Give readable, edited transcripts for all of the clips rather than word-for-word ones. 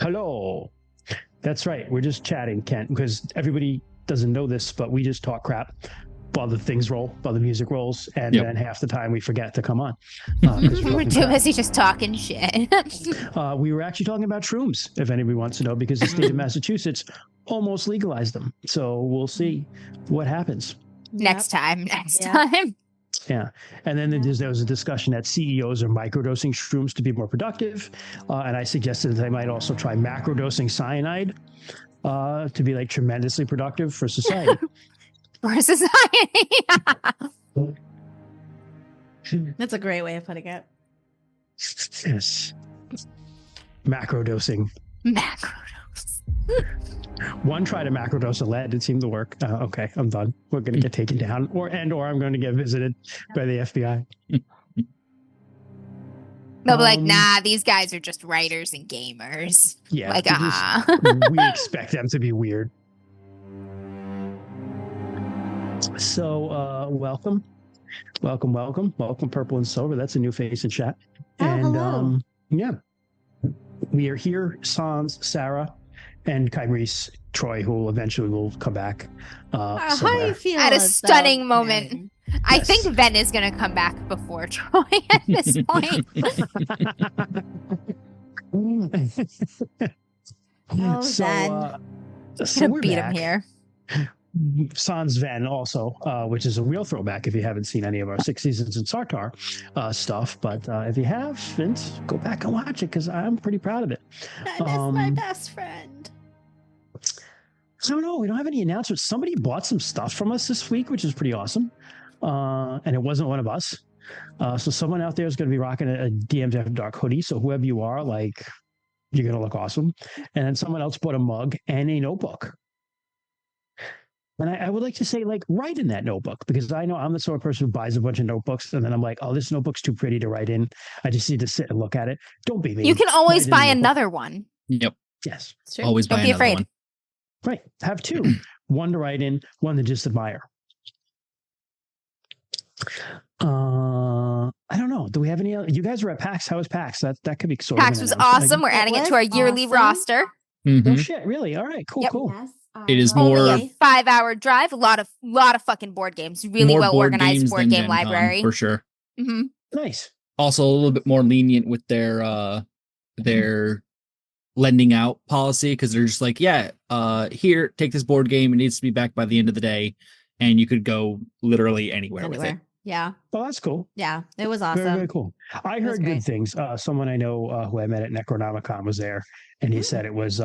Hello. That's right. We're just chatting, Kent, because everybody doesn't know this, but we just talk crap while the things roll, while the music rolls, and then half the time we forget to come on. We're too busy just talking shit. We were actually talking about shrooms, if anybody wants to know, because the state of Massachusetts almost legalized them. So we'll see what happens. Next time. Yeah. And then there was a discussion that CEOs are microdosing shrooms to be more productive. And I suggested that they might also try macrodosing cyanide to be like tremendously productive for society. For society. That's a great way of putting it. Yes. Macrodosing. Macrodose. One tried a macrodose of lead. It seemed to work. Okay, I'm done. We're going to get taken down, or I'm going to get visited by the FBI. They'll be like, nah, these guys are just writers and gamers. Yeah. Like, we expect them to be weird. So, welcome, Purple and Silver. That's a new face in chat. Hello. Yeah, we are here. Sans, Sarah, and Kyrese, Troy, who eventually will come back. How do you feel at a stunning moment. Mary? I think Ven is going to come back before Troy at this point. Ven. So we're beat back. him here. Sans Ven also, which is a real throwback if you haven't seen any of our 6 Seasons in Sartar stuff. But if you haven't, go back and watch it because I'm pretty proud of it. I miss my best friend. I don't know. We don't have any announcements. Somebody bought some stuff from us this week, which is pretty awesome. And it wasn't one of us. So someone out there is going to be rocking a DMs After Dark hoodie. So whoever you are, like, you're going to look awesome. And then someone else bought a mug and a notebook. And I would like to say, like, write in that notebook, because I know I'm the sort of person who buys a bunch of notebooks and then I'm like, oh, this notebook's too pretty to write in. I just need to sit and look at it. Don't be me. You can always buy another one. Yep. Yes. Always buy Don't be another afraid. one. Right. Have 2. One to write in, one to just admire. I don't know. Do we have any other? You guys were at PAX. How was PAX? That could be sort PAX of was announcement. awesome. We're adding it to our yearly awesome. roster. Mhm. Oh shit! Really? All right. Cool. Yep. Cool. Yes, It is Only more a 5-hour drive. A lot of fucking board games. Really more well board organized games board than game Gen Con, library. for sure. Mm-hmm. Nice. Also, a little bit more lenient with their lending out policy, because they're just like, yeah, here, take this board game. It needs to be back by the end of the day, and you could go literally anywhere with it. Yeah. Well, that's cool. Yeah. It was awesome. Very, very cool. I heard good things. Someone I know who I met at Necronomicon was there, and he said it was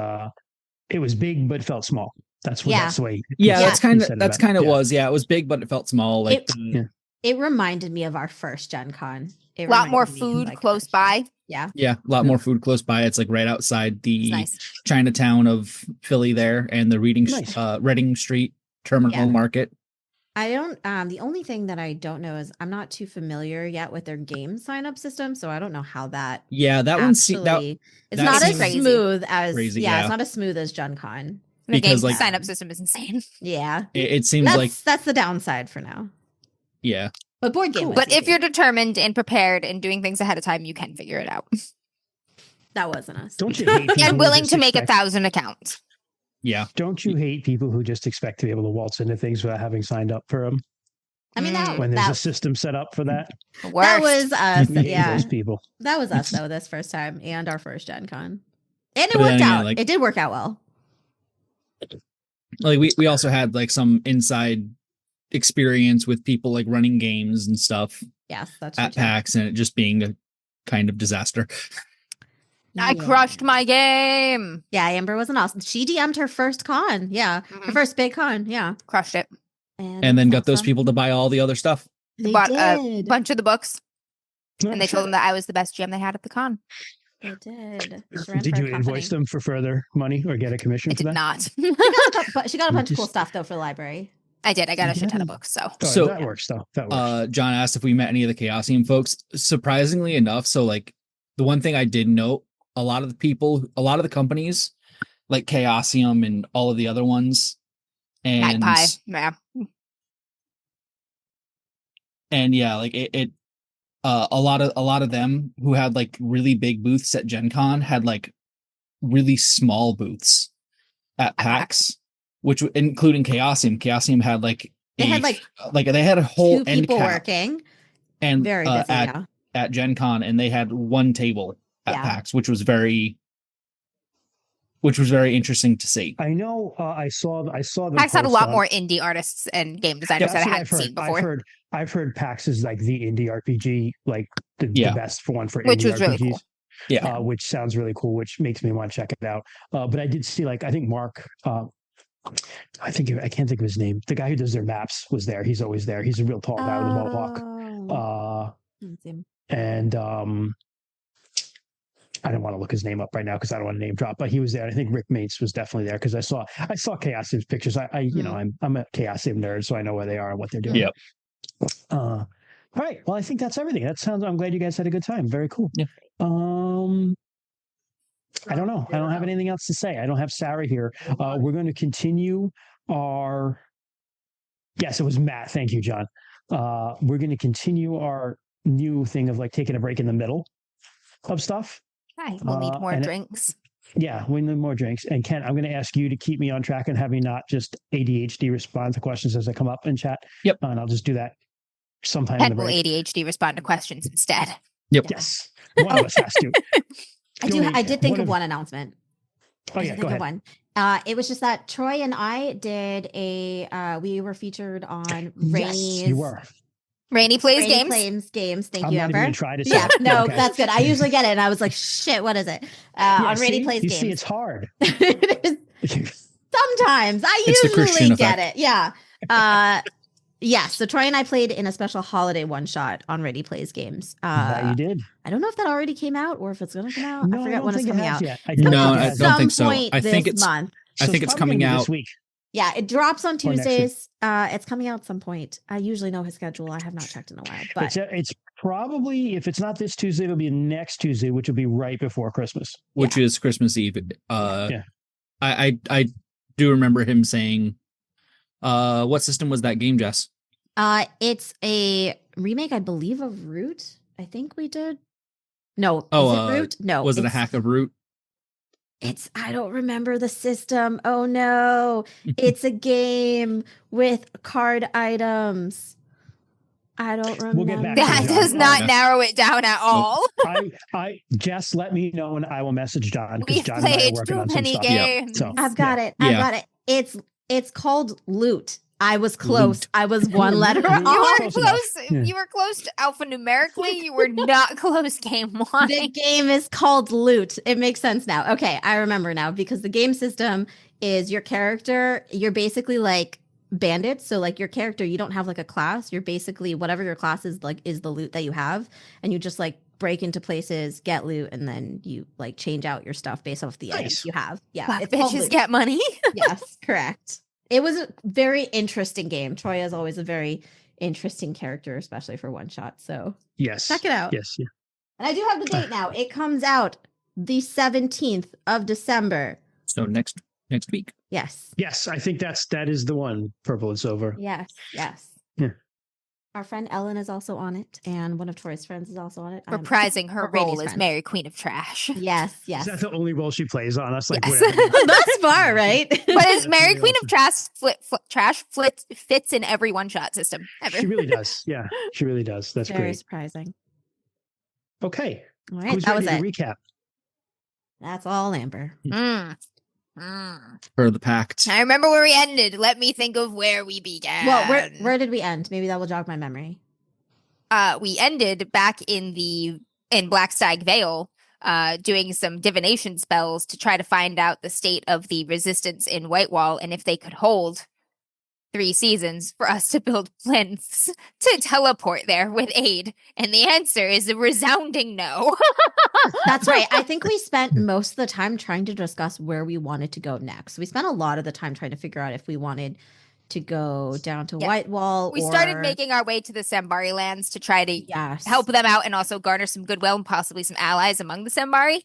big but felt small. That's what. That's the way. That's kind of it. was. Yeah, it was big, but it felt small. Like it reminded me of our first Gen Con. A lot more food close by. Yeah. Yeah, a lot more food close by. It's like right outside the Nice. Chinatown of Philly there, and the Reading Street Terminal Market. I don't, the only thing that I don't know is I'm not too familiar yet with their game sign up system. So I don't know how that. Yeah, that one's it's that not as crazy. smooth as, Crazy, it's not as smooth as Gen Con. The Because, game like, sign up system is insane. Yeah. It seems like, that's the downside for now. yeah. But board game. But if you're determined and prepared and doing things ahead of time, you can figure it out. That wasn't us. Don't you hate people And who willing just to make expect- 1,000 accounts. Yeah. Don't you hate people who just expect to be able to waltz into things without having signed up for them? I mean, when there's a system set up for that. Worst. That was us. Yeah. Those people. That was us though, this first time and our first Gen Con. And it But worked then, out. like- It did work out well. Like we also had like some inside experience with people like running games and stuff Yes, that's at true. PAX, and it just being a kind of disaster. I crushed my game. Yeah, Amber was an awesome. She DM'd her first con. Yeah. Her first big con. Yeah. Crushed it. And then got those people to buy all the other stuff. They Bought a did. bunch of the books. No, And they sure. told them that I was the best GM they had at the con. They did. Did you invoice them for further money or get a commission I for did that? not. She got a bunch of cool stuff though for the library. I did. I got a shit ton of books. So Oh, So- that works though. That works. John asked if we met any of the Chaosium folks. Surprisingly enough, so like the one thing I did note, a lot of the companies like Chaosium and all of the other ones, and Magpie. Yeah. and yeah, like a lot of them who had like really big booths at Gen Con had like really small booths at PAX, which including Chaosium. Chaosium had like They had they had a whole 2 end people cap working. and Very busy, yeah. at Gen Con, and they had one table at Yeah. PAX, which was very interesting to see. I know. I saw them. PAX had a lot post more indie artists and game designers that That's I what hadn't seen before, I've heard PAX is like the indie RPG, like the best one for which indie was RPGs. really cool. Yeah. Which sounds really cool, which makes me want to check it out. But I did see, like, I think Mark, I can't think of his name. The guy who does their maps was there. He's always there. He's a real tall guy with a mohawk. And I don't want to look his name up right now because I don't want to name drop, but he was there. I think Rick Mates was definitely there because I saw Chaosium's pictures. I'm a Chaosium nerd, so I know where they are and what they're doing. Yep. All right. Well, I think that's everything. I'm glad you guys had a good time. Very cool. Yeah. I don't know. I don't have anything else to say. I don't have Sarah here. We're going to continue our. Yes, it was Matt. Thank you, John. We're going to continue our new thing of like taking a break in the middle of stuff. Hi, we'll need more drinks. Yeah, we need more drinks. And Ken, I'm going to ask you to keep me on track and have me not just ADHD respond to questions as they come up in chat. Yep. And I'll just do that sometime Ken in the will break. ADHD respond to questions instead. Yep. Yes. One of us has to. I did think of one announcement. Oh, yeah, go ahead. One. It was just that Troy and I did we were featured on Rainy's. Yes, you were. Rainy plays Rainy games. Games. Thank I'm you, not Amber. even gonna try to say Yeah, it. no, Okay. that's good. I usually get it, and I was like, "Shit, what is it?" On Rainy Plays Games. You see, it's hard. It is. Sometimes I It's the usually Christian get effect. it. Yeah. Yeah. So Troy and I played in a special holiday one shot on Ready Plays Games. That you did. I don't know if that already came out or if it's going to come out. No, I forget when it's coming out. Yet. I don't think so. I think it's month. I think it's coming out this week. Yeah, it drops on Or next week. Tuesdays. It's coming out at some point. I usually know his schedule. I have not checked in a while, but It's probably, if it's not this Tuesday, it'll be next Tuesday, which will be right before Christmas. which is Christmas Eve. I do remember him saying, what system was that game, Jess? it's a remake, I believe, of Root. I think we did. No, is it Root? No, Was it a hack of Root? I don't remember the system. Oh no, it's a game with card items. I don't remember. We'll get back to That John. does not narrow it down at all. Jess, let me know and I will message John because We've John and I are played working too on some many stuff. games. So, I've got it. Yeah. I've got it. It's called Loot. I was close. Loot. I was one letter You off. You were Close enough. close. Yeah. You were close to alphanumerically. You were not close game wise. The game is called Loot. It makes sense now. Okay, I remember now because the game system is your character. You're basically like bandits. So like your character, you don't have like a class. You're basically whatever your class is like is the loot that you have, and you just like break into places, get loot, and then you like change out your stuff based off the items you have. Yeah, Fuck, it's called bitches Loot. get money. Yes, correct. It was a very interesting game. Troy is always a very interesting character, especially for one shot. So yes. check it out. Yes. Yeah. And I do have the date now. It comes out the 17th of December. So next week. Yes. Yes. I think that is the one. Purple and Silver. Yes. Yeah. Our friend Ellen is also on it, and one of Troy's friends is also on it. Reprising her Brady's role as friend. Mary Queen of Trash. Yes. Is that the only role she plays on us? Like, Yes. whatever. Thus far, right? But as Mary really Queen awesome. of Trash fits in every one shot system ever. She really does. Yeah, she really does. That's Very great. surprising. Okay. All right, Who's that ready was to it. recap? That's all, Amber. For the pact. I remember where we ended. Let me think of where we began. Well, where did we end? Maybe that will jog my memory. We ended back in Blackstag Vale, doing some divination spells to try to find out the state of the resistance in Whitewall and if they could hold 3 seasons for us to build plinths to teleport there with aid. And the answer is a resounding no. That's right. I think we spent most of the time trying to discuss where we wanted to go next. We spent a lot of the time trying to figure out if we wanted to go down to Whitewall. We started making our way to the Sambari lands to try to help them out and also garner some goodwill and possibly some allies among the Sambari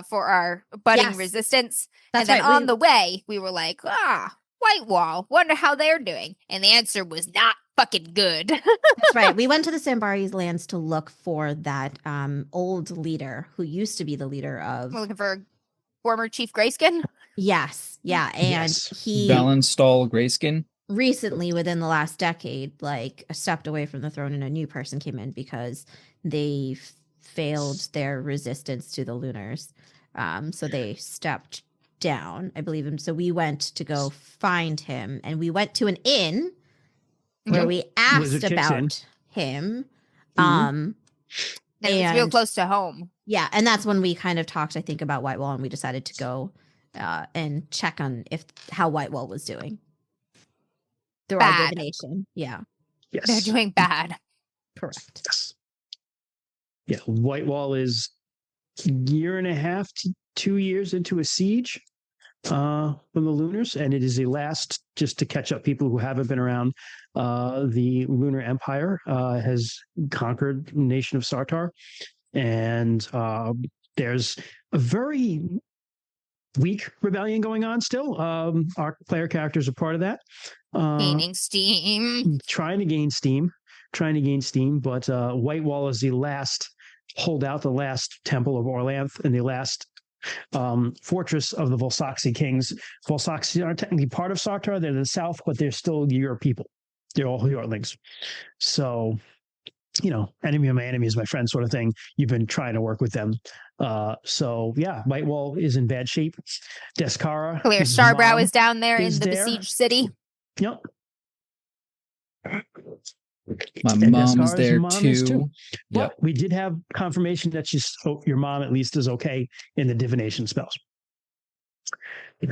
for our budding resistance. That's and then right. on the way, we were like, Whitewall, wonder how they're doing. And the answer was not fucking good. That's right. We went to the Sambari's lands to look for that old leader who used to be the leader of... We're looking for former Chief Greyskin? Yes. Yeah. And Yes. he Vamastal Greyskin. recently, within the last decade, like stepped away from the throne and a new person came in because they failed their resistance to the Lunars. So they stepped down, I believe. And so we went to go find him, and we went to an inn where Mhm. we asked Wizard kicks in. about him. Mhm. And it was real And- close to home. Yeah, and that's when we kind of talked, I think, about Whitewall, and we decided to go and check on how Whitewall was doing through our Bad. divination. Yeah, Yes. They're doing bad. correct. Yes. Yeah, Whitewall is a year and a half to 2 years into a siege from the Lunars, and it is the last, just to catch up people who haven't been around, the Lunar Empire has conquered the nation of Sartar, and there's a very weak rebellion going on still. Our player characters are part of that. Gaining steam. Trying to gain steam, but Whitewall is the last holdout, the last temple of Orlanth, and the last fortress of the Volsaxi kings. Volsaxi aren't technically part of Sartar; they're in the south, but they're still your people. They're all Yorlings. So, enemy of my enemy is my friend, sort of thing. You've been trying to work with them. So yeah, Whitewall is in bad shape. Descara, Clear his Starbrow mom, is down there in is the there. besieged city. Yep. My And mom's Descara's there mom is too. Yep. But we did have confirmation that your mom at least is okay in the divination spells.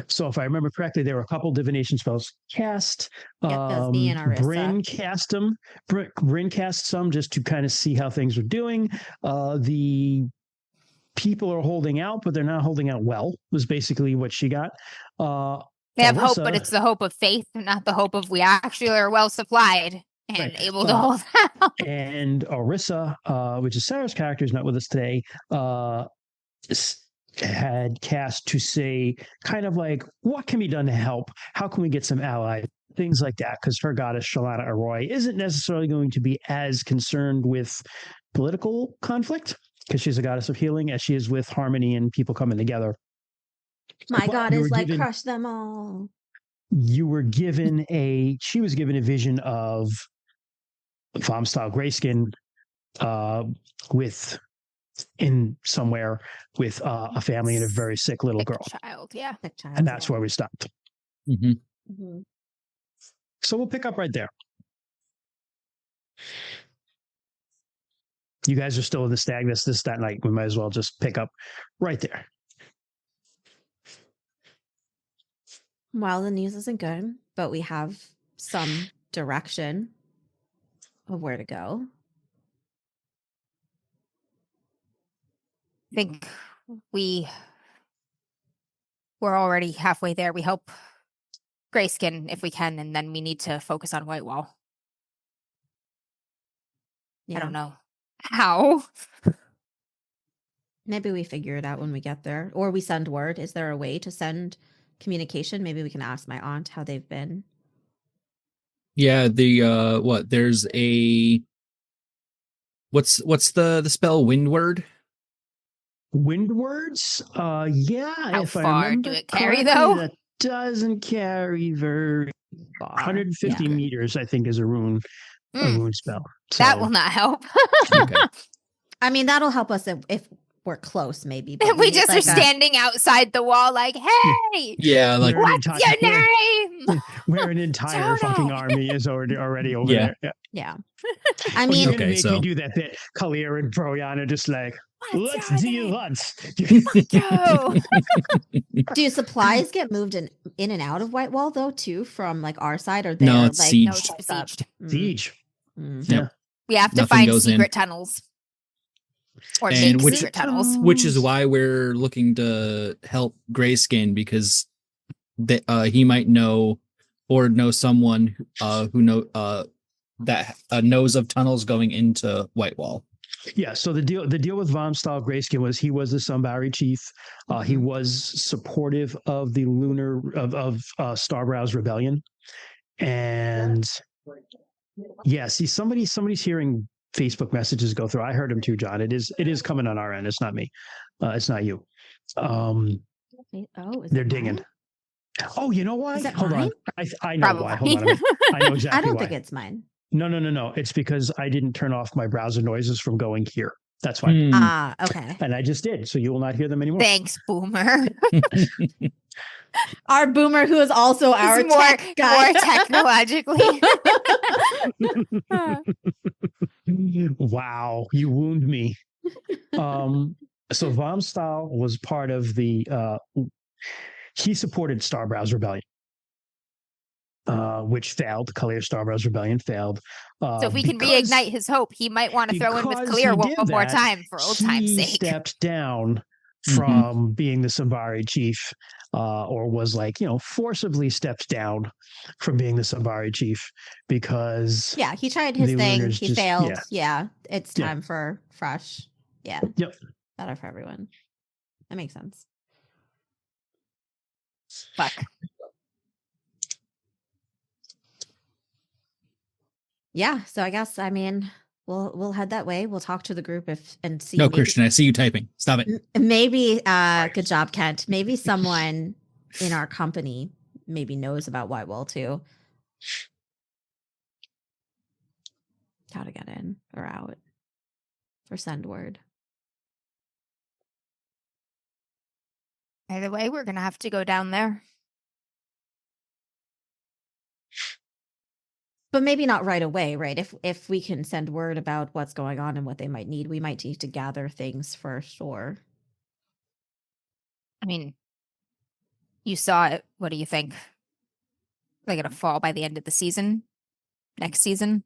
So if I remember correctly, there were a couple divination spells cast. Yep, that was me and Arissa. Bryn cast them. Bryn cast some just to kind of see how things were doing. The people are holding out, but they're not holding out well, was basically what she got. They have hope, Arissa- but it's the hope of faith, not the hope of we actually are well supplied and Right. able to hold out. And Arissa, which is Sarah's character, is not with us today, had cast to say kind of like, what can be done to help? How can we get some allies? Things like that, because her goddess, Shalana Arroy, isn't necessarily going to be as concerned with political conflict, because she's a goddess of healing, as she is with harmony and people coming together. My But God you is were like, given- crush them all. She was given a vision of Vamastal Greyskin in somewhere with a family and a very sick little Sick girl. child, yeah. Sick child, And that's yeah. where we stopped. Mhm. Mhm. So we'll pick up right there. You guys are still in the stag that night. We might as well just pick up right there. Well, the news isn't good, but we have some direction of where to go. I think we're already halfway there. We help Greyskin if we can, and then we need to focus on Whitewall. Yeah. I don't know how. Maybe we figure it out when we get there, or we send word. Is there a way to send communication? Maybe we can ask my aunt how they've been. Yeah, there's a what's the spell Windward? Windwards? Yeah. How if I far remember do it carry, correctly, though? that doesn't carry very Far. 150 Yeah. meters, I think, is a rune spell. That So- will not help. Okay. I mean, that'll help us if we're close, maybe. But we need, just like, are standing outside the wall like, hey, Yeah, like We're an what's entire- your name? where an entire fucking Jonah. army is already over Yeah. there. Yeah. I Well, mean, you're Okay, gonna make so- me do that bit. Kalir and Broyan are just like, What's let's your do name? once. Joe. do supplies get moved in and out of Whitewall though too from like our side, or No, they're it's like sieged. No, it's shut up? besieged. Siege. Mm. Yep. We have to Nothing find goes in. secret tunnels. Or And make which- secret tunnels. which is why we're looking to help Greyskin, because he might know or know someone who knows of tunnels going into Whitewall. Yeah. So the deal with Vamastal Greyskin was he was the Sambari Chief. He was supportive of the Starbrow's rebellion, and see, somebody's hearing Facebook messages go through. I heard them too, John. It is coming on our end. It's not me. It's not you. Oh, is They're it dinging. mine? Oh, you know why? Is it Hold mine? on. I know why. Hold on a minute. I know exactly I don't why. think it's mine. No. It's because I didn't turn off my browser noises from going here. That's why. Okay. And I just did. So you will not hear them anymore. Thanks, Boomer. Our Boomer, who is also He's our more, tech guy. more technologically. Wow, you wound me. So Vamastal was part of the he supported Starbrow's rebellion, which failed. Kalir Starbrow's rebellion failed. So if we can reignite his hope, he might want to throw in with Kalir one more time for old time's sake. He stepped down from being the Sambari chief, or was forcibly stepped down from being the Sambari chief because he tried his thing. Lunars He failed. Yeah. It's time for fresh. Yeah. Yep. Better for everyone. That makes sense. Fuck. Yeah. So I guess we'll head that way. We'll talk to the group and see. No, Christian, I see you typing. Stop it. Maybe good job, Kent. Maybe someone in our company maybe knows about Whitewall too. How to get in or out. Or send word. Either way, we're gonna have to go down there. But maybe not right away, right? If we can send word about what's going on and what they might need, we might need to gather things first, or I mean, you saw it. What do you think? They're gonna fall by the end of the season? Next season?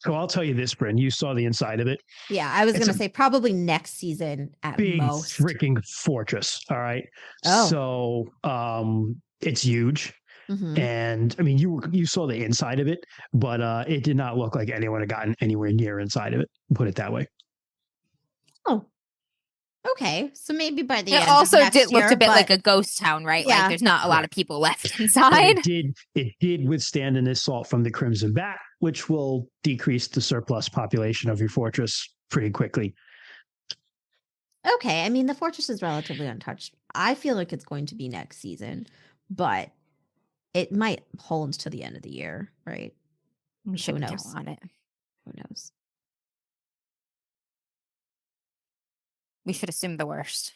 So I'll tell you this, Bryn. You saw the inside of it. Yeah, I was going to say probably next season at big most. Freaking fortress. All right. Oh. So it's huge. Mm-hmm. And I mean, you saw the inside of it, but it did not look like anyone had gotten anywhere near inside of it. Put it that way. Oh. Okay. So maybe by the It end also of next looked year, a bit but like a ghost town, right? Yeah. Like there's not a lot of people left But inside. it did withstand an assault from the Crimson Bat, which will decrease the surplus population of your fortress pretty quickly. Okay. I mean, the fortress is relatively untouched. I feel like it's going to be next season, but it might hold to the end of the year, right? We should Who count knows? on it. Who knows? We should assume the worst.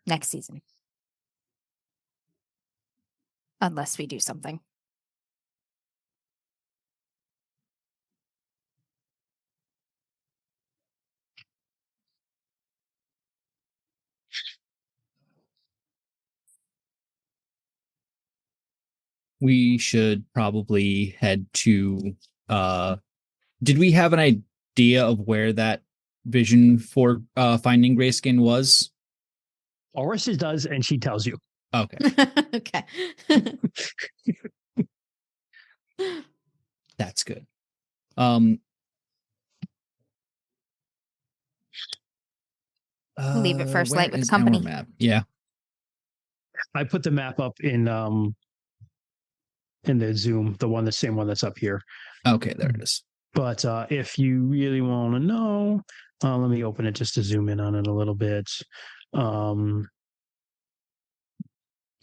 Next season. Unless we do something. We should probably head to did we have an idea of where that vision for finding Greyskin was? Oris does, and she tells you. Okay. Okay. That's good. Leave it first where light with the is our company. map? Yeah. I put the map up in the Zoom, the same one that's up here. Okay, there it is. But if you really want to know, let me open it just to zoom in on it a little bit.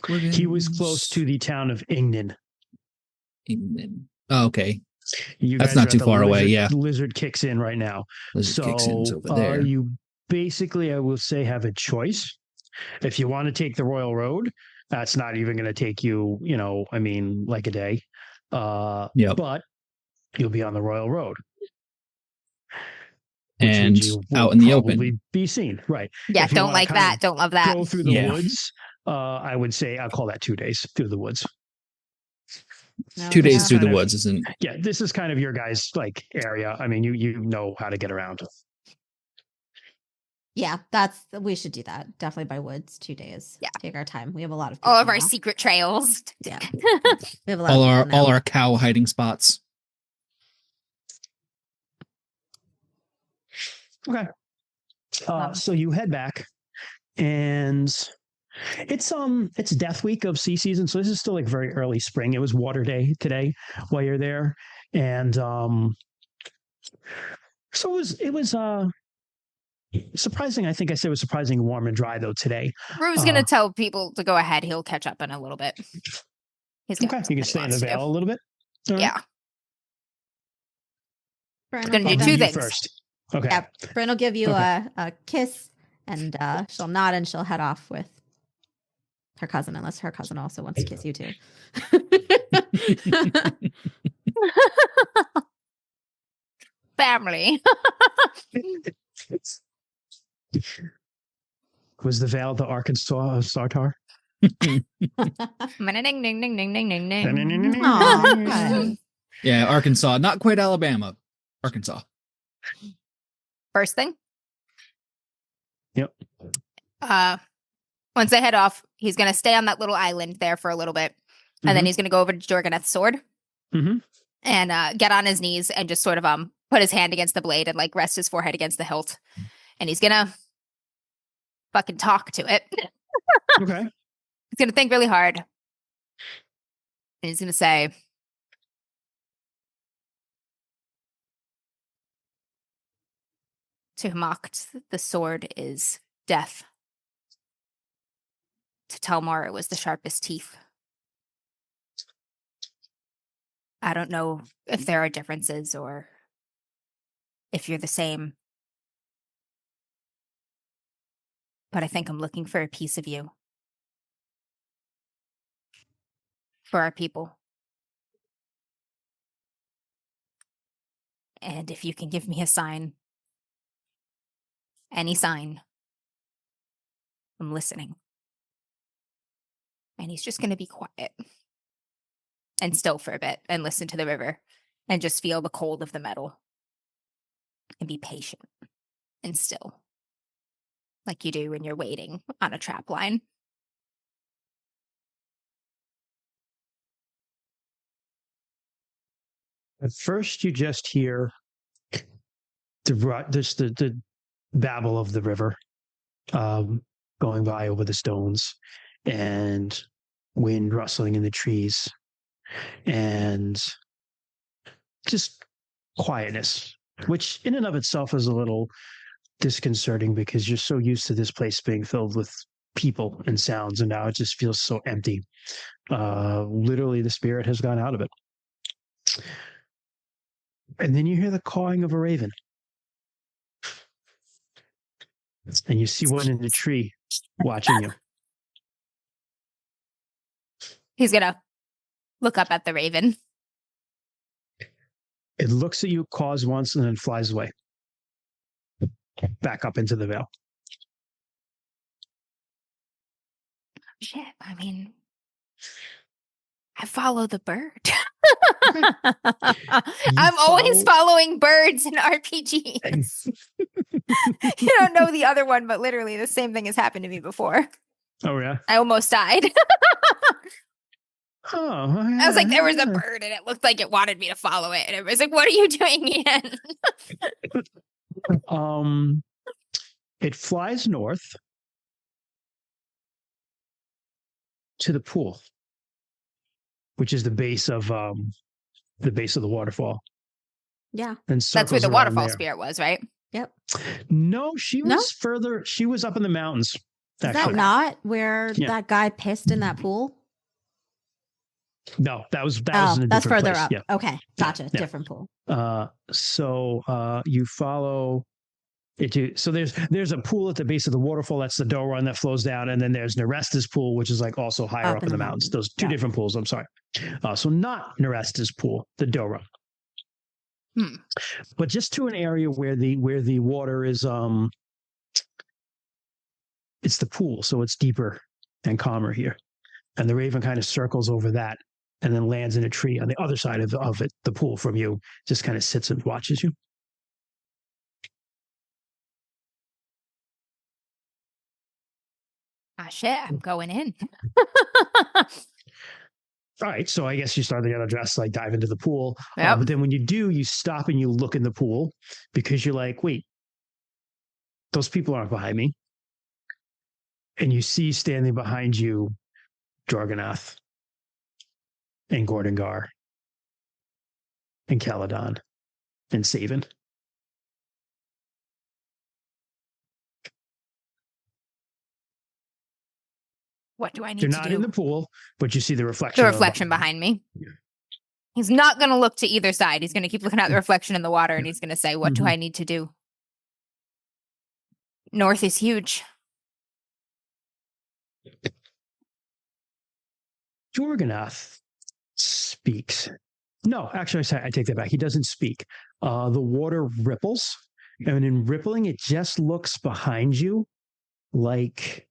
He was close to the town of Ingnan. Oh, okay. You That's guys not are too at the far away. Lizard- Yeah. Lizard kicks in right now. Lizard kicks in's over there. You basically, I will say, have a choice. If you want to take the Royal Road, that's not even going to take you, like a day. Yep. But you'll be on the Royal Road. And out in the open. Be seen. Right. Yeah, If you don't wanna like kind that. of Don't love that. Go through the Yeah. woods. I would say I'll call that 2 days through the woods. 2 days Yeah. through the Kind of- woods isn't. Yeah, this is kind of your guys' area. I mean, you know how to get around. Yeah, we should do that. Definitely by woods, 2 days. Yeah. Take our time. We have a lot of All of people our now. secret trails. Yeah. We have a lot of people now. All our cow hiding spots. Okay. So you head back, and it's Death Week of sea season, so this is still very early spring. It was Water Day today while you're there, and So it was surprising. I think I said it was surprising warm and dry though today. Rue's gonna tell people to go ahead. He'll catch up in a little bit. He's got Okay, you can stay in the veil a little bit. All right. Yeah. Bren Gonna will do give two them- things. First. Okay. Yeah, Bren will give you Okay. a kiss, and she'll nod, and she'll head off with her cousin, unless her cousin also wants to kiss you too. Family. Was the veil the Arkansas of Sartar? Ding, ding, ding, ding, ding, ding, ding. Aw, okay. Yeah, Arkansas, not quite Alabama. Arkansas. First thing. Yep. Once they head off, he's gonna stay on that little island there for a little bit, and then he's gonna go over to Jorganeth's sword and get on his knees and just sort of put his hand against the blade and like rest his forehead against the hilt, and he's gonna fucking talk to it. Okay. He's gonna think really hard, and he's gonna say, "To Hamacht, the sword is death. To Telmar, it was the sharpest teeth. I don't know if there are differences or if you're the same, but I think I'm looking for a piece of you. For our people. And if you can give me a sign, any sign, I'm listening." And he's just going to be quiet and still for a bit and listen to the river and just feel the cold of the metal and be patient and still, like you do when you're waiting on a trap line. At first, you just hear the babble of the river going by over the stones and wind rustling in the trees and just quietness, which in and of itself is a little disconcerting because you're so used to this place being filled with people and sounds, and now it just feels so empty. Literally, the spirit has gone out of it. And then you hear the cawing of a raven. And you see one in the tree watching you. He's going to look up at the raven. It looks at you, caws once, and then flies away. Back up into the veil. Shit, I mean, I follow the bird. I'm always following birds in RPGs. You don't know the other one, but literally the same thing has happened to me before. Oh, yeah? I almost died. Oh, yeah, I was like, there was a yeah. bird and it looked like it wanted me to follow it. And it was like, what are you doing, Ian? It flies north to the pool, which is the base of the waterfall. Yeah. And That's where the circles around waterfall there. spirit was, right? Yep. No, she was No? further. She was up in the mountains. Is that Actually, not where Yeah. that guy pissed in that pool? no, that was in a that's different further place. up. Yeah. Okay. Gotcha. Yeah. Different pool. So you follow it. So there's a pool at the base of the waterfall. That's the dough run that flows down, and then there's Neresta's pool, which is like also higher up in the mountains. Those two different pools. I'm sorry. So not Neresta's pool, the dough run. But just to an area where the water is it's the pool, so it's deeper and calmer here. And the raven kind of circles over that and then lands in a tree on the other side of it, the pool from you, just kind of sits and watches you. Ah, shit, I'm going in. All right, so I guess you start to get undressed, like dive into the pool. Yep. But then when you do, you stop and you look in the pool because you're like, wait, those people aren't behind me. And you see standing behind you Jorganath and Gordengar and Caladon and Savan. What do I need You're to not do? in the pool, but you see the reflection. The reflection behind me. Yeah. He's not going to look to either side. He's going to keep looking at the reflection in the water, and he's going to say, what do I need to do? North is huge. Jorganath speaks. No, actually, I take that back. He doesn't speak. The water ripples, and in rippling, it just looks behind you like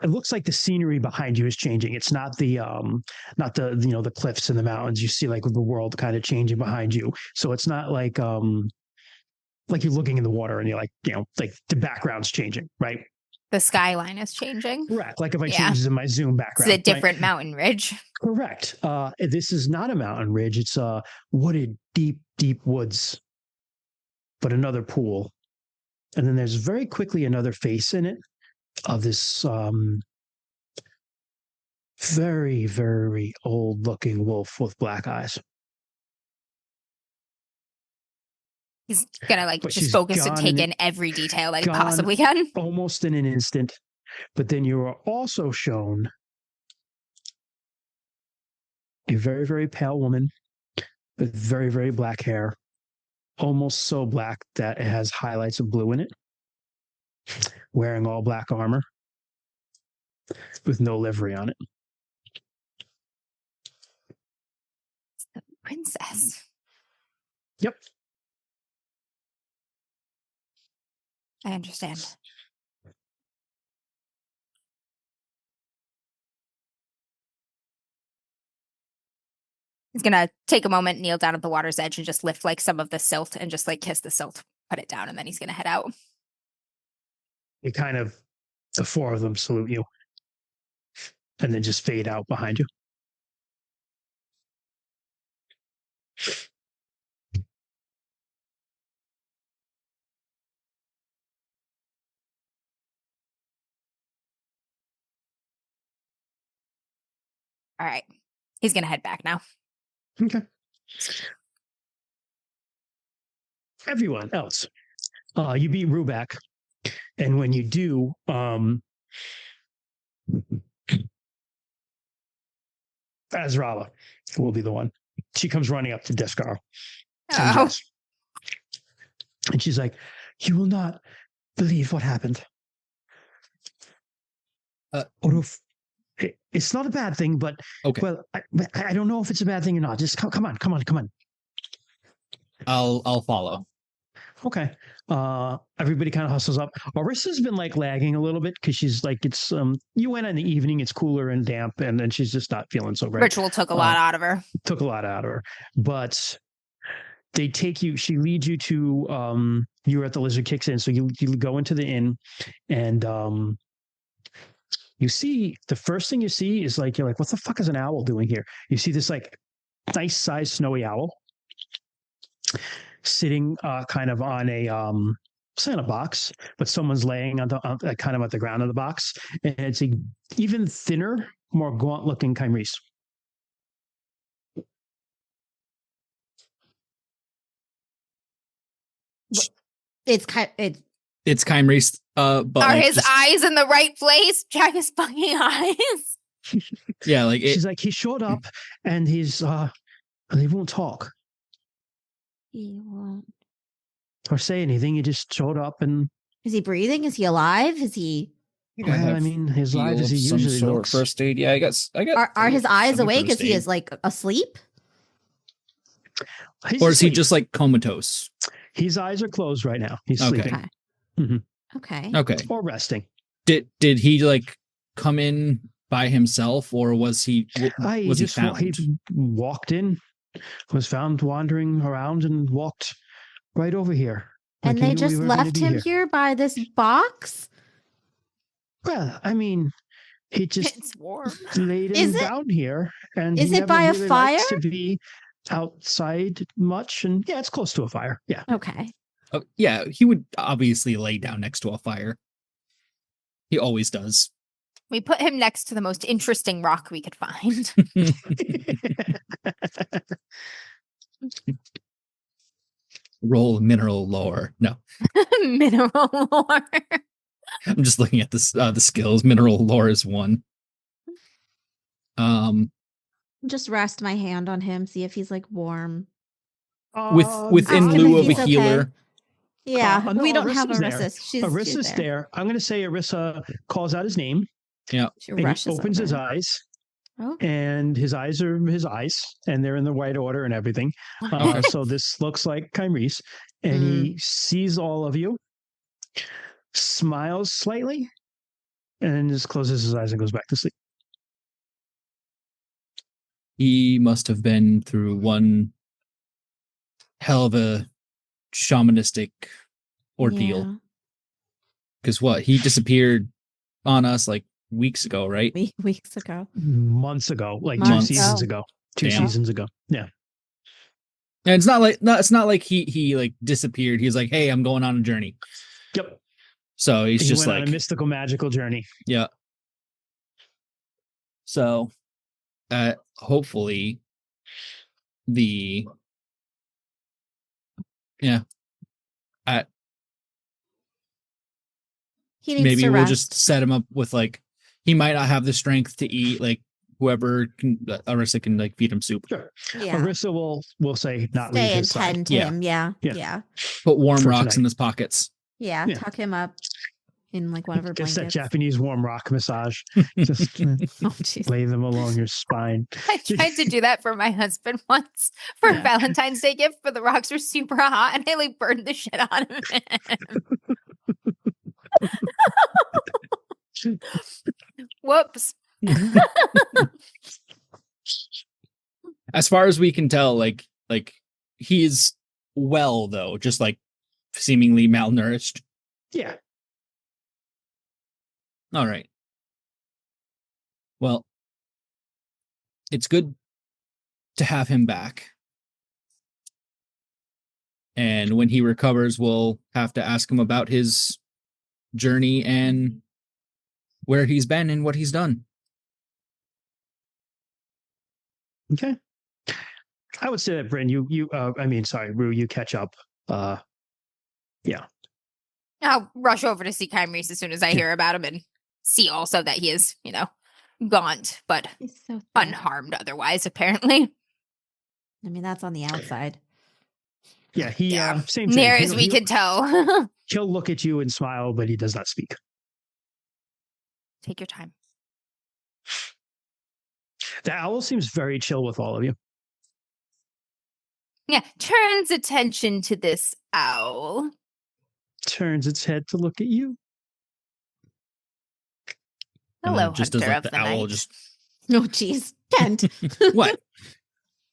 it looks like the scenery behind you is changing. It's not the the cliffs and the mountains. You see like the world kind of changing behind you. So it's not like you're looking in the water and you're like, like the background's changing, right? The skyline is changing. Correct. Like if I change in my Zoom background. It's a different mountain ridge. Correct. This is not a mountain ridge. It's wooded, deep, deep woods, but another pool. And then there's very quickly another face in it of this very, very old looking wolf with black eyes. He's gonna just focus and take in every detail that he possibly can. Almost in an instant. But then you are also shown a very, very pale woman with very, very black hair, almost so black that it has highlights of blue in it, wearing all black armor with no livery on it. It's the princess. Yep. I understand. He's gonna take a moment, kneel down at the water's edge, and just lift some of the silt and just kiss the silt, put it down, and then he's gonna head out. The four of them salute you, and then just fade out behind you. All right. He's going to head back now. Okay. Everyone else. You beat Ruback. And when you do, Azrala will be the one. She comes running up to Deskar. Oh. And she's like, you will not believe what happened. It's not a bad thing, but okay. Well, I don't know if it's a bad thing or not. Just come on. I'll follow. Okay. Everybody kind of hustles up. Arissa's been lagging a little bit because she's it's you went in the evening, it's cooler and damp, and then she's just not feeling so great. Ritual took a lot out of her. But they take you. She leads you to you're at the Lizard Kicks Inn, so you go into the inn, and you see, the first thing you see is you're like, what the fuck is an owl doing here? You see this nice sized snowy owl sitting kind of on it's not a box, but someone's laying on the kind of at the ground of the box, and it's a even thinner, more gaunt looking Chimrese. It's Chimrese. But are his eyes in the right place? Check his fucking eyes. Yeah, she's he showed up and he won't talk. He won't. Or say anything. He just showed up and. Is he breathing? Is he alive? Is he? Well, I mean, his life as he usually looks. First aid. Yeah, I guess. Are his eyes awake? Is he asleep? Or is he just comatose? His eyes are closed right now. He's sleeping. Okay. Mm-hmm. Okay. Or resting. Did he come in by himself, or was he? Was he found? He walked in, was found wandering around, and walked right over here. And they just left him here by this box? Well, I mean, he just it's warm. laid him down here. And is it by a fire? To be outside much, and yeah, it's close to a fire. Yeah. Okay. Oh, yeah, he would obviously lay down next to a fire. He always does. We put him next to the most interesting rock we could find. Roll mineral lore. No. Mineral lore. I'm just looking at this the skills. Mineral lore is 1. Just rest my hand on him, see if he's like warm. with in Ask him lieu if of a he's okay. healer. Yeah, No, we don't have Arissa's there. Arissa. She's Arissa's there. I'm going to say Arissa calls out his name. Yeah. She And he rushes opens his over. eyes. Oh. And his eyes are his eyes, and they're in the right order and everything. Okay. So this looks like Kymrese, and he sees all of you, smiles slightly, and then just closes his eyes and goes back to sleep. He must have been through one hell of a shamanistic ordeal. Because what? He disappeared on us like weeks ago, right? Weeks ago. Months ago, like Months. 2 seasons Oh. ago. 2 Damn. seasons ago. Yeah. And it's not like he like disappeared. He's like, hey, I'm going on a journey. Yep. So he's He just went like on a mystical, magical journey. Yeah. So, hopefully, he He needs maybe to we'll rest. just set him up with like he might not have the strength to eat. Like whoever can, Arissa can like feed him soup. Sure. Yeah. Arissa will say not Stay leave and his side. tend to Yeah. him. Yeah. Yeah. Yeah. Put warm For rocks tonight. in his pockets. Yeah. Yeah. Tuck him up in like one of her Just that blankets. Japanese warm rock massage. Just Oh, jeez. lay them along your spine. I tried to do that for my husband once for Yeah. Valentine's Day gift, but the rocks were super hot and I like burned the shit out of him. Whoops. As far as we can tell, like he's well though, just like seemingly malnourished. Yeah. All right. Well, it's good to have him back. And when he recovers, we'll have to ask him about his journey and where he's been and what he's done. Okay. I would say that, Bryn, Rue, you catch up. Yeah. I'll rush over to see Kymrese as soon as I hear about him and see also that he is, gaunt, but He's so thin. unharmed otherwise, apparently. I mean, that's on the outside. Yeah. He, Yeah. same thing. Near as we can tell. He'll look at you and smile, but he does not speak. Take your time. The owl seems very chill with all of you. Yeah, turns attention to this owl. Turns its head to look at you. And Hello, then just hunter as like of the the owl night. just Oh, jeez. Kent. what?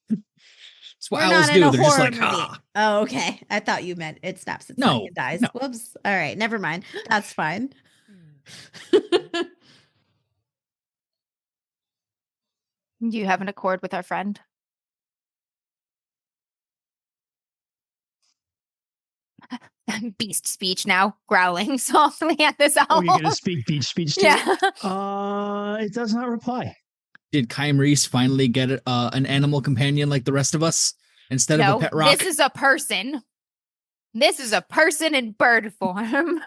That's what We're owls not in do. a They're horror just like, movie. ah. Oh, okay. I thought you meant it snaps its No, neck and dies. no. Whoops. All right. Never mind. That's fine. Do you have an accord with our friend? Beast speech now, growling softly at this owl. Oh, you're going to speak beach speech to Yeah. it? It does not reply. Did Kymrese finally get an animal companion like the rest of us instead of No, a pet rock? this is a person. This is a person in bird form.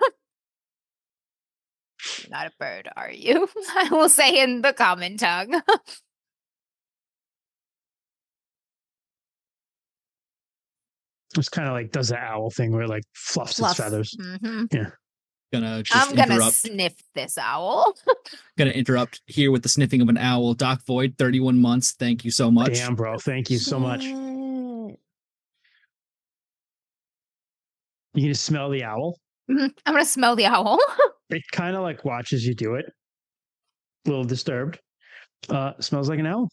You're not a bird, are you? I will say in the common tongue. It's kind of like does the owl thing where it like fluffs Fluff. its feathers. Mhm. Gonna just I'm gonna interrupt. sniff this owl. Gonna interrupt here with the sniffing of an owl. Doc Void, 31 months. Thank you so much. Damn, bro. Thank you so much. Shit. You can smell the owl. Mhm. I'm gonna smell the owl. It kind of like watches you do it. A little disturbed. Smells like an owl.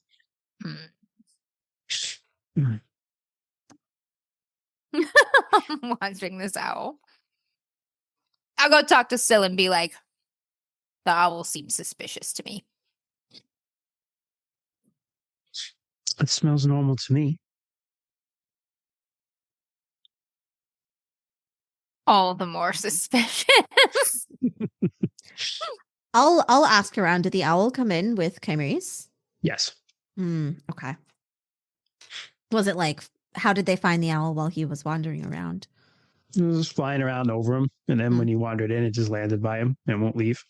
I'm watching this owl. I'll go talk to Syl and be like, the owl seems suspicious to me. It smells normal to me. All the more suspicious. I'll ask around. Did the owl come in with Kymrese? Yes. Okay. Was it like, how did they find the owl while he was wandering around? It was just flying around over him, and then Hmm. when he wandered in, it just landed by him and won't leave.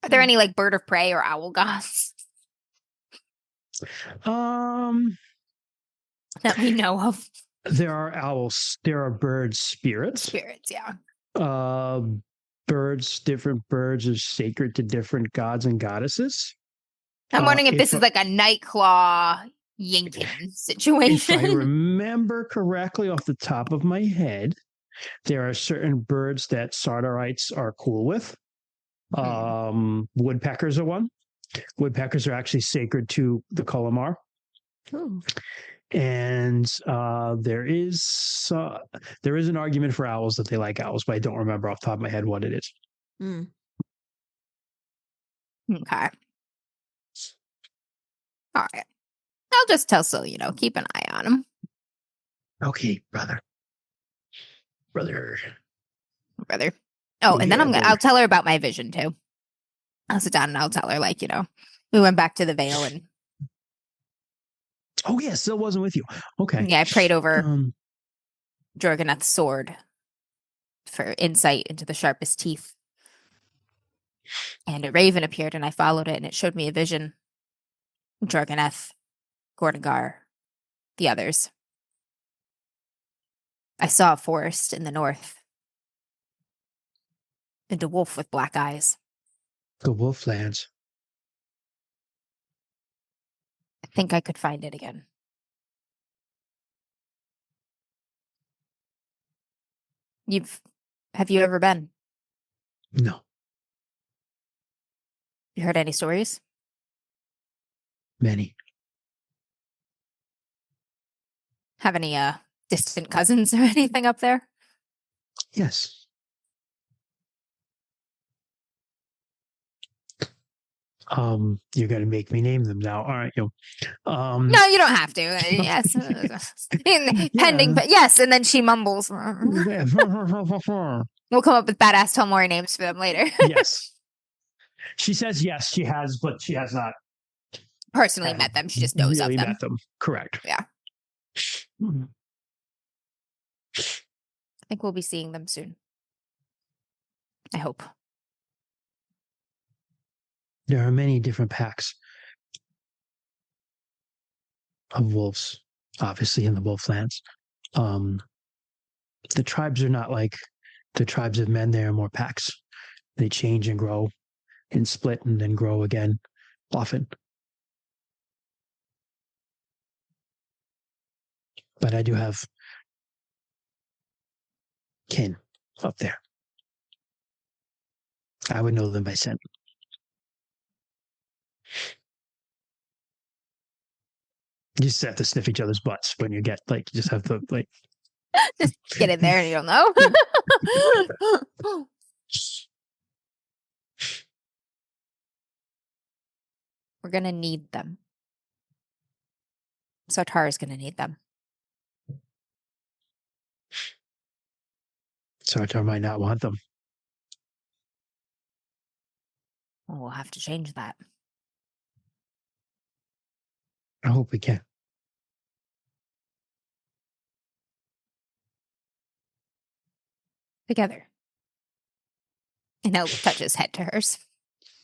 Are there any like bird of prey or owl gods Um, that we know of? there are owls. There are bird spirits. Spirits, yeah. Different birds are sacred to different gods and goddesses. I'm wondering if this if is like a Nightclaw Yinkin If situation. I remember correctly off the top of my head, there are certain birds that Sardarites are cool with. Woodpeckers are one. Woodpeckers are actually sacred to the Colomar. Ooh. And there is an argument for owls that they like owls, but I don't remember off the top of my head what it is. Mm. Okay. All right. I'll just tell Sil, keep an eye on him. Okay, brother. Brother. Oh, and then Yeah, I'll tell her about my vision too. I'll sit down and I'll tell her, we went back to the Vale and oh yeah, still wasn't with you. Okay. yeah, I prayed over Jorganeth's sword for insight into the sharpest teeth. And a raven appeared and I followed it and it showed me a vision. Jorganeth, Gordagar, the others. I saw a forest in the north. And a wolf with black eyes. the Wolflands. I think I could find it again. Have you ever been? No, You heard any stories? many. Have any distant cousins or anything up there? Yes. You're gonna make me name them now, aren't you? No, you don't have to. Yes. Pending, but yes, and then she mumbles. We'll come up with badass Tomori names for them later. Yes. She says yes, she has, but she has not Personally met them. She just knows really of them. met them. Correct. Yeah. I think we'll be seeing them soon. I hope. There are many different packs of wolves, obviously, in the Wolflands. The tribes are not like the tribes of men. They are more packs. They change and grow and split and then grow again often. But I do have kin up there. I would know them by scent. You just have to sniff each other's butts when you get you just have to Just get in there and you'll know. We're going to need them. Sartar's going to need them. Sartar might not want them. Well, we'll have to change that. I hope we can. Together. And he'll touch his head to hers.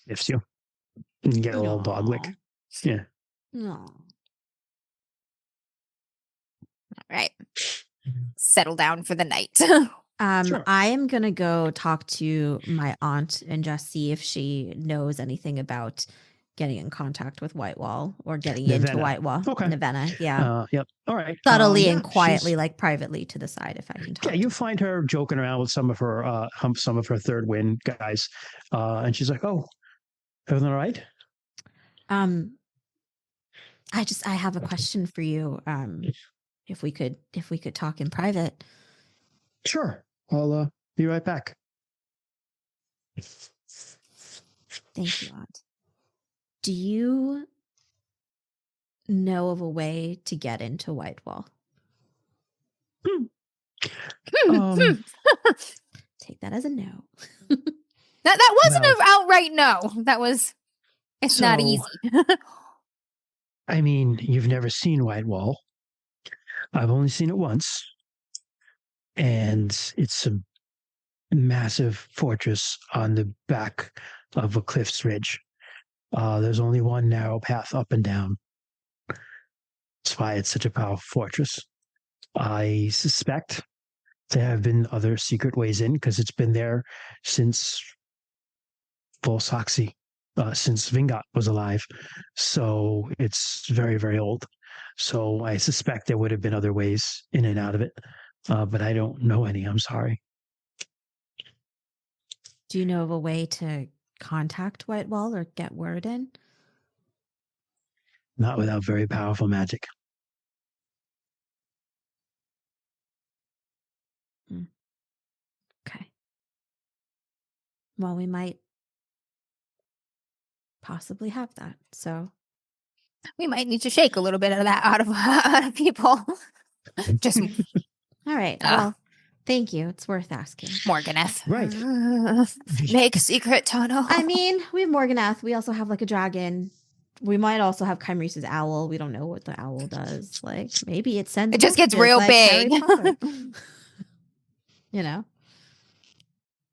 Sniffs you. And you get a little dog lick. Yeah. No. All right. Settle down for the night. Sure. I am gonna go talk to my aunt and just see if she knows anything about getting in contact with Whitewall or getting into Nevena. Whitewall. Okay. Nevena, yeah. Yep. All right. Subtly Yeah, and quietly, she's- like privately to the side if I can talk. Yeah, you find her joking around with some of her third win guys. And she's like, "Oh, everything all right?" I have a question for you. If we could talk in private. Sure. I'll be right back. Thank you, Aunt. Do you know of a way to get into Whitewall? Take that as a no. That wasn't Well, an outright no. That was, it's not so- easy. I mean, you've never seen Whitewall. I've only seen it once. and it's a massive fortress on the back of a cliff's ridge. There's only one narrow path up and down. That's why it's such a powerful fortress. I suspect there have been other secret ways in because it's been there since Volsaxi, since Vingot was alive. So it's very, very old. So I suspect there would have been other ways in and out of it, but I don't know any. I'm sorry. Do you know of a way to contact Whitewall or get word in? Not without very powerful magic. Okay. Well, we might possibly have that. So We might need to shake a little bit of that out of people. Just all right. Well, thank you. It's worth asking. Morganeth. Right. Make a secret tunnel. I mean, we have Morganath. We also have like a dragon. We might also have Chimeris's owl. We don't know what the owl does. Like maybe it sends. It just gets messages real like Harry big. Potter. You know.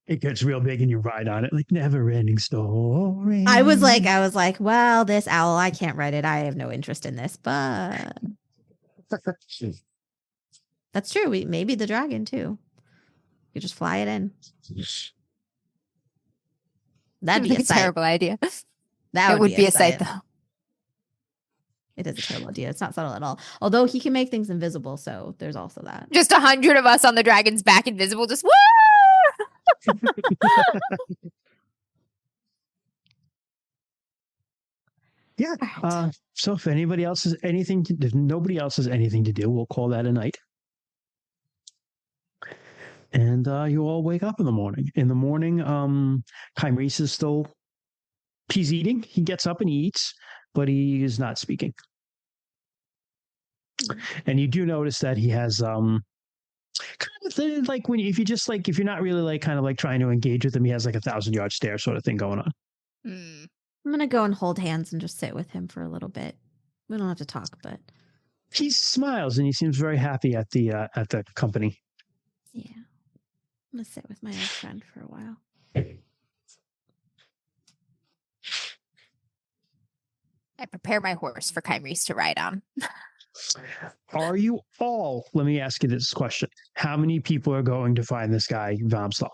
It gets real big and you ride on it like never ending story. I was like, well, this owl, I can't write it. I have no interest in this, but that's true. Maybe the dragon too. You just fly it in. That'd be a sight. terrible idea. That would be a sight, though. It is a terrible idea. It's not subtle at all. Although he can make things invisible, so there's also that. Just 100 of us on the dragon's back, invisible, just woo! Yeah. So if anybody else has anything, if nobody else has anything to do, we'll call that a night. And you all wake up in the morning. In the morning, Chimeris is still, he's eating. He gets up and he eats, but he is not speaking. And you do notice that he has kind of like when if you're not really like kind of like trying to engage with him, he has like 1,000-yard stare sort of thing going on. I'm gonna go and hold hands and just sit with him for a little bit. We don't have to talk, but he smiles and he seems very happy at the company. Yeah, I'm gonna sit with my old friend for a while. I prepare my horse for Chimeris to ride on. Are you all, let me ask you this question. How many people are going to find this guy, Vamastal?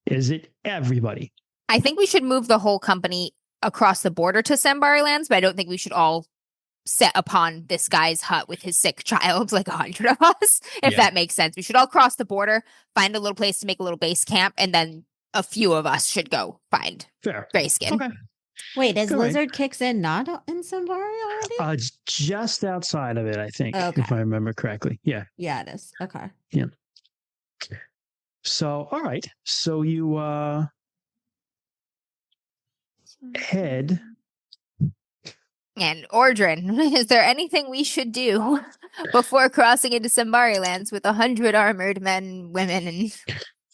Is it everybody? I think we should move the whole company across the border to Sambari lands, but I don't think we should all set upon this guy's hut with his sick child, like 100 of us, if that makes sense. We should all cross the border, find a little place to make a little base camp, and then a few of us should go find Greyskin. Okay. Wait, is Lizard Kicks in not in Sambari already? It's just outside of it, I think, Okay. if I remember correctly. Yeah. Yeah, it is. Okay. Yeah. So, all right. So you head. And Ordrin, is there anything we should do before crossing into Sambari lands with 100 armored men, women, and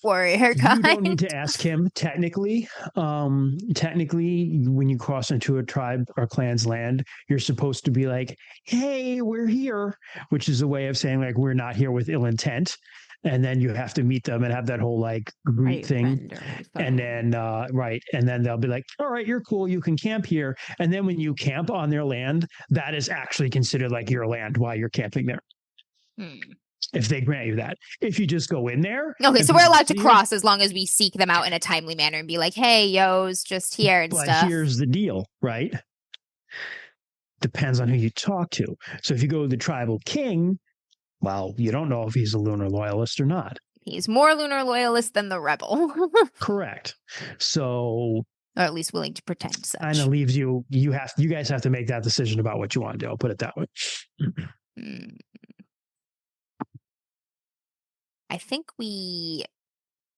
warrior kind? You don't need to ask him. Technically, when you cross into a tribe or clan's land, you're supposed to be like, "Hey, we're here," which is a way of saying like we're not here with ill intent. And then you have to meet them and have that whole like greet thing. And then, and then they'll be like, all right, you're cool. You can camp here. And then when you camp on their land, that is actually considered like your land while you're camping there. If they grant you that. If you just go in there. Okay, so we're allowed to cross as long as we seek them out in a timely manner and be like, hey, yo's just here and stuff. But here's the deal, right? Depends on who you talk to. So if you go to the tribal king, well, you don't know if he's a Lunar loyalist or not. He's more Lunar loyalist than the rebel. Correct. So, or at least willing to pretend such. Kind of leaves you guys have to make that decision about what you want to do. I'll put it that way. I think we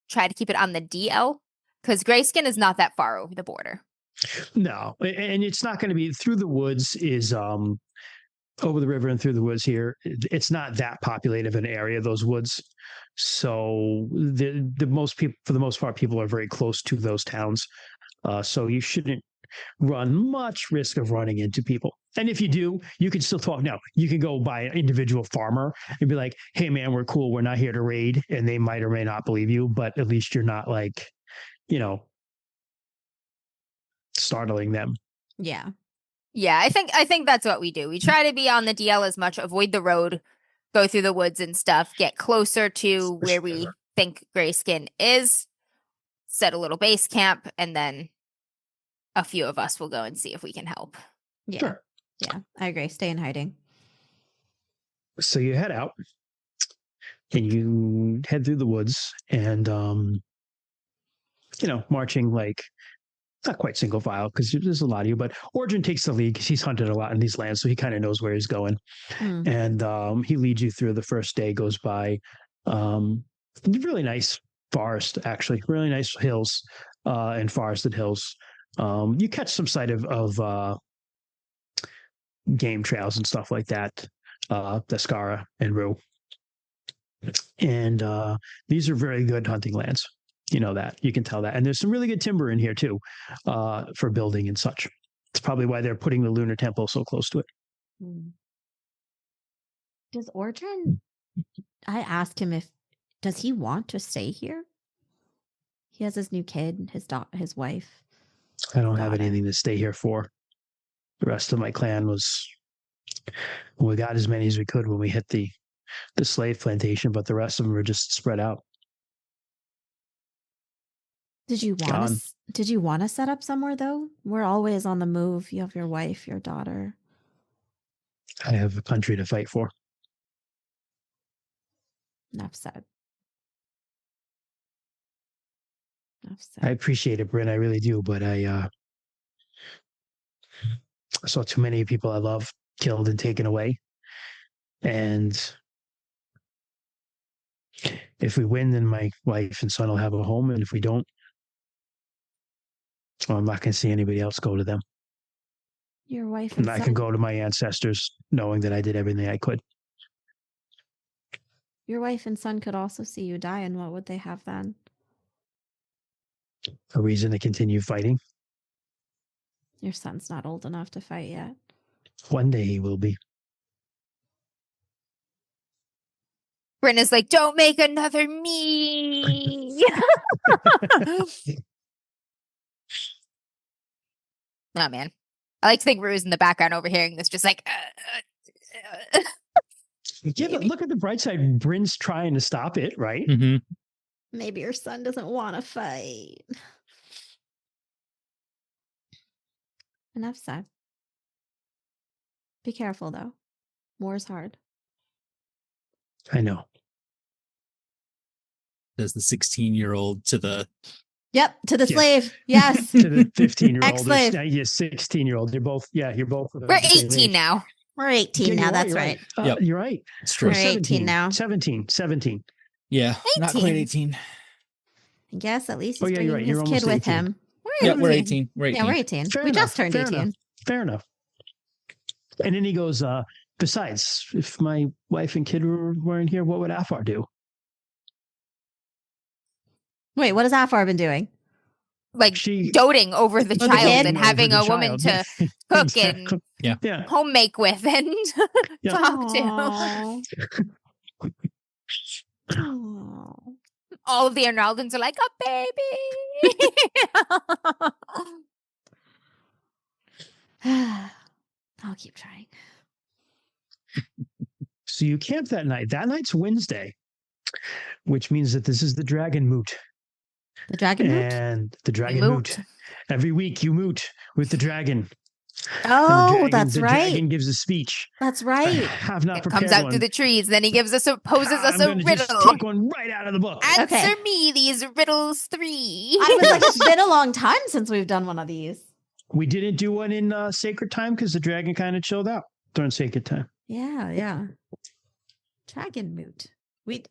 try to keep it on the DL because Greyskin is not that far over the border. No, and it's not going to be through the woods is over the river and through the woods here. It's not that populated of an area, those woods. So the most people, for the most part, people are very close to those towns. So you shouldn't run much risk of running into people. And if you do, you can still talk. Now, you can go by an individual farmer and be like, hey, man, we're cool. We're not here to raid. And they might or may not believe you, but at least you're not like, startling them. Yeah. Yeah, I think that's what we do. We try to be on the DL as much, avoid the road, go through the woods and stuff, get closer to where we think Greyskin is, set a little base camp, and then a few of us will go and see if we can help. Yeah. Sure. Yeah. I agree. Stay in hiding. So you head out and you head through the woods and, marching like, not quite single file because there's a lot of you, but Origin takes the lead because he's hunted a lot in these lands, so he kind of knows where he's going. And he leads you through. The first day goes by really nice forest, actually, really nice hills and forested hills. You catch some sight of game trails and stuff like that, Descara and Rue. And these are very good hunting lands. You know that. You can tell that. And there's some really good timber in here, too, for building and such. It's probably why they're putting the Lunar Temple so close to it. Does Origin... I asked him does he want to stay here? He has his new kid, his wife. I don't have anything to stay here for. The rest of my clan we got as many as we could when we hit the slave plantation, but the rest of them were just spread out. Did you want to set up somewhere though? We're always on the move. You have your wife, your daughter. I have a country to fight for. Enough said. I appreciate it, Bryn. I really do, but I saw too many people I love killed and taken away. And if we win, then my wife and son will have a home, and if we don't, I'm not going to see anybody else go to them. Your wife and I can go to my ancestors knowing that I did everything I could. Your wife and son could also see you die, and what would they have then? A reason to continue fighting. Your son's not old enough to fight yet. One day he will be. Bryn is like, don't make another me. Oh, man. I like to think Rue's in the background overhearing this, just like... Yeah, but look at the bright side. Bryn's trying to stop it, right? Mm-hmm. Maybe your son doesn't want to fight. Enough said. Be careful, though. War's hard. I know. There's the 16-year-old to the... Yep, to the slave. Yes. To the 15-year-old. Ex-slave. Yeah, 16-year-old. You're both. We're 18 now. We're 18 now. That's right. Yep. You're right. It's true. We're 18 now. 17. Yeah, 18. not quite 18. I guess at least Oh, he's yeah, you're bringing right. his You're kid almost with 18. him. Yeah, we're 18. We're 18. Yeah, we're 18. Fair We enough, just turned fair 18. enough. Fair enough. And then he goes, besides, if my wife and kid weren't here, what would Afar do? Wait, what has Afar been doing? Like, She- doting over the the child kid? and Over having the a woman child. to cook Exactly. and Yeah. home make with and Yeah. talk to. Aw. Aw. All of the Arnaldans are like, a baby. I'll keep trying. So you camp that night. That night's Wednesday, which means that this is the dragon moot. The dragon moot? And the dragon moot. moot. Every week you moot with the dragon. Oh, that's the right. dragon gives a speech. That's I right. have not It prepared comes out one. through the trees, then he poses us I'm a gonna just riddle. take one right out of the book. Answer Okay. me these riddles 3. I was like, it's been a long time since we've done one of these. We didn't do one in Sacred Time because the dragon kind of chilled out during Sacred Time. Yeah, yeah. Dragon moot.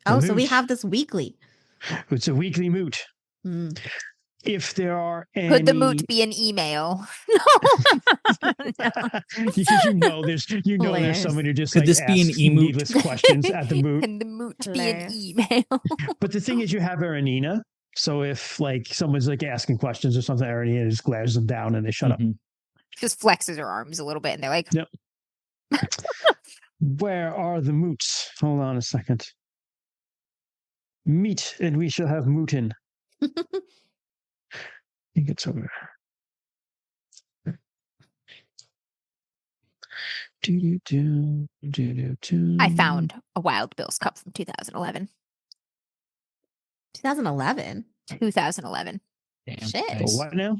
So we moot. have this weekly. It's a weekly moot. Hmm. If there are any... Could the moot be an email? there's Hilarious. someone who just Could like this be an asks emoot? needless questions at the moot. Can the moot be an Hilarious. email? But the thing is, you have Aranina, So if like someone's like asking questions or something, Ernie just glares them down and they shut up. Just flexes her arms a little bit, and they're like, Yep. Where are the moots? Hold on a second. Meet, and we shall have mootin. I think it's over. I found a Wild Bill's cup from 2011. 2011. 2011. Damn, Shit. Oh, nice. what now?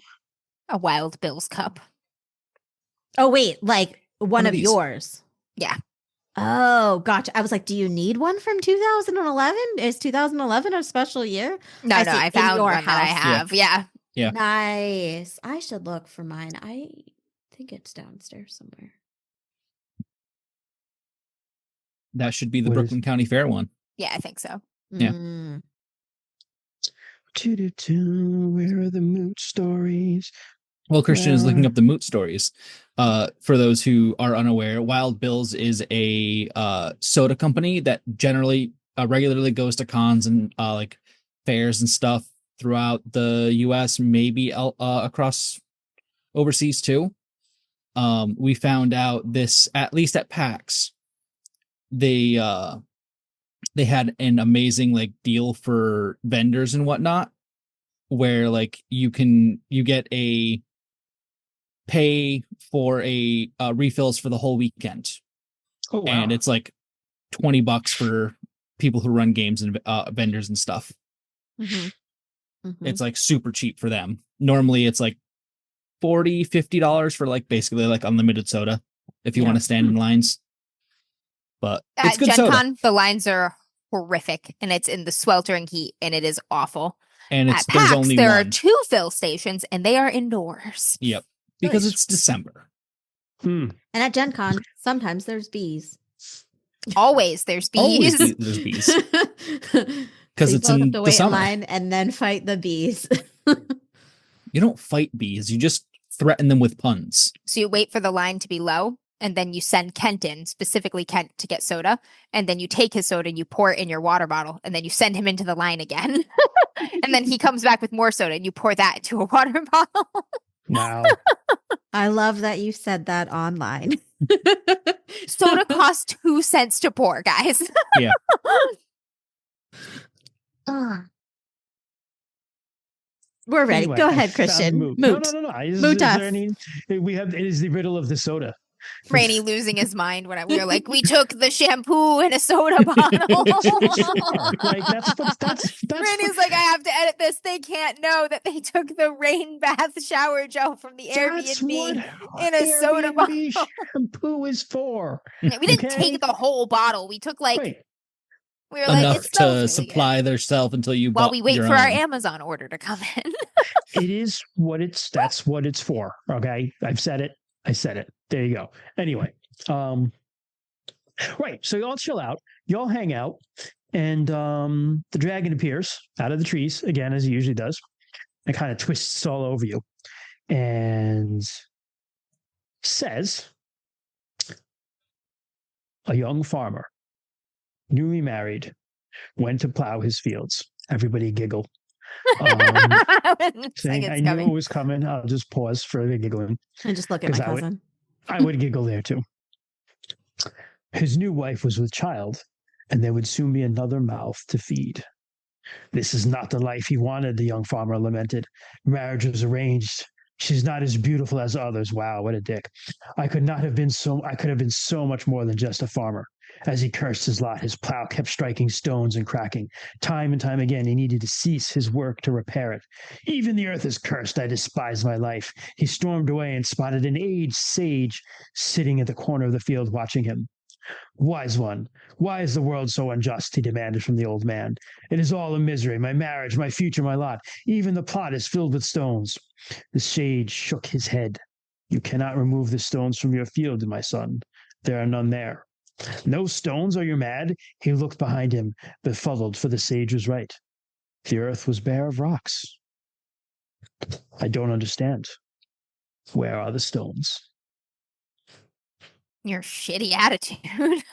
A Wild Bill's cup. Oh, wait, like one of of these. yours. Yeah. Oh, gotcha. I was like, do you need one from 2011? Is 2011 a special year? No, I no, see, I in found your one that I house. have. Yeah. Yeah. Nice. I should look for mine. I think it's downstairs somewhere. That should be the What is- Brooklyn County Fair one. Yeah, I think so. Yeah. Mm. Where are the moot stories? Well, Christian is looking Yeah. up the moot stories. For those who are unaware, Wild Bill's is a soda company that generally regularly goes to cons and like fairs and stuff throughout the U.S., maybe across overseas too. We found out this, at least at PAX, they had an amazing like deal for vendors and whatnot, where like you get a pay for a refills for the whole weekend. Oh, wow. And it's like $20 for people who run games and vendors and stuff. Mhm. Mhm. It's like super cheap for them. Normally it's like $40-$50 for like basically like unlimited soda if you Yeah. want to stand in lines. But it's At good Gen soda. Con, the lines are horrific, and it's in the sweltering heat, and it is awful. And At there's PAX, only there one. are 2 fill stations, and they are indoors. Yep. Because Nice. it's December. And at Gen Con, sometimes there's bees. Always there's Always bees. there's bees. Because it's you in have to the wait in summer. line and then fight the bees. You don't fight bees. You just threaten them with puns. So you wait for the line to be low, and then you send Kent in, specifically Kent, to get soda. And then you take his soda and you pour it in your water bottle, and then you send him into the line again. And then he comes back with more soda, and you pour that into a water bottle. Wow. I love that you said that online. Soda costs 2 cents to pour, guys. Yeah. We're ready. Anyway, Go I ahead, found Christian. moot. Moot. No. Is Moot there us. any? We have. It is the riddle of the soda. Rainey losing his mind when we were like, we took the shampoo in a soda bottle. Sure. Like that's Rainey's like, I have to edit this. They can't know that they took the rain bath shower gel from the that's Airbnb what in a soda Airbnb bottle. shampoo is for. We didn't Okay? take the whole bottle. We took like, Right. we were like, Enough it smells to really supply their self until you good. While bought we wait your for our own. Amazon order to come in. It is what it's. That's what it's for. Okay, I've said it. I said it. There you go. Anyway, right. So y'all chill out. Y'all hang out, and the dragon appears out of the trees again, as he usually does, and kind of twists all over you, and says, "A young farmer, newly married, went to plow his fields." Everybody giggle. It's Saying, like I it's knew coming. it was coming. I'll just pause for the giggling. And just look at my 'Cause I would- cousin. I would giggle there too. His new wife was with child, and there would soon be another mouth to feed. This is not the life he wanted, the young farmer lamented. Marriage was arranged. She's not as beautiful as others. Wow, what a dick. I could have been so much more than just a farmer. As he cursed his lot, his plow kept striking stones and cracking. Time and time again, he needed to cease his work to repair it. Even the earth is cursed. I despise my life. He stormed away and spotted an aged sage sitting at the corner of the field watching him. Wise one, why is the world so unjust? He demanded from the old man. It is all a misery, my marriage, my future, my lot. Even the plot is filled with stones. The sage shook his head. You cannot remove the stones from your field, my son. There are none there. No stones? Are you mad? He looked behind him, befuddled, for the sage was right. The earth was bare of rocks. I don't understand. Where are the stones? Your shitty attitude.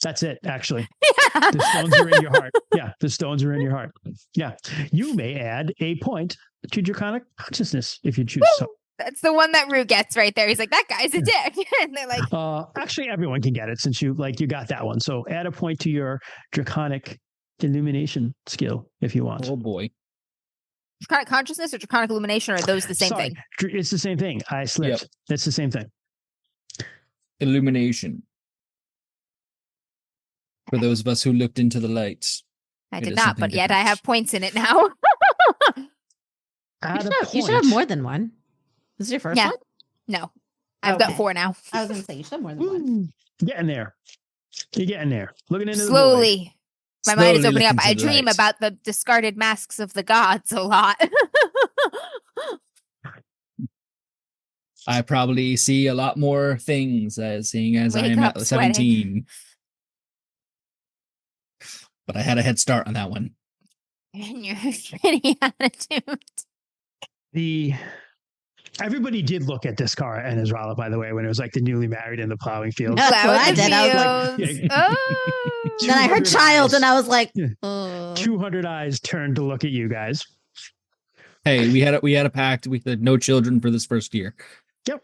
That's it, actually. Yeah. The stones are in your heart. Yeah, the stones are in your heart. Yeah. You may add a point to Draconic Consciousness if you choose so. That's the one that Rue gets right there. He's like, that guy's a dick. And they're like, Actually, everyone can get it since you got that one. So add a point to your Draconic Illumination skill if you want. Oh boy. Draconic Consciousness or Draconic Illumination, are those the same Sorry, thing? It's the same thing. I slipped. Yep. It's the same thing. Illumination. For those of us who looked into the lights. I It did is not, something but yet different. I have points in it now. Add You should have more than one. This is your first Yeah. one? No, I've got Okay. 4 now. I was going to say, you should have more than one. Woo. Getting there. You're getting there. Looking into Slowly. My mind is Slowly opening up. look I into the dream lights. about the discarded masks of the gods a lot. I probably see a lot more things seeing as I Wake am up at sweating. 17. But I had a head start on that one. And your shitty attitude. Everybody did look at Discara and Israela, by the way, when it was like the newly married in the plowing fields. That's what I Loud did. I was like, fields. Yeah. Oh. then I heard 200 child eyes. and I was like, Yeah. oh. 200 eyes turned to look at you guys. Hey, we had a pact. We said no children for this first year.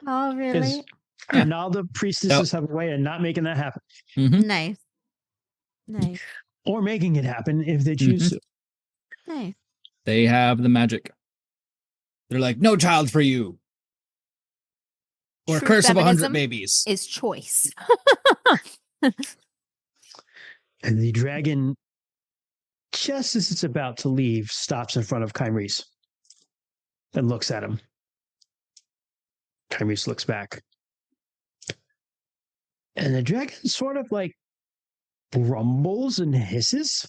Oh, really? And all the priestesses have a way of not making that happen. Mhm. Nice. Nice. Or making it happen if they choose to. Nice. They have the magic. They're like, no child for you. Or a True curse of 100 feminism babies. is choice. And the dragon, just as it's about to leave, stops in front of Kymrese and looks at him. Kymrese looks back. And the dragon sort of like grumbles and hisses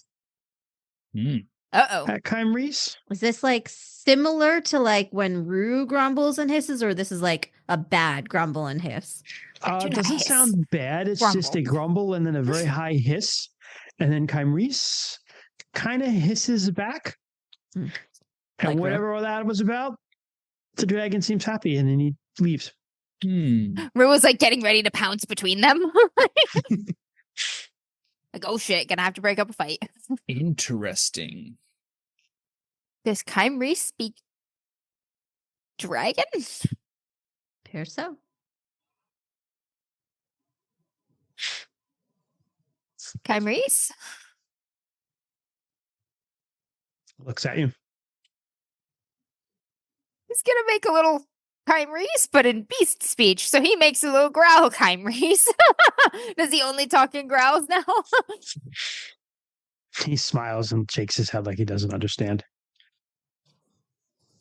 Mm. Uh-oh. at Kymrese. Is this like similar to like when Rue grumbles and hisses, or this is like a bad grumble and hiss? Do not It doesn't hiss. sound bad. It's just a grumble and then a very high hiss. And then Kymrese kind of hisses back. Hmm. And Like whatever all that was about, the dragon seems happy and then he leaves. Rue was like getting ready to pounce between them. Like, oh shit, gonna have to break up a fight. Interesting. Does Kymrese speak dragon? Appears so. Kymrese? Looks at you. He's gonna make a little Kymrese, but in beast speech. So he makes a little growl Kymrese. Does he only talk in growls now? He smiles and shakes his head like he doesn't understand.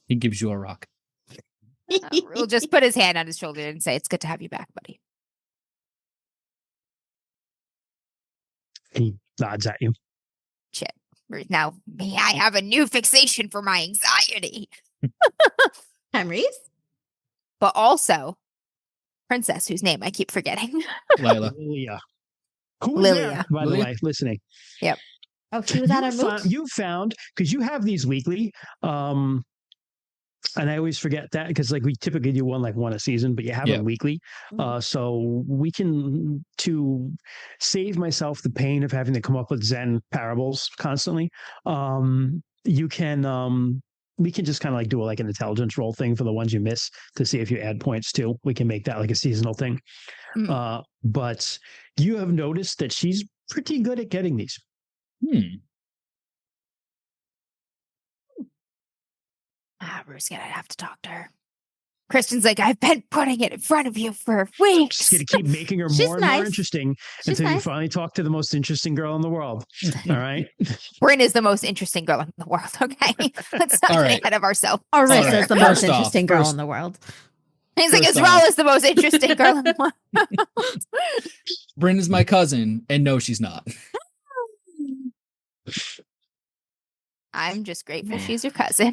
He gives you a rock. We'll just put his hand on his shoulder and say, it's good to have you back, buddy. He nods at you. Shit. Now, may I have a new fixation for my anxiety. Kymrese? But also, princess, whose name I keep forgetting. Lila. Lilia. Who was Lilia. there, by the Lilia? way, listening? Oh, she was at a moot? You found, because you have these weekly, and I always forget that because like we typically do one a season, but you have Yeah. them weekly. So we can, to save myself the pain of having to come up with Zen parables constantly, you can we can just kind of like do like an intelligence roll thing for the ones you miss to see if you add points too. We can make that like a seasonal thing. But you have noticed that she's pretty good at getting these. Rue's gonna have to talk to her. Kristen's like, I've been putting it in front of you for weeks. Just gonna keep making her She's more and more nice. interesting She's until you nice. finally talk to the most interesting girl in the world. All right. Bryn is the most interesting girl in the world, okay? Let's not All get right. ahead of ourselves. Arissa Alright, is the most first off, interesting girl first- in the world. He's like, First Israel off- is the most interesting girl in the world. Bryn is my cousin, and no, she's not. I'm just grateful she's your cousin.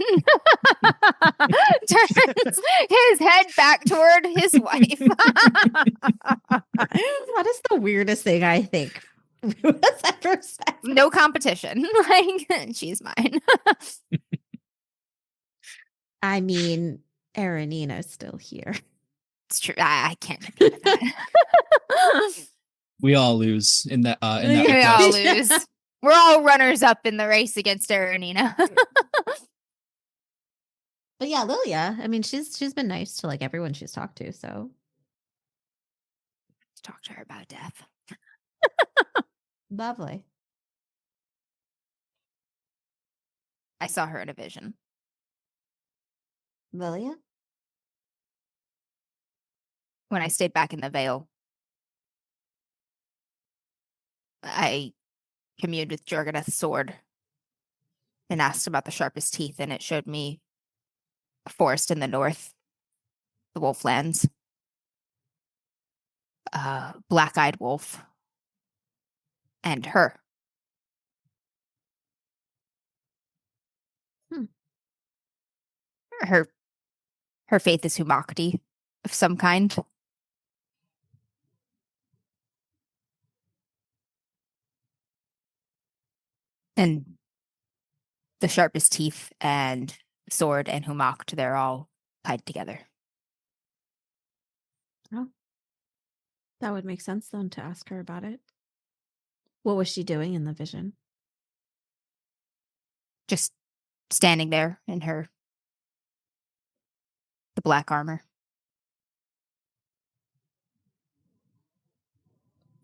Turns his head back toward his wife. That is the weirdest thing I think Rue has ever said. No competition. Like, she's mine. I mean, Erenina's still here. It's true. I can't compete with that. We all lose in that We all request. lose. We're all runners up in the race against Aranina. But yeah, Lilia, I mean, she's been nice to like everyone she's talked to, so Talk to her about death. lovely. I saw her in a vision. Lilia? When I stayed back in the Vale, I communed with Jorganath's sword and asked about the sharpest teeth, and it showed me a forest in the north, the Wolflands, black-eyed wolf, and her. Her faith is Humakti of some kind. And the sharpest teeth and sword and Humakt, they're all tied together. That would make sense then to ask her about it. What was she doing in the vision? Just standing there in the black armor.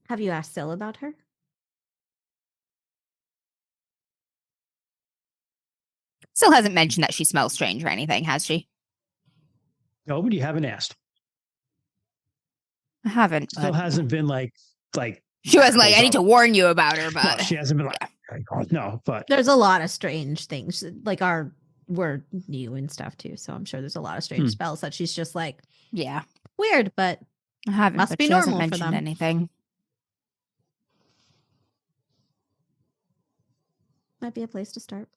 Have you asked Syl about her? Still hasn't mentioned that she smells strange or anything, has she? No, but you haven't asked. I haven't. Still hasn't been like she wasn't like, I need up. to warn you about her, No, but she hasn't been like no, but There's a lot of strange things. Like we're new and stuff too, so I'm sure there's a lot of strange spells that she's just like, yeah, weird, but I haven't. Must but be she hasn't normal for mentioned them. anything. might be a place to start.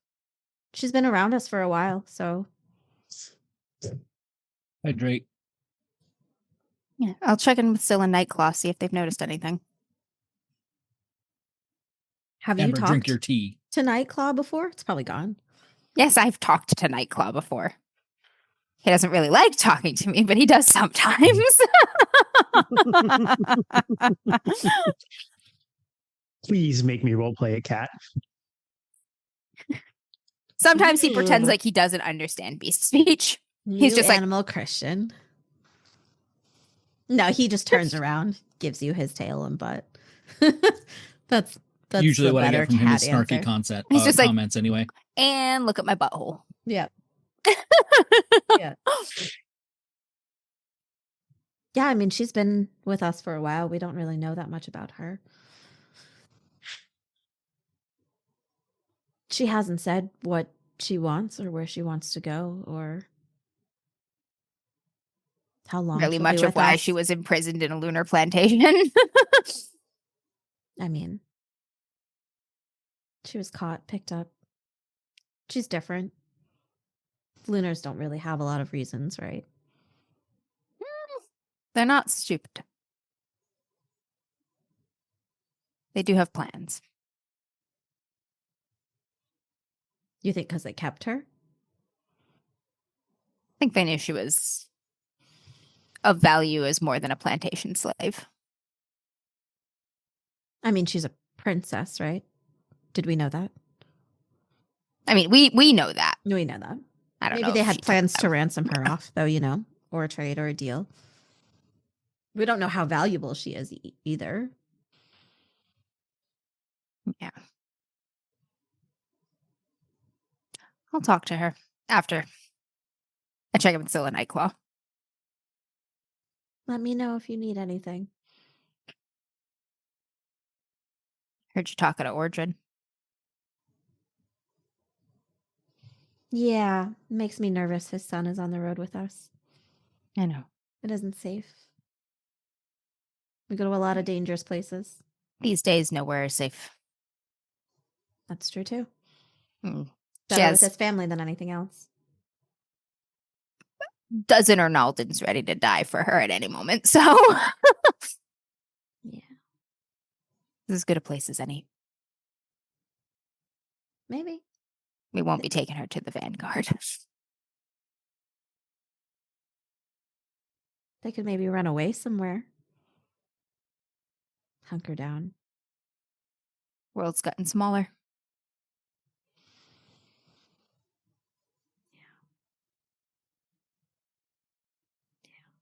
She's been around us for a while, so Hydrate. Yeah, I'll check in with Syl and Nightclaw, see if they've noticed anything. have you Amber, talked drink your tea. to Nightclaw before? It's probably gone. Yes, I've talked to Nightclaw before. He doesn't really like talking to me, but he does sometimes. please make me roleplay a cat. Sometimes he pretends like he doesn't understand beast speech. He's You just like- animal Christian. No, he just turns around, gives you his tail and butt. That's Usually the what I better get from him is cat snarky answer. He's just like- comments anyway. And look at my butthole. Yeah. Yeah. Yeah, I mean, she's been with us for a while. We don't really know that much about her. She hasn't said what she wants or where she wants to go or how long. Really she'll much be of with why us. she was imprisoned in a lunar plantation. I mean, she was caught, picked up. She's different. Lunars don't really have a lot of reasons, right? They're not stupid. They do have plans. You think because they kept her? I think they knew she was of value as more than a plantation slave. I mean, she's a princess, right? Did we know that? I mean, we know that. We know that. I don't know. Maybe they if had she took plans them. to ransom her off, though, or a trade or a deal. We don't know how valuable she is either. Yeah. I'll talk to her after I check in with Syl and Nightclaw. Let me know if you need anything. Heard you talking to Ordrin. Yeah, it makes me nervous. His son is on the road with us. I know. It isn't safe. We go to a lot of dangerous places. These days, nowhere is safe. That's true, too. Mm. Better with has his family than anything else. Dozen or Naldens ready to die for her at any moment, so Yeah, this is as good a place as any. maybe. We won't be taking her to the Vanguard. They could maybe run away somewhere. Hunker down. World's gotten smaller.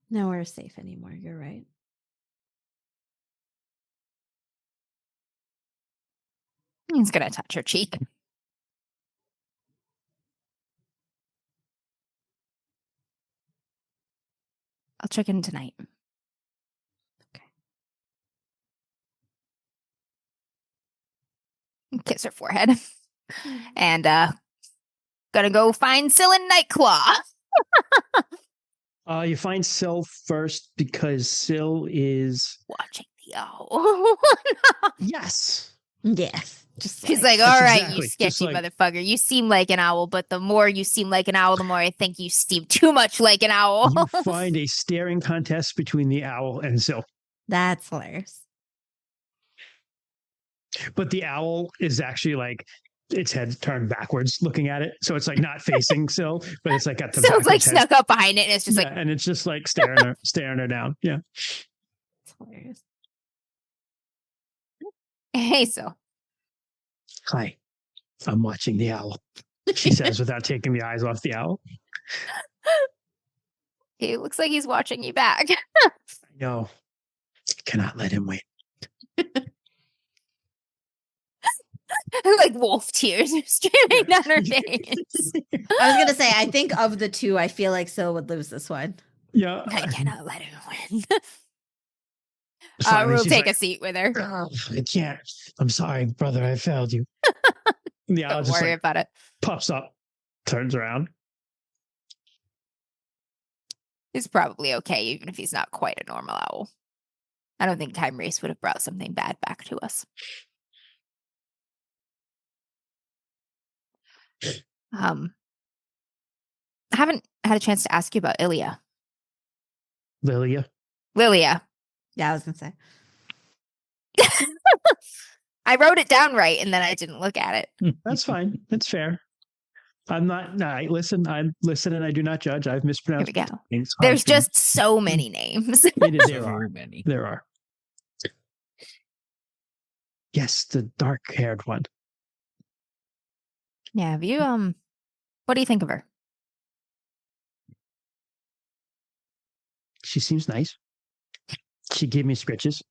Nowhere safe anymore. You're right. He's gonna touch her cheek. I'll check in tonight. Okay. Kiss her forehead. And gonna go find Syl and Nightclaw. You find Syl first because Syl is Watching the owl. yes. Yes. Just She's like, like, all That's right, exactly- you sketchy just like- motherfucker. You seem like an owl, but the more you seem like an owl, the more I think you seem too much like an owl. You find a staring contest between the owl and Syl, that's hilarious. but the owl is actually like its head turned backwards, looking at it. So it's like not facing Syl, but it's like got the Syl's like backwards head. snuck up behind it, and it's just Yeah, and it's just like staring her down. Yeah. It's hilarious. like, hey, Syl. Hi, I'm watching the owl, she says without taking the eyes off the owl. He looks like he's watching you back. I know. Cannot let him wait. Like wolf tears are streaming down her face. I was gonna say, I think of the two, I feel like Syl would lose this one. Yeah. I cannot let him win. Finally, We'll she's take like, a seat with her. "Oh, I can't. I'm sorry, brother. I failed you. And the owl Don't just worry like about it. puffs up, turns around. He's probably okay, even if he's not quite a normal owl. I don't think Time Race would have brought something bad back to us. I haven't had a chance to ask you about Ilya. Lilia. Lilia. Yeah, I was gonna say. I wrote it down right, and then I didn't look at it. That's fine. That's fair. I'm not. No, I listen. I listen, and I do not judge. I've Here mispronounced. we go. Names. There's Often. just so many names. There So are. very many. There are. Yes, the dark-haired one. Yeah, have you what do you think of her? She seems nice. She gave me scritches.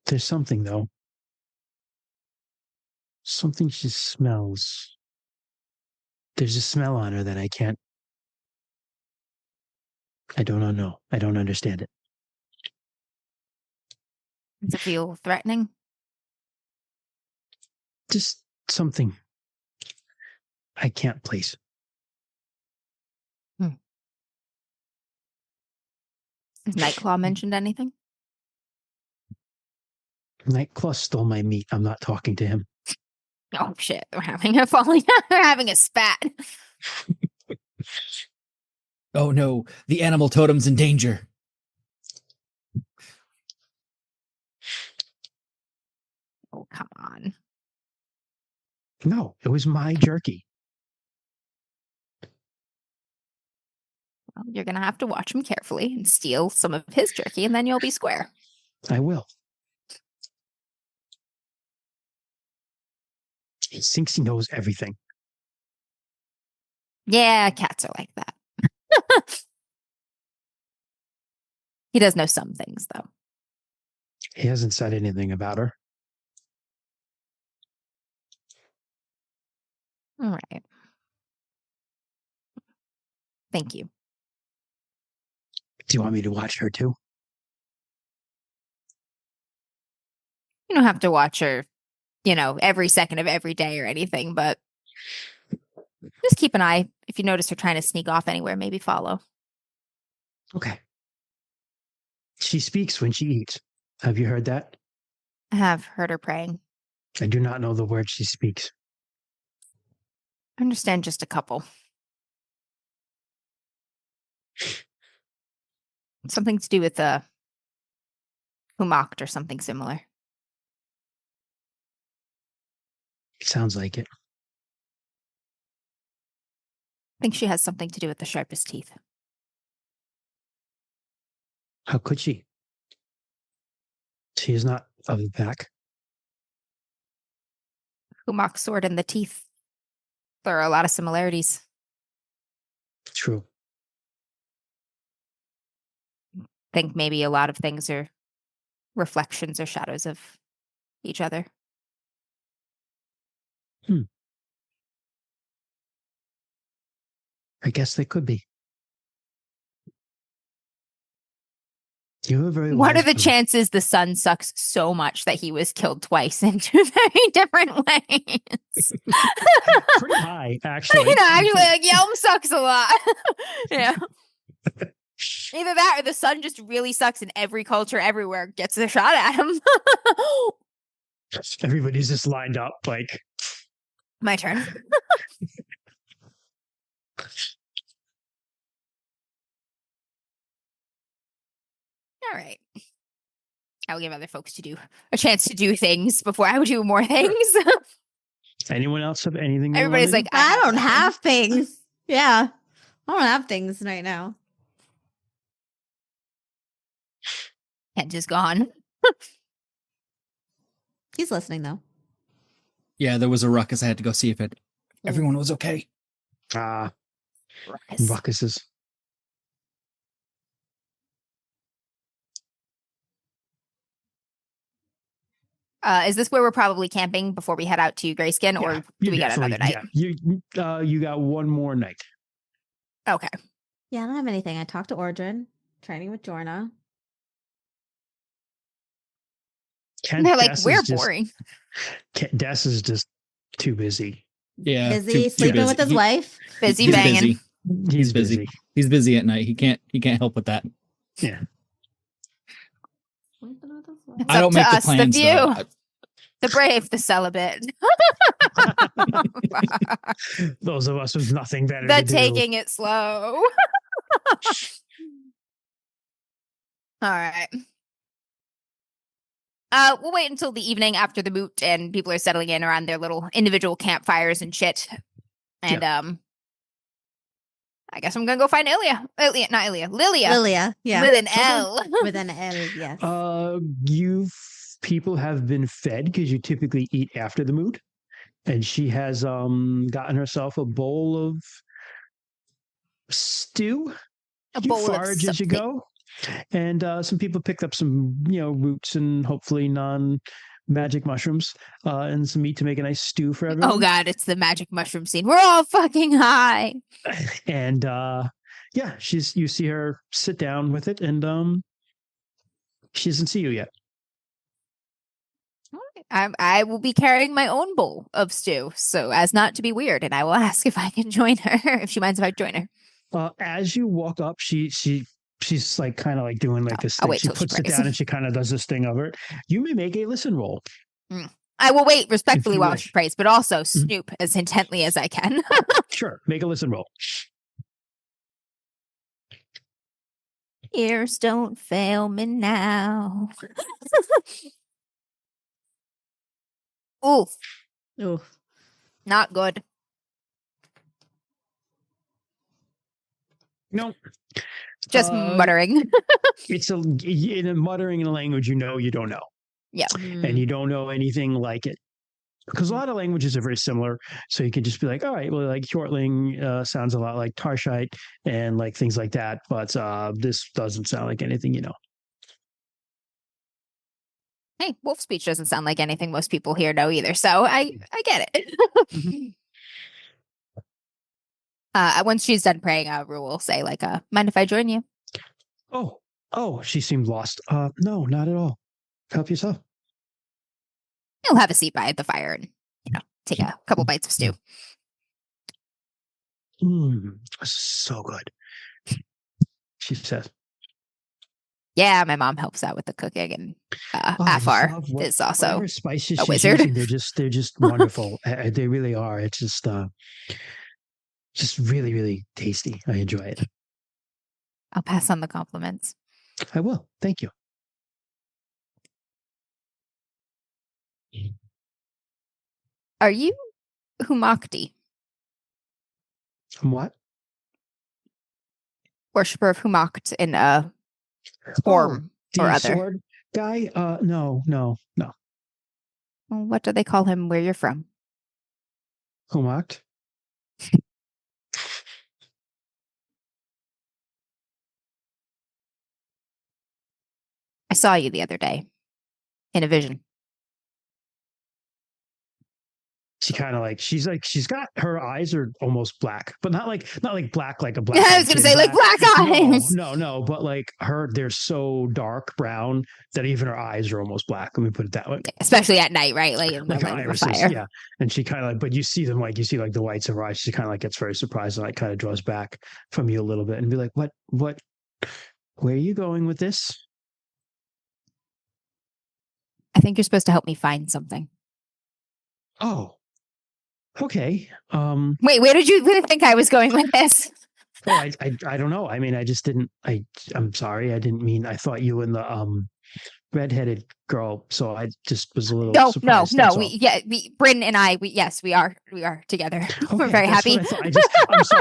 There's something though. Something she smells. There's a smell on her that I can't. I don't know. I don't understand it. Does it feel threatening? Just something I can't place. Has Nightclaw mentioned anything? Nightclaw stole my meat. I'm not talking to him. Oh shit, we're having a falling we're having a spat. Oh no, the animal totem's in danger. Oh, come on. No, it was my jerky. Well, you're gonna have to watch him carefully and steal some of his jerky, and then you'll be square. I will. He thinks he knows everything. Yeah, cats are like that. He does know some things, though. He hasn't said anything about her. All right. Thank you. Do you want me to watch her too? You don't have to watch her, every second of every day or anything, but just keep an eye. If you notice her trying to sneak off anywhere, maybe follow. Okay. She speaks when she eats. Have you heard that? I have heard her praying. I do not know the words she speaks. I understand just a couple. Something to do with Humocked or something similar. Sounds like it. I think she has something to do with the sharpest teeth. How could she? She is not of the pack. Humak's sword in the teeth. There are a lot of similarities. True. I think maybe a lot of things are reflections or shadows of each other. I guess they could be. You were very What are wise the woman. chances the sun sucks so much that he was killed twice in two very different ways? Pretty high, actually. Actually, like Yelm sucks a lot. Yeah. Either that or the sun just really sucks and every culture everywhere gets a shot at him. Everybody's just lined up like. My turn. All right. I will give other folks to do a chance to do things before I would do more things. Anyone else have anything? they Everybody's wanna like, I don't nothing. have things. Yeah. I don't have things right now. Kent is gone. He's listening though. Yeah, there was a ruckus. I had to go see if everyone was okay. do? Ruckus. Ruckuses. Is this where we're probably camping before we head out to Greyskin, or do we get another night? Yeah, you got one more night. Okay. Yeah, I don't have anything. I talked to Ordrin, training with Jorna. They're like, Des we're is just- boring. Des is just too busy. Yeah, Busy too sleeping busy. with his wife. Busy He's banging. busy. He's busy. busy. He's busy at night. He can't help with that. Yeah. Sleeping with his wife. It's I up don't to make the us, plans. the though. few, the brave, the celibate, Those of us with nothing better the to do. taking it slow. All right. We'll wait until the evening after the moot and people are settling in around their little individual campfires and shit. And I guess I'm gonna go find Lilia. Lilia. Yeah. With an L. With an L, yes. You people have been fed because you typically eat after the mood, and she has gotten herself a bowl of stew. A You bowl of forage as you something. go, and some people picked up some roots and hopefully non-magic mushrooms and some meat to make a nice stew for everyone. Oh god, it's the magic mushroom scene. We're all fucking high. And yeah, you see her sit down with it, and she doesn't see you yet. I will be carrying my own bowl of stew, so as not to be weird, and I will ask if I can join her, if she minds if I join her. As you walk up, she's like kind of like doing like this I'll thing. wait She till she puts it prays. down and she kind of does this thing over it. You may make a listen roll. I will wait respectfully you while wish. she prays, but also snoop as intently as I can. Sure, make a listen roll. Ears don't fail me now. Ooh, Ooh. not good. No, Just muttering. it's in a muttering in a language you don't know, and you don't know anything like it. Because a lot of languages are very similar, so you can just be like, all right, well, like Hjortling sounds a lot like Tarshite and like things like that, but this doesn't sound like anything you know. Hey, wolf speech doesn't sound like anything most people here know either, so I get it. Once she's done praying, Rue will say, like, mind if I join you? Oh, she seemed lost. No, not at all. Help yourself. He'll have a seat by the fire and, take a couple bites of stew. So good. She says. Yeah, my mom helps out with the cooking, and Afar is also whatever spices a she's wizard. using, they're just wonderful. They really are. It's just really, really tasty. I enjoy it. I'll pass on the compliments. I will. Thank you. Are you Humakti, What? worshipper of Humakt in a form or The other? sword? guy? No. Well, what do they call him where you're from? Humacht. I saw you the other day in a vision. She kind of like she's got her eyes are almost black, but not like black like a black. I was gonna say like black eyes. No, but like they're so dark brown that even her eyes are almost black. Let me put it that way. Especially at night, right? Like in the Like light of a irises, fire. yeah. And she kind of like, but you see them like the whites of her eyes. She kind of like gets very surprised and like kind of draws back from you a little bit and be like, what, where are you going with this? I think you're supposed to help me find something. Oh, okay. Wait, where did you think I was going with this? Oh, I don't know. I mean, I just didn't. I'm sorry. I didn't mean. I thought you and the redheaded girl. So I just was a little surprised. No. Bryn and I. We are together. Okay, We're very happy. I'm sorry.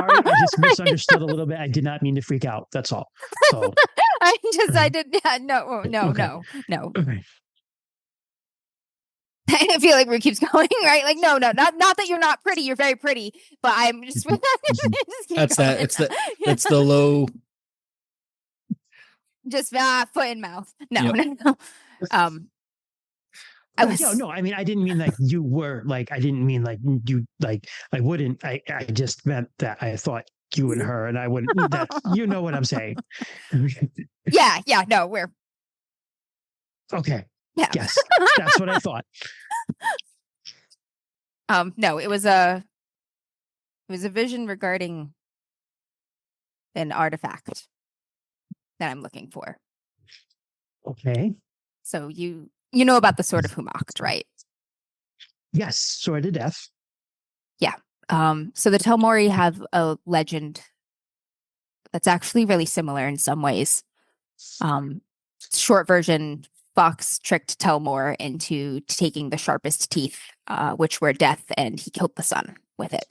I just misunderstood a little bit. I did not mean to freak out. That's all. So I did. No. okay. I feel like Rue keeps going, right? Like, no, not that you're not pretty. You're very pretty, but I'm just. That's that. It's the low. Just foot in mouth. No. I was No. I mean, I didn't mean like you were like. I didn't mean like you like. I wouldn't. I just meant that I thought you and her, and I wouldn't. That you know what I'm saying. Yeah. No, we're okay. Yeah. Yes, that's what I thought. No, it was a vision regarding an artifact that I'm looking for. Okay. So you know about the Sword of Humacht, right? Yes, Sword of Death. Yeah. So the Telmori have a legend that's actually really similar in some ways. Short version, Fox tricked Telmor into taking the sharpest teeth, which were death, and he killed the sun with it.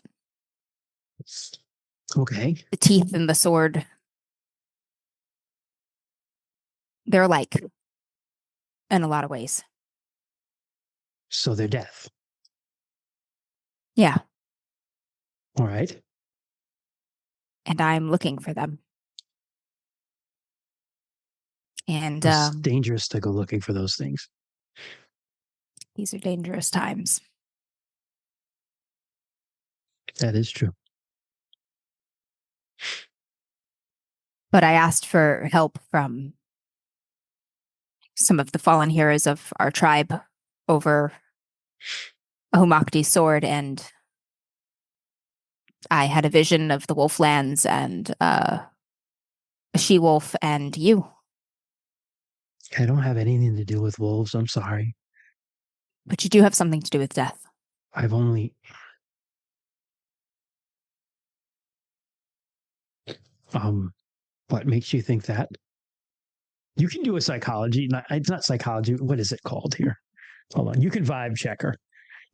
Okay. The teeth and the sword, they're alike in a lot of ways. So they're death. Yeah. All right. And I'm looking for them. And It's dangerous to go looking for those things. These are dangerous times. That is true. But I asked for help from some of the fallen heroes of our tribe over Humakti's sword, and I had a vision of the Wolflands and a she-wolf and you. I don't have anything to do with wolves. I'm sorry. But you do have something to do with death. I've only... What makes you think that? You can do a psychology. It's not psychology. What is it called here? Hold on. You can vibe check her.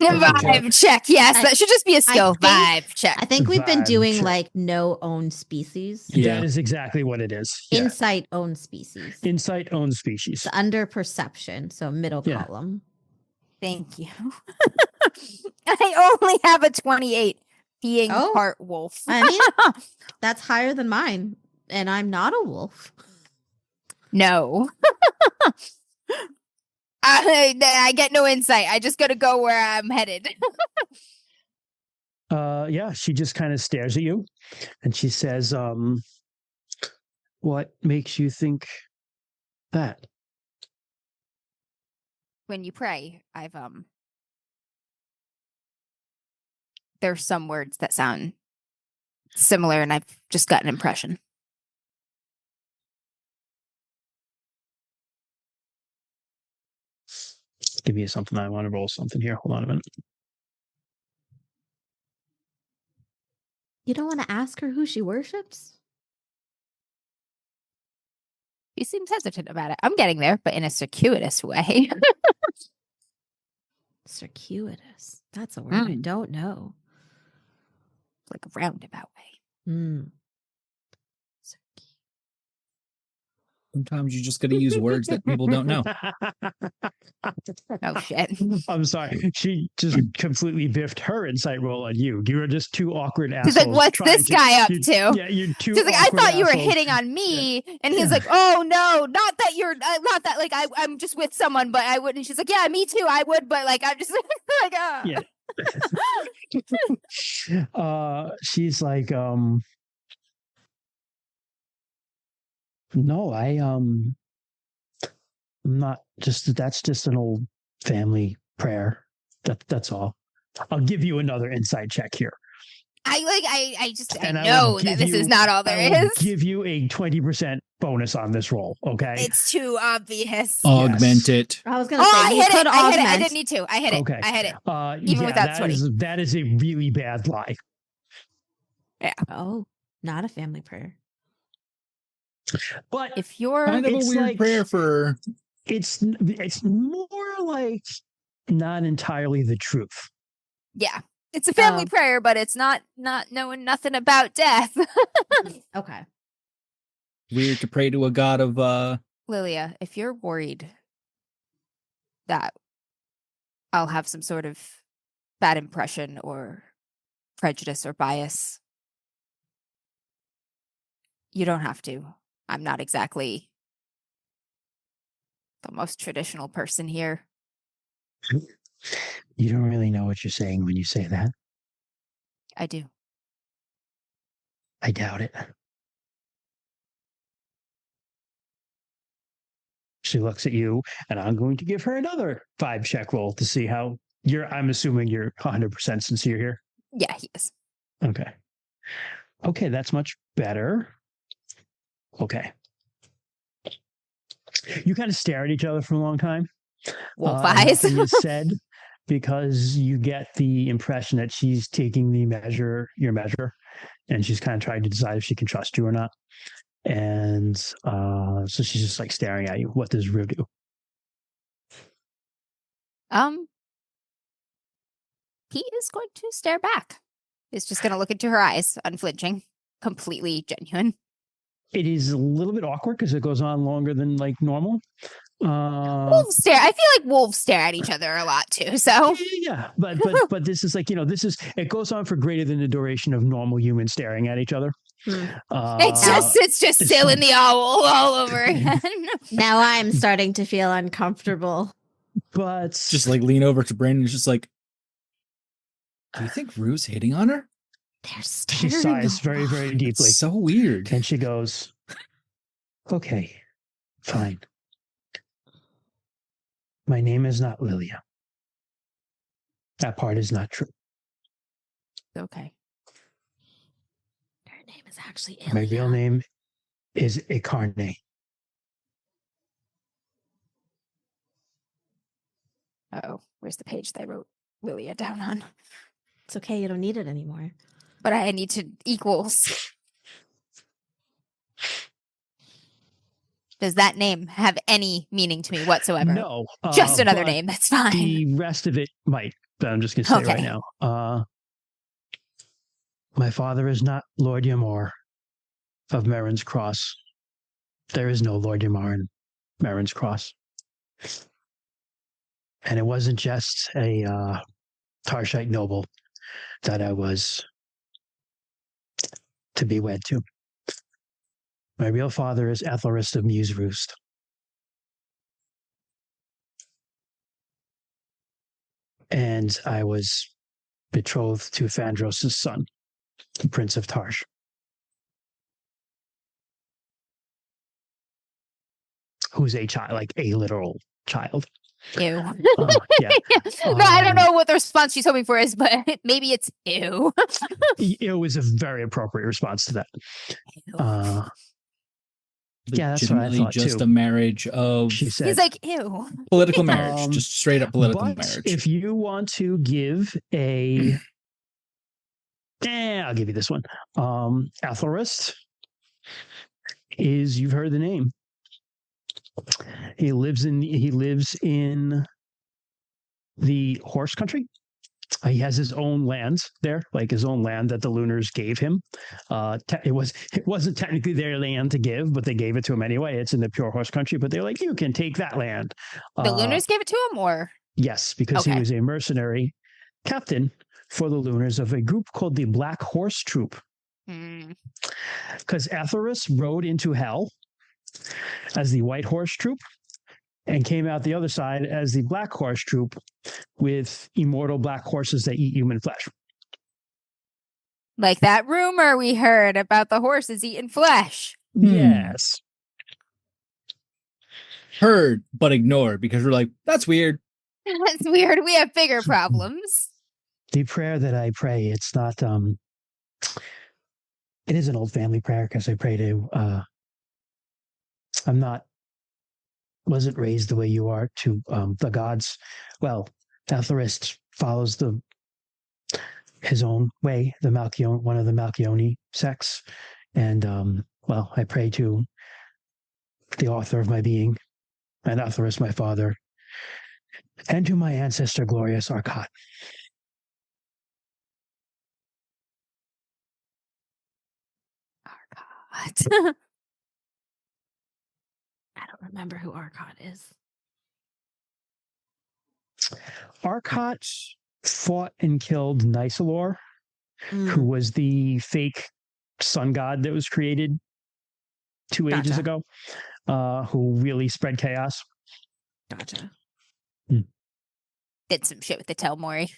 Vibe check. Yes, that should just be a skill. Vibe check. I think we've been doing check. like no own species. Yeah. That is exactly what it is. Yeah. Insight own species. Insight own species. It's under perception, so middle Yeah. column. Thank you. I only have a 28 being part wolf. I mean, that's higher than mine, and I'm not a wolf. No. I get no insight. I just got to go where I'm headed. Yeah, she just kind of stares at you and she says, what makes you think that? When you pray, I've there's some words that sound similar, and I've just got an impression. Give me something. I want to roll something here. Hold on a minute. You don't want to ask her who she worships? She seems hesitant about it. I'm getting there, but in a circuitous way. Circuitous. That's a word I don't know. Like a roundabout way. Sometimes you just got to use words that people don't know. Oh shit. I'm sorry. She just completely biffed her insight roll on you. You were just two awkward assholes. She's like, what's trying this guy up to? Yeah, you're two. She's like, I awkward thought you were assholes. hitting on me, and he's Yeah. like, oh no, not that you're, not that like I'm just with someone, but I wouldn't. She's like, yeah, me too, I would, but like I'm just like, Yeah. She's like, no, I'm not just. That's just an old family prayer. That's all. I'll give you another insight check here. I And I know will that give this is you- not all I there will is. give you a 20% bonus on this roll. Okay. It's too obvious. Augment it. I was gonna Oh, say I you hit could it. I hit it. I augment. didn't need to. I hit it. Okay. I hit it. Even without sweating. that is a really bad lie. Oh, not a family prayer. But If you're, Kind of a It's weird like- prayer for. it's more like not entirely the truth. yeah, it's a family Oh. prayer, but it's not knowing nothing about death. Okay. Weird to pray to a god of Lilia, if you're worried that I'll have some sort of bad impression or prejudice or bias, you don't have to. I'm not exactly the most traditional person here. You don't really know what you're saying when you say that. I do. I doubt it. She looks at you, and I'm going to give her another 5 check roll to see how I'm assuming you're 100% sincere here. Yeah, he is. Okay. Okay, that's much better. Okay. You kind of stare at each other for a long time. Wolf And eyes. nothing is said because you get the impression that she's taking your measure, and she's kind of trying to decide if she can trust you or not. And so she's just like staring at you. What does Rue do? He is going to stare back. He's just going to look into her eyes, unflinching, completely genuine. It is a little bit awkward because it goes on longer than like normal. Wolves stare. I feel like wolves stare at each other a lot too. So Yeah, but this is like, it goes on for greater than the duration of normal humans staring at each other. it's just still in the owl all over again. Now I'm starting to feel uncomfortable. But just like lean over to Brandon and just like, do you think Rue's hitting on her? They're she staring. sighs very, very deeply. So weird. And she goes, okay, fine. My name is not Lilia. That part is not true. Okay. Her name is actually My Ilya. real name is Ikarne. Oh, where's the page that I wrote Lilia down on? It's okay. You don't need it anymore. But I need to equals. Does that name have any meaning to me whatsoever? No. Just another but name. That's fine. The rest of it might, but I'm just going to say right Okay. now. My father is not Lord Yamor of Marin's Cross. There is no Lord Yamor in Marin's Cross. And it wasn't just a Tarshite noble that I was to be wed to. My real father is Ethelrist of Muse Roost. And I was betrothed to Fandros' son, the Prince of Tarsh. Who's a child, like a literal child. Ew. Yeah. No, I don't know what the response she's hoping for is, but maybe it's ew. It was a very appropriate response to that. Yeah, that's what I Legitimately thought just too. a marriage of She said, He's like, ew. political marriage. Just straight up political but marriage. if you want to give a, I'll give you this one. Ethelrist is, you've heard the name. He lives in the horse country. He has his own lands there, like his own land that the Lunars gave him. It wasn't technically their land to give, but they gave it to him anyway. It's in the pure horse country, but they're like, you can take that land. The Lunars gave it to him, or Yes, because he Okay. was a mercenary captain for the Lunars of a group called the Black Horse Troop. Hmm. Because Atheris rode into hell as the White Horse Troop and came out the other side as the Black Horse Troop with immortal black horses that eat human flesh. Like that rumor we heard about the horses eating flesh. Yes. Heard, but ignored because we're like, that's weird. That's weird. We have bigger problems. The prayer that I pray, it's not, it is an old family prayer because I pray to, wasn't raised the way you are to the gods. Well, Atheris follows his own way, one of the Malchione sects. And, I pray to the author of my being, and Atheris, my father, and to my ancestor, glorious Arcot. Arcot. I don't remember who Arcot is. Arcot fought and killed Nicelor, who was the fake sun god that was created 2 ages Gotcha. ago, who really spread chaos. Gotcha. Did some shit with the Telmori.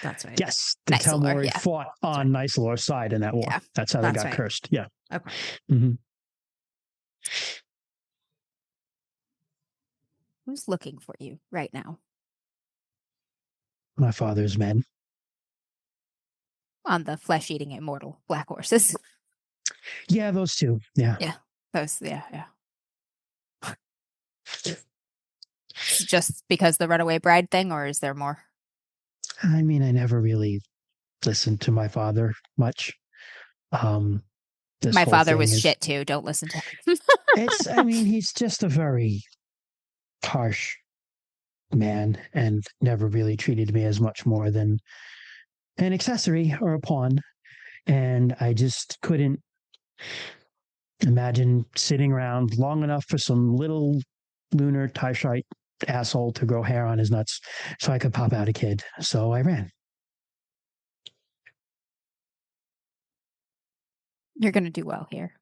That's right. Yes, the Nicelor, Telmori yeah. fought on Nicelor's side in that war. Yeah. That's how That's they got right. cursed. Yeah. Okay. Mm-hmm. Who's looking for you right now? My father's men. On the flesh-eating immortal black horses. Yeah, those two. Yeah. Those, yeah. It's just because the runaway bride thing, or is there more? I mean, I never really listened to my father much. My father was shit too. Don't listen to him. He's just a very harsh man and never really treated me as much more than an accessory or a pawn. And I just couldn't imagine sitting around long enough for some little lunar Tyshite asshole to grow hair on his nuts so I could pop out a kid. So I ran. You're going to do well here.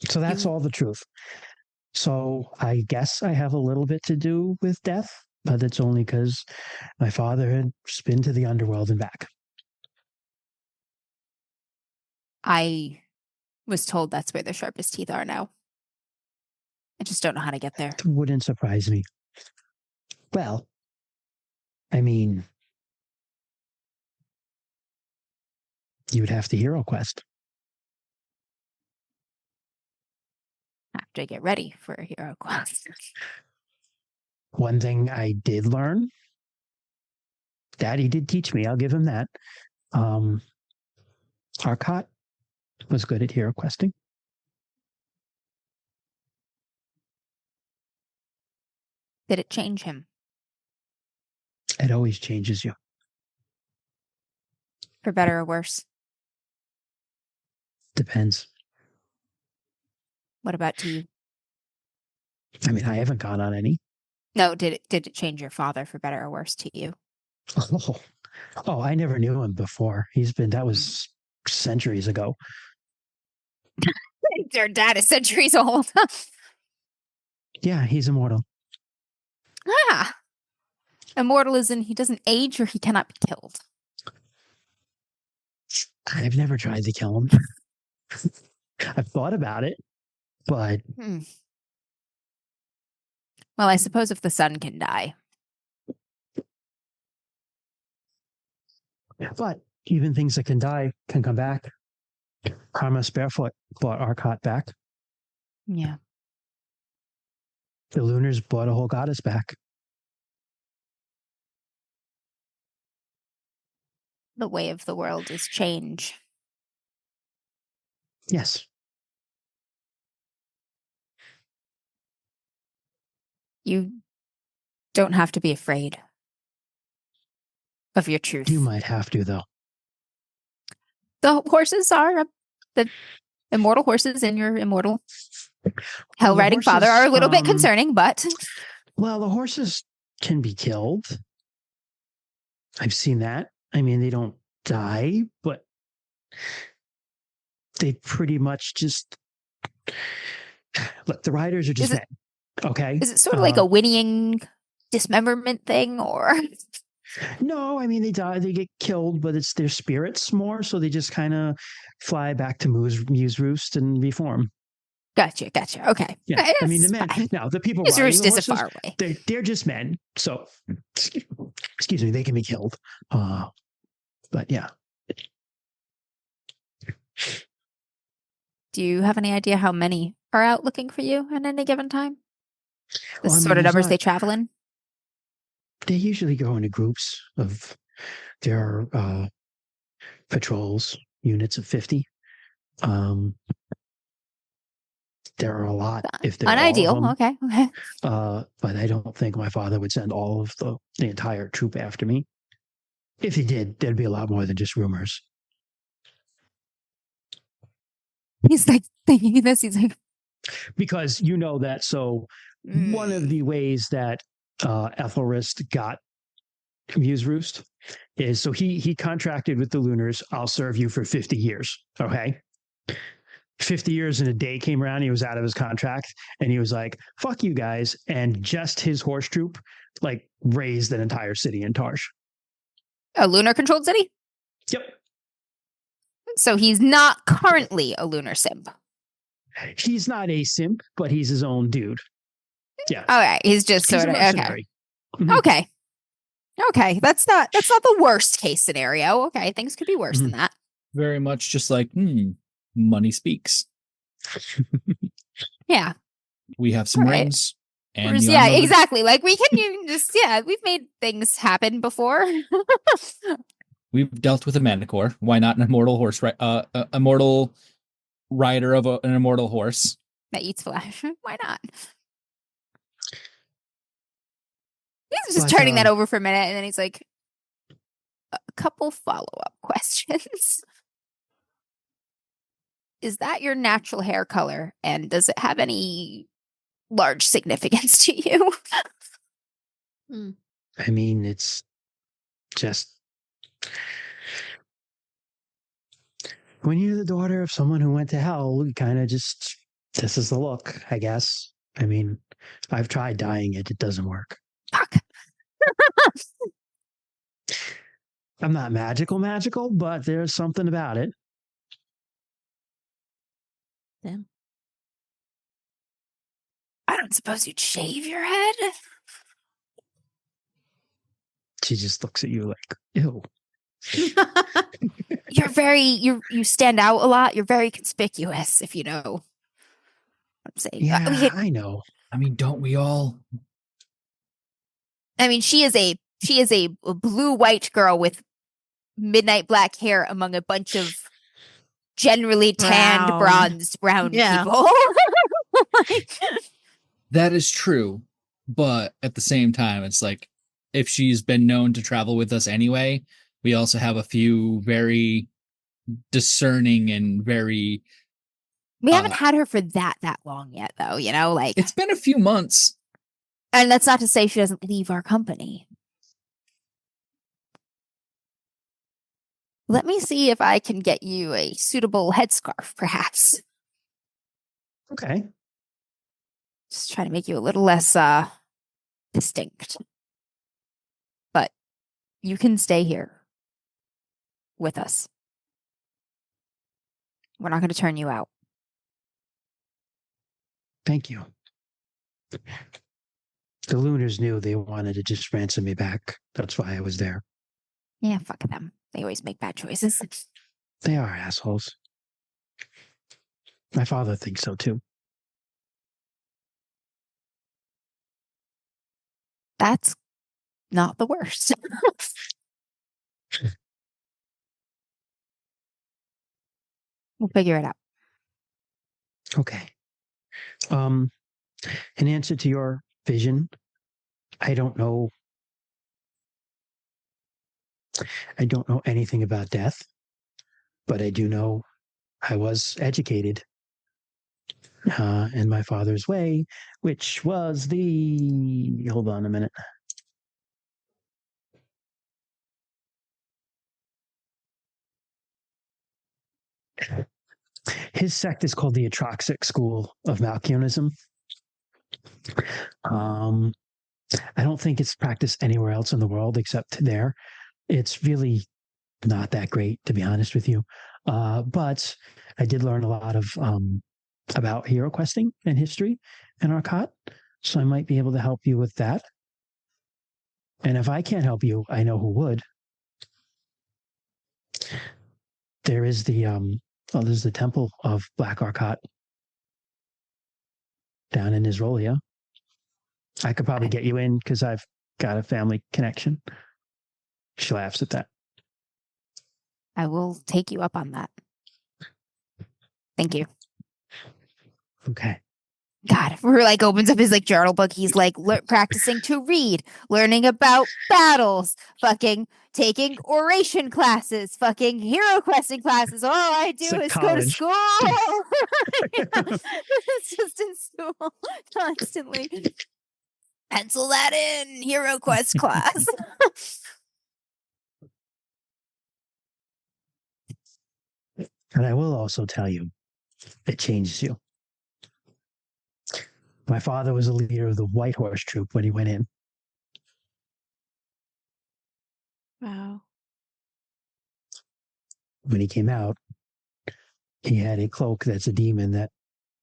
So that's all the truth. So I guess I have a little bit to do with death, but it's only because my father had been to the underworld and back. I was told that's where the sharpest teeth are now. I just don't know how to get there. It wouldn't surprise me. Well, I mean, you would have to hero quest. Have to get ready for a hero quest. One thing I did learn, Daddy did teach me, I'll give him that. Arcot was good at hero questing. Did it change him? It always changes you. For better or worse? Depends. What about to you? I mean, I haven't gone on any. No, did it change your father for better or worse to you? Oh, I never knew him before. That was centuries ago. Your dad is centuries old. Yeah, he's immortal. Ah. Immortal is in he doesn't age or he cannot be killed. I've never tried to kill him. I've thought about it, but... Well, I suppose if the sun can die. But even things that can die can come back. Karma's Barefoot brought Arcot back. Yeah. The Lunars brought a whole goddess back. The way of the world is change. Yes. You don't have to be afraid of your truth. You might have to, though. The horses are the immortal horses and your immortal hell the riding father horses, are a little bit concerning, but Well, the horses can be killed. I've seen that. I mean, they don't die, but they pretty much just look. The riders are just men. Okay. is it sort of like a whinnying dismemberment thing, or? No, I mean they die, they get killed, but it's their spirits more, so they just kind of fly back to Muse Roost and reform. Gotcha. Okay. Yeah, I mean the men. Fine. Now the people Muse riding Roost the is horses, a far away. they're just men. So, excuse me, they can be killed. But yeah. Do you have any idea how many are out looking for you at any given time? The Well, I mean, sort of there's numbers not- they travel in? They usually go into groups of their patrols, units of 50. There are a lot if they're Unideal. all of them. Okay. But I don't think my father would send all of the entire troop after me. If he did, there'd be a lot more than just rumors. He's like thinking this. He's like, Because you know that. So one of the ways that Ethelrist got Muse Roost is so he contracted with the Lunars. I'll serve you for 50 years. Okay. 50 years and a day came around. He was out of his contract and he was like, fuck you guys. And just his horse troop like raised an entire city in Tarsh. a lunar controlled city? Yep. So he's not currently a lunar simp. He's not a simp, but he's his own dude. Yeah. All right. He's just He's sort a of okay. mercenary. Mhm. Okay. Okay. That's not the worst case scenario. Okay. Things could be worse than that. Very much just like, money speaks. Yeah. We have some All right. rings. And Yeah, you know exactly. Like we can just we've made things happen before. we've dealt with a manticore. Why not an immortal horse? Immortal rider of an immortal horse. That eats flesh. Why not? He's just turning that over for a minute, and then he's like, a couple follow-up questions. Is that your natural hair color, and does it have any large significance to you? I mean, it's just when you're the daughter of someone who went to hell, you kind of just, this is the look, I guess. I mean, I've tried dyeing it. It doesn't work. Fuck. I'm not magical, but there's something about it. Damn. I don't suppose you'd shave your head? She just looks at you like, ew. You're very you stand out a lot. You're very conspicuous, if you know what I'm saying. Yeah, I know. I mean, don't we all? I mean, she is a blue-white girl with midnight black hair among a bunch of generally tanned, bronzed, brown people. That is true. But at the same time, it's like, if she's been known to travel with us anyway, we also have a few very discerning and very... We haven't had her for that long yet, though, you know? Like, it's been a few months. And that's not to say she doesn't leave our company. Let me see if I can get you a suitable headscarf, perhaps. Okay. Just try to make you a little less distinct. But you can stay here with us. We're not going to turn you out. Thank you. The Lunars knew they wanted to just ransom me back. That's why I was there. Yeah, fuck them. They always make bad choices. They are assholes. My father thinks so too. That's not the worst. We'll figure it out. Okay. In answer to your vision. I don't know anything about death, but I do know I was educated in my father's way, which was hold on a minute. His sect is called the Atroxic School of Malkunism. I don't think it's practiced anywhere else in the world except there. It's really not that great, to be honest with you. But I did learn a lot of about hero questing and history in Arcot, so I might be able to help you with that. And if I can't help you, I know who would. There is there's the Temple of Black Arcot down in Isrolia. I could probably get you in because I've got a family connection. She laughs at that. I will take you up on that. Thank you. Okay. God, Rue like opens up his like journal book. He's like practicing to read, learning about battles, fucking taking oration classes, fucking hero questing classes. All I do like is college. go to school. It's just in school constantly. Pencil that in, hero quest class. And I will also tell you, it changes you. My father was a leader of the White Horse Troop when he went in. Wow. When he came out, he had a cloak that's a demon that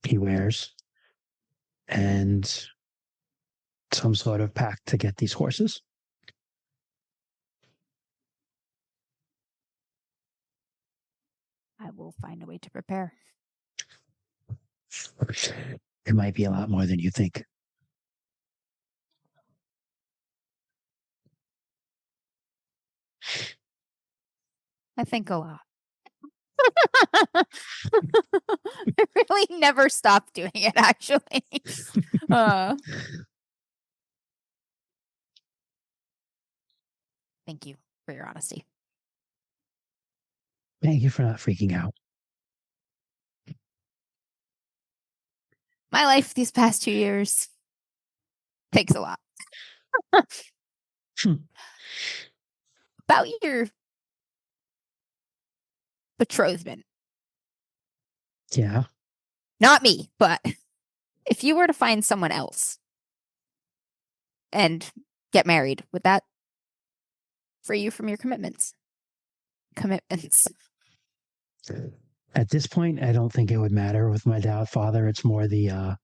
he wears and some sort of pact to get these horses. I will find a way to prepare. It might be a lot more than you think. I think a lot. I really never stopped doing it, actually. Thank you for your honesty. Thank you for not freaking out. My life these past 2 years takes a lot. About your betrothment. Yeah. Not me, but if you were to find someone else and get married, would that free you from your commitments? At this point, I don't think it would matter with my father. It's more the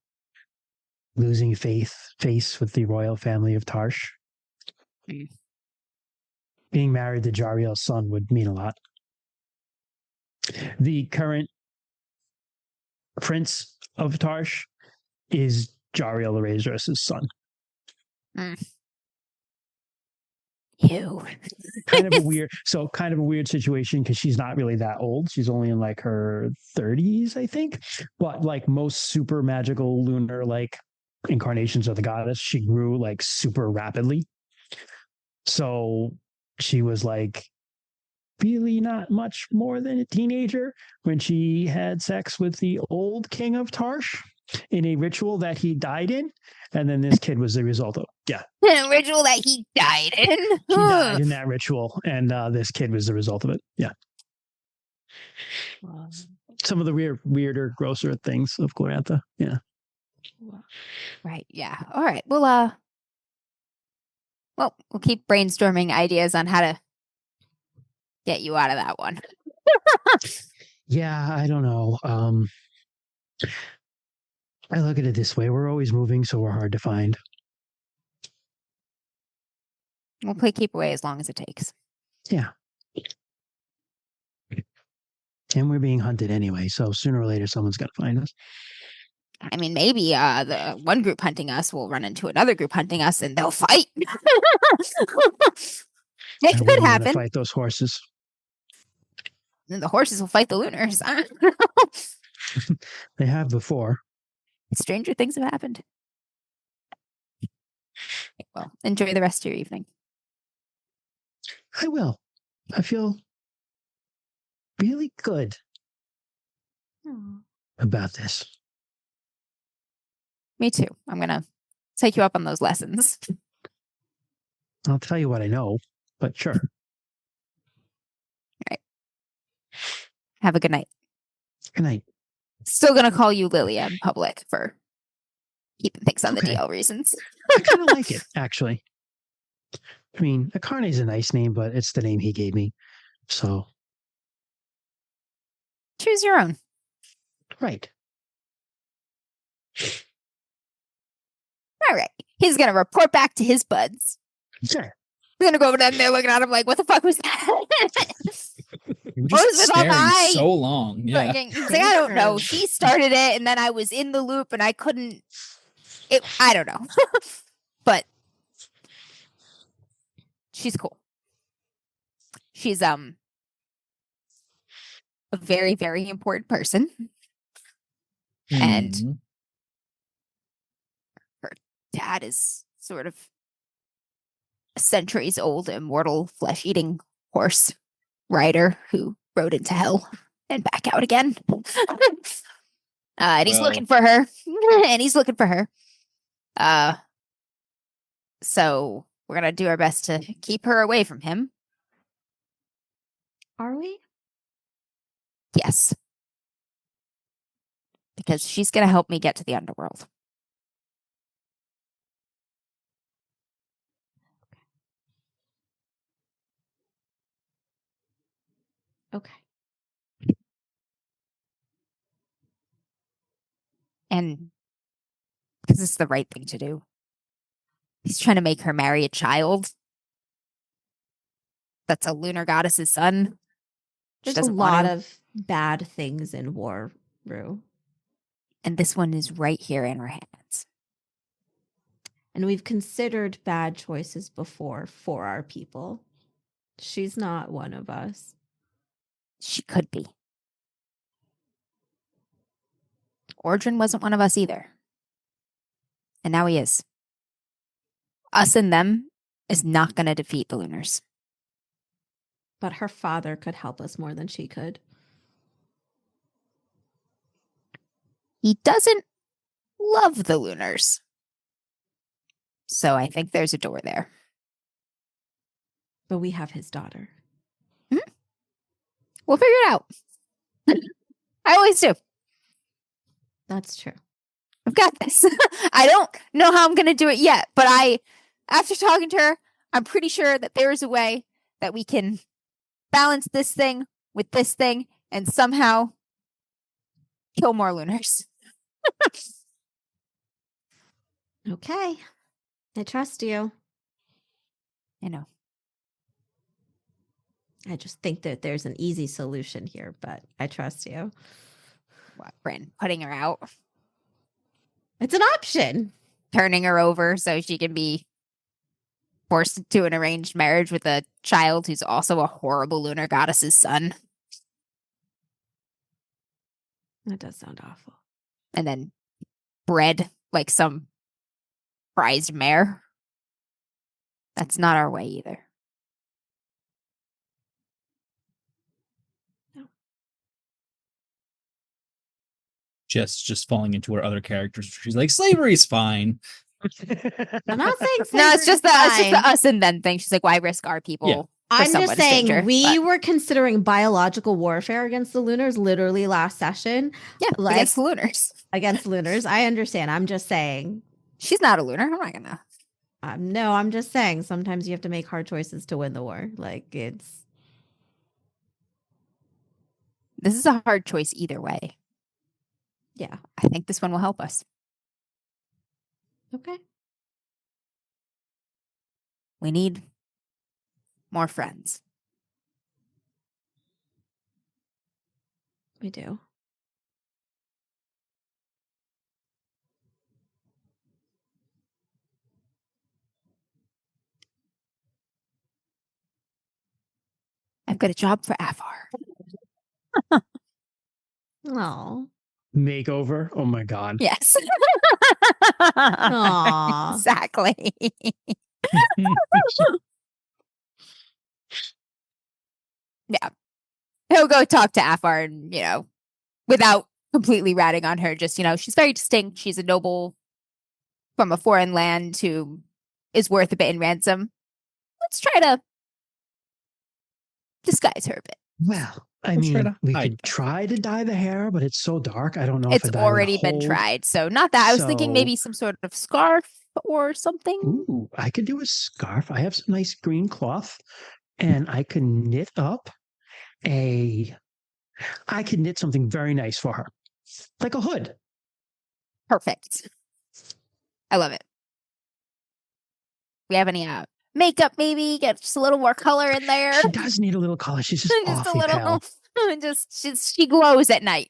losing face with the royal family of Tarsh. Being married to Jariel's son would mean a lot. The current prince of Tarsh is Jariel the Razor's son. You. Kind of a weird situation because she's not really that old. She's only in like her 30s, I think. But like most super magical lunar like incarnations of the goddess, she grew like super rapidly. So she was like really not much more than a teenager when she had sex with the old king of Tarsh in a ritual that he died in. And then this kid was the result of, A ritual that he died in? He died in that ritual, and this kid was the result of it. Yeah. Some of the weirder, grosser things of Glorantha. Yeah. Right. Yeah. All right. Well, we'll keep brainstorming ideas on how to get you out of that one. Yeah, I don't know. I look at it this way. We're always moving, so we're hard to find. We'll play keep away as long as it takes. Yeah. And we're being hunted anyway, so sooner or later someone's got to find us. I mean, maybe the one group hunting us will run into another group hunting us and they'll fight. It could happen. Fight those horses. And the horses will fight the Lunars. They have before. Stranger things have happened. Well, enjoy the rest of your evening. I will. I feel really good about this. Me too. I'm going to take you up on those lessons. I'll tell you what I know, but sure. Have a good night. Good night. Still going to call you Lilia in public for keeping things on the Okay. DL reasons. I kind of like it, actually. I mean, Akarne is a nice name, but it's the name he gave me. So, Choose your own. right. All right. He's going to report back to his buds. Sure. He's going to go over there and they're looking at him like, what the fuck was that? We're What was just with all staring my- so long. Yeah. He's like, I don't know. She started it and then I was in the loop and I couldn't. I don't know. But she's cool. She's a very, very important person. And Mhm. her dad is sort of a centuries old, immortal, flesh eating horse rider who rode into hell and back out again. And he's Well. looking for her. And he's looking for her. So we're going to do our best to keep her away from him. Are we? Yes. Because she's going to help me get to the underworld. Okay. And because it's the right thing to do. He's trying to make her marry a child that's a lunar goddess's son. She There's a doesn't want lot to. of bad things in war, Rue. And this one is right here in her hands. And we've considered bad choices before for our people. She's not one of us. She could be. Ordrin wasn't one of us either. And now he is. Us and them is not going to defeat the Lunars. But her father could help us more than she could. He doesn't love the Lunars. So I think there's a door there. But we have his daughter. We'll figure it out. I always do. That's true. I've got this. I don't know how I'm going to do it yet, but after talking to her, I'm pretty sure that there is a way that we can balance this thing with this thing and somehow kill more Lunars. Okay. I trust you. I know. I just think that there's an easy solution here, but I trust you. What, Bryn? Putting her out? It's an option. Turning her over so she can be forced into an arranged marriage with a child who's also a horrible lunar goddess's son. That does sound awful. And then bred like some prized mare. That's not our way either. Just falling into her other characters. She's like, slavery's fine. I'm not saying No, it's just the fine. us and them thing. She's like, why risk our people? Yeah. for I'm someone just a saying stranger? we But, were considering biological warfare against the Lunars literally last session. yeah, like- against the Lunars. Against Lunars. I understand. I'm just saying. She's not a lunar. I'm not gonna. No, I'm just saying sometimes you have to make hard choices to win the war. Like it's This is a hard choice either way. yeah. I think this one will help us. Okay. We need more friends. We do. I've got a job for Afar. Oh. makeover. Oh my god. Yes. Aw. Exactly. Yeah. He'll go talk to Afar and, without completely ratting on her, just, she's very distinct. She's a noble from a foreign land who is worth a bit in ransom. Let's try to disguise her a bit. Well, I Let's try mean, to we hide could that. try to dye the hair, but it's so dark. I don't know if It's a dye already would been hold. tried, so not that. I was thinking So- maybe some sort of scarf or something. Ooh, I could do a scarf. I have some nice green cloth, and I can knit up I could knit something very nice for her, like a hood. Perfect. I love it. We have any makeup? Maybe get just a little more color in there. She does need a little color. She's just, Just a awfully little. pale. She glows at night.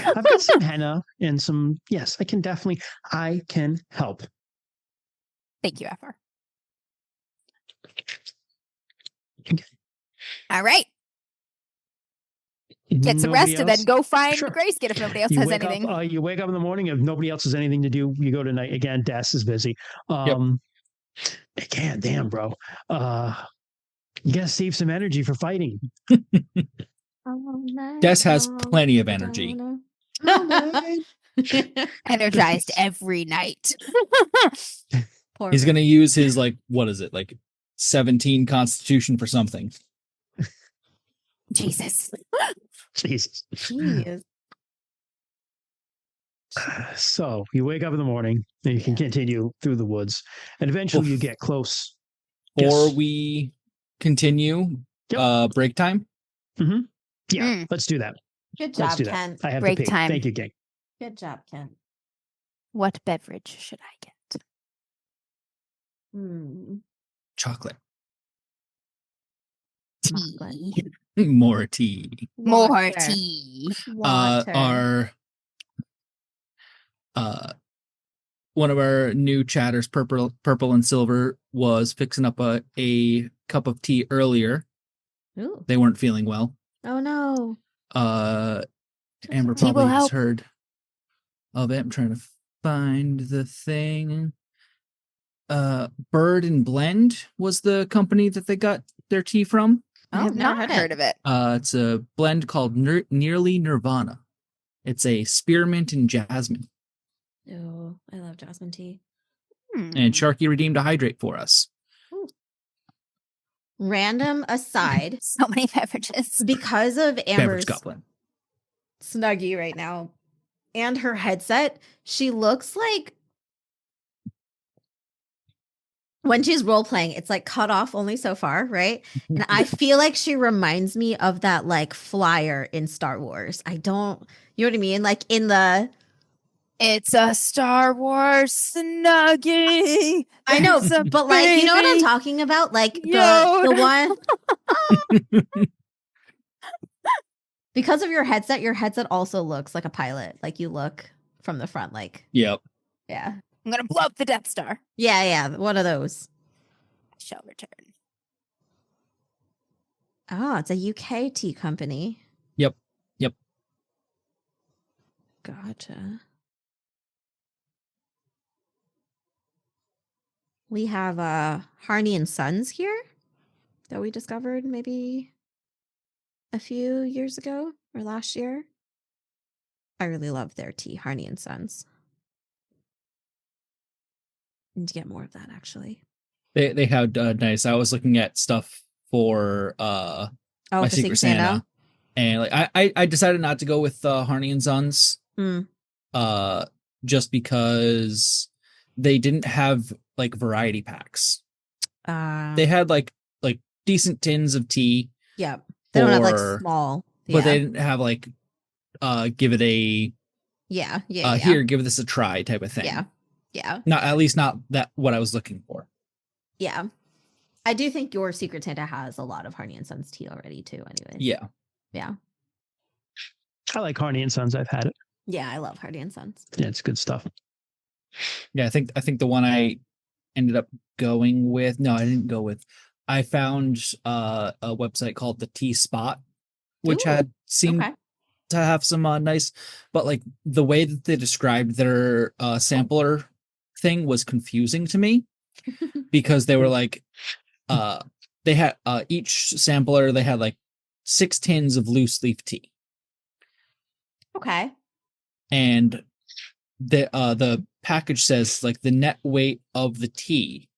I've got some henna and some. Yes, I can help. Thank you, Afar. Okay. All right. Get some rest Nobody and then else? go find Sure. Greyskin if nobody else You has wake anything. Up, you wake up in the morning. If nobody else has anything to do, you go to night again. Des is busy. Again, damn, bro. You gotta save some energy for fighting. Des has plenty of energy. Energized every night. Poor He's man. gonna use his what is it, 17 Constitution for something. Jesus. Jesus. Jeez. So you wake up in the morning and you can Yeah. continue through the woods, and eventually Oof. you get close. Or Yes. we continue Yep. break time. Yeah, let's do that. Good Let's job, do that. Ken. I have Break to pee. time. Thank you, gang. Good job, Ken. What beverage should I get? Chocolate. Tea. More tea. More Water. tea. Water. Our one of our new chatters, purple and silver, was fixing up a cup of tea earlier. Ooh. They weren't feeling well. Oh no. Amber Tea will probably has help. heard of it. I'm trying to find the thing. Bird and Blend was the company that they got their tea from. I have not heard of it. It's a blend called Nearly Nirvana. It's a spearmint and jasmine. Oh, I love jasmine tea. And Sharky redeemed a hydrate for us. Random aside, So many beverages. because of Beverage Amber's Goblin. snuggie right now and her headset, she looks like when she's role playing, it's cut off only so far, right? And I feel like she reminds me of that flyer in Star Wars. You know what I mean? In the It's a Star Wars snuggie. I know, There's a but you know what I'm baby. talking about? The Yoda. one because of your headset also looks like a pilot. You look from the front, Yep. yeah. I'm gonna blow up the Death Star. Yeah, one of those. I shall return. Oh, it's a UK tea company. Yep. Gotcha. We have Harney and Sons here that we discovered maybe a few years ago or last year. I really love their tea, Harney and Sons. Need to get more of that actually. They had nice. I was looking at stuff for my for Secret Santa. And I decided not to go with Harney and Sons. Just because they didn't have variety packs. They had decent tins of tea. Yeah. They don't have for- small. But they didn't have give it a Yeah. here, give this a try type of thing. Yeah. Not at least not that what I was looking for. Yeah. I do think your Secret Santa has a lot of Harney and Sons tea already too, anyway. Yeah. Yeah. I like Harney and Sons. I've had it. Yeah, I love Harney and Sons. Yeah, it's good stuff. Yeah, I think the one I ended up going with. No, I didn't go with. I found a website called the Tea Spot, which Ooh, had seemed Okay. to have some nice, but like the way that they described their sampler thing was confusing to me because they were like they had each sampler, they had like 6 tins of loose leaf tea. Okay. And the package says like the net weight of the tea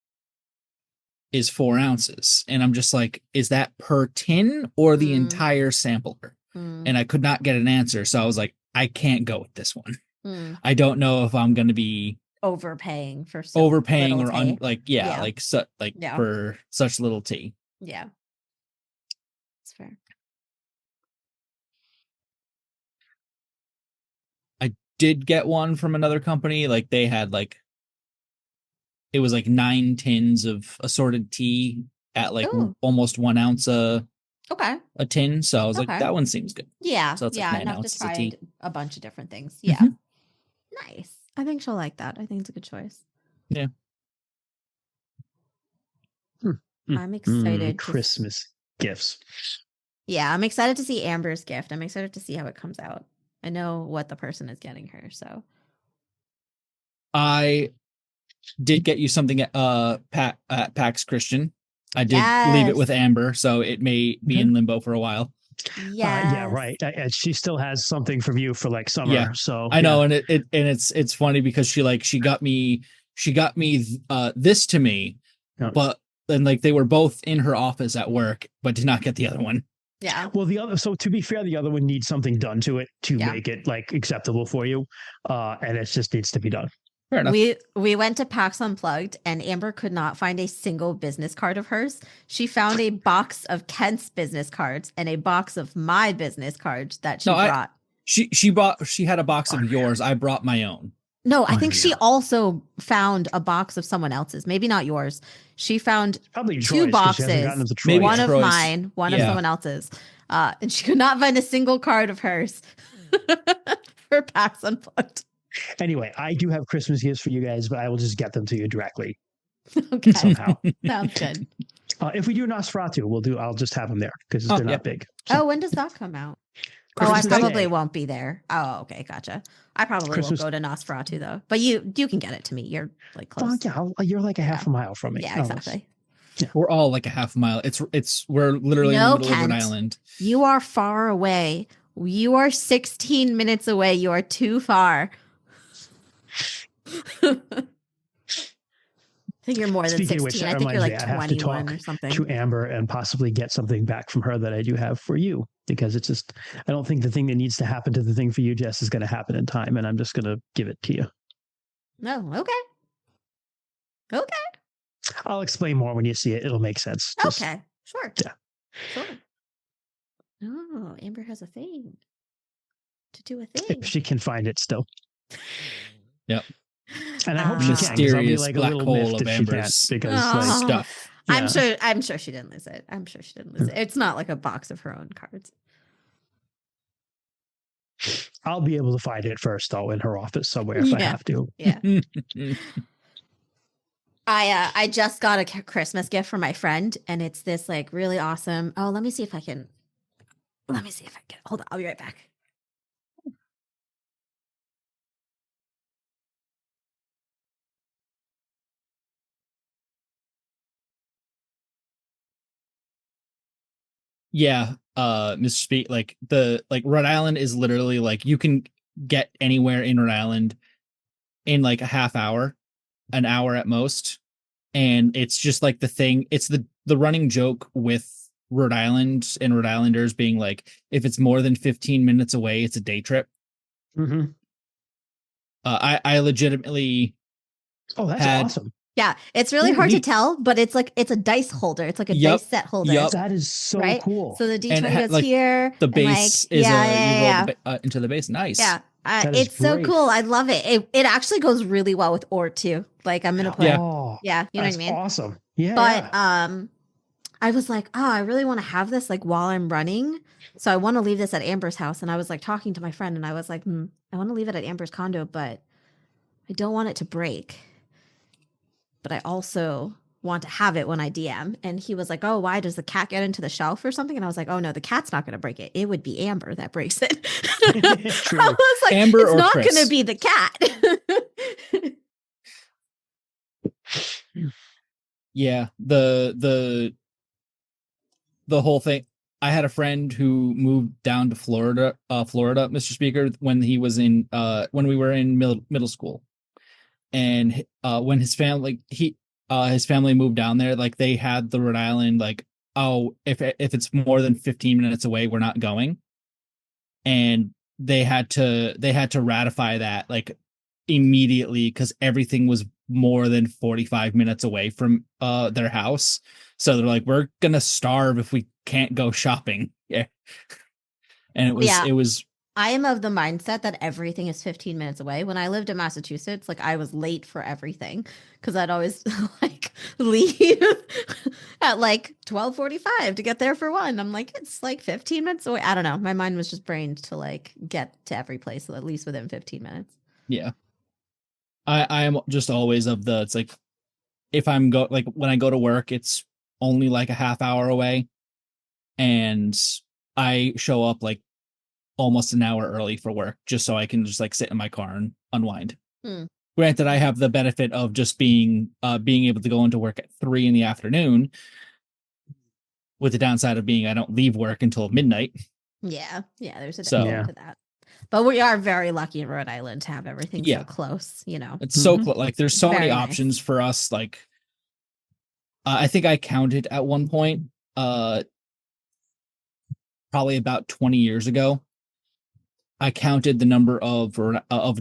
is 4 ounces. And I'm just like, is that per tin or the entire sampler? And I could not get an answer. So I was like, I can't go with this one. I don't know if I'm going to be overpaying for overpaying or tea. for such little tea. Yeah. That's fair. I did get one from another company. Like they had like, it was like 9 tins of assorted tea at like almost 1 ounce a tin. So I was like, that one seems good. Yeah. So it's like 9 ounces of tea. A bunch of different things. Yeah. Nice. I think she'll like that. I think it's a good choice. Yeah. I'm excited. Christmas gifts. Yeah, I'm excited to see Amber's gift. I'm excited to see how it comes out. I know what the person is getting her, so. I did get you something at PAX Christian. I did leave it with Amber, so it may be in limbo for a while. Yeah, right. And she still has something from you for like summer. Yeah, so I know, and it's funny because she got me this to me, but then like they were both in her office at work, but did not get the other one. Yeah. Well, so to be fair, the other one needs something done to it to make it like acceptable for you, and it just needs to be done. Fair enough. We went to PAX Unplugged, and Amber could not find a single business card of hers. She found a box of Kent's business cards and a box of my business cards that she brought. She had a box of yours. I brought my own. No, I think she also found a box of someone else's. Maybe not yours. She found probably 2 boxes. Maybe one of Troy's. mine, one of someone else's. And she could not find a single card of hers for PAX Unplugged. Anyway, I do have Christmas gifts for you guys, but I will just get them to you directly. Okay. Somehow. Sounds good. If we do Nosferatu, I'll just have them there because they're not big. So. Oh, when does that come out? Christmas I probably won't be there. Oh, okay, gotcha. I probably won't go to Nosferatu though. But you can get it to me. You're like close. You're like a half a mile from me. Yeah, exactly. Yeah. We're all like a half a mile. We're literally in the middle of Rhode Island. You are far away. You are 16 minutes away. You are too far. I think you're more than 16. Which, I think you're like 21 or something. To Amber and possibly get something back from her that I do have for you, because it's just, I don't think the thing that needs to happen to the thing for you, Jess, is going to happen in time, and I'm just going to give it to you. No, okay. I'll explain more when you see it. It'll make sense. Okay, sure. Yeah. Sure. Oh, Amber has a thing to do a thing. If she can find it still. Yep. And I hope she can. Mysterious like black hole of Amber's because stuff. Yeah. I'm sure she didn't lose it. It's not like a box of her own cards. I'll be able to find it first, though, in her office somewhere if I have to. Yeah. I just got a Christmas gift from my friend, and it's this like really awesome. Oh, let me see if I can. Hold on, I'll be right back. Yeah, Mr. Speak, like Rhode Island is literally like you can get anywhere in Rhode Island in like a half hour, an hour at most, and it's just like the thing. It's the running joke with Rhode Island and Rhode Islanders being like, if it's more than 15 minutes away, it's a day trip. Mm-hmm. I legitimately. Oh, that's awesome. Yeah, it's really hard to tell, but it's a dice holder. It's like a dice set holder. Yep. That is so cool. So the D20 goes here. The base is you roll into the base. Nice. Yeah, it's so cool. I love it. It actually goes really well with Ort too. Like I'm gonna put. Yeah, you know what I mean. Awesome. Yeah. But I was like, I really want to have this like while I'm running. So I want to leave this at Amber's house, and I was like talking to my friend, and I was like, I want to leave it at Amber's condo, but I don't want it to break. But I also want to have it when I DM. And he was like, oh, why does the cat get into the shelf or something? And I was like, oh no, the cat's not going to break it. It would be Amber that breaks it. True. I was like, Amber it's or not Chris? going to be the cat. Yeah, the whole thing. I had a friend who moved down to Florida, Mr. Speaker, when he was in when we were in middle school, and when his family moved down there, like they had the Rhode Island, like, oh, if it's more than 15 minutes away, we're not going, and they had to ratify that like immediately because everything was more than 45 minutes away from their house. So they're like, we're gonna starve if we can't go shopping. Yeah. And it was I am of the mindset that everything is 15 minutes away. When I lived in Massachusetts, like I was late for everything because I'd always like leave at like 12:45 to get there for one. I'm like, it's like 15 minutes away. I don't know. My mind was just brained to like get to every place at least within 15 minutes. Yeah. I am just always of the, it's like, if when I go to work, it's only like a half hour away, and I show up like almost an hour early for work just so I can just like sit in my car and unwind. Granted, I have the benefit of just being able to go into work at 3 p.m, with the downside of being I don't leave work until midnight. Yeah, there's a downside to that. But we are very lucky in Rhode Island to have everything so close, you know. It's so close. Like there's so many Very options nice. for us. Like I think I counted at one point, probably about 20 years ago, I counted the number of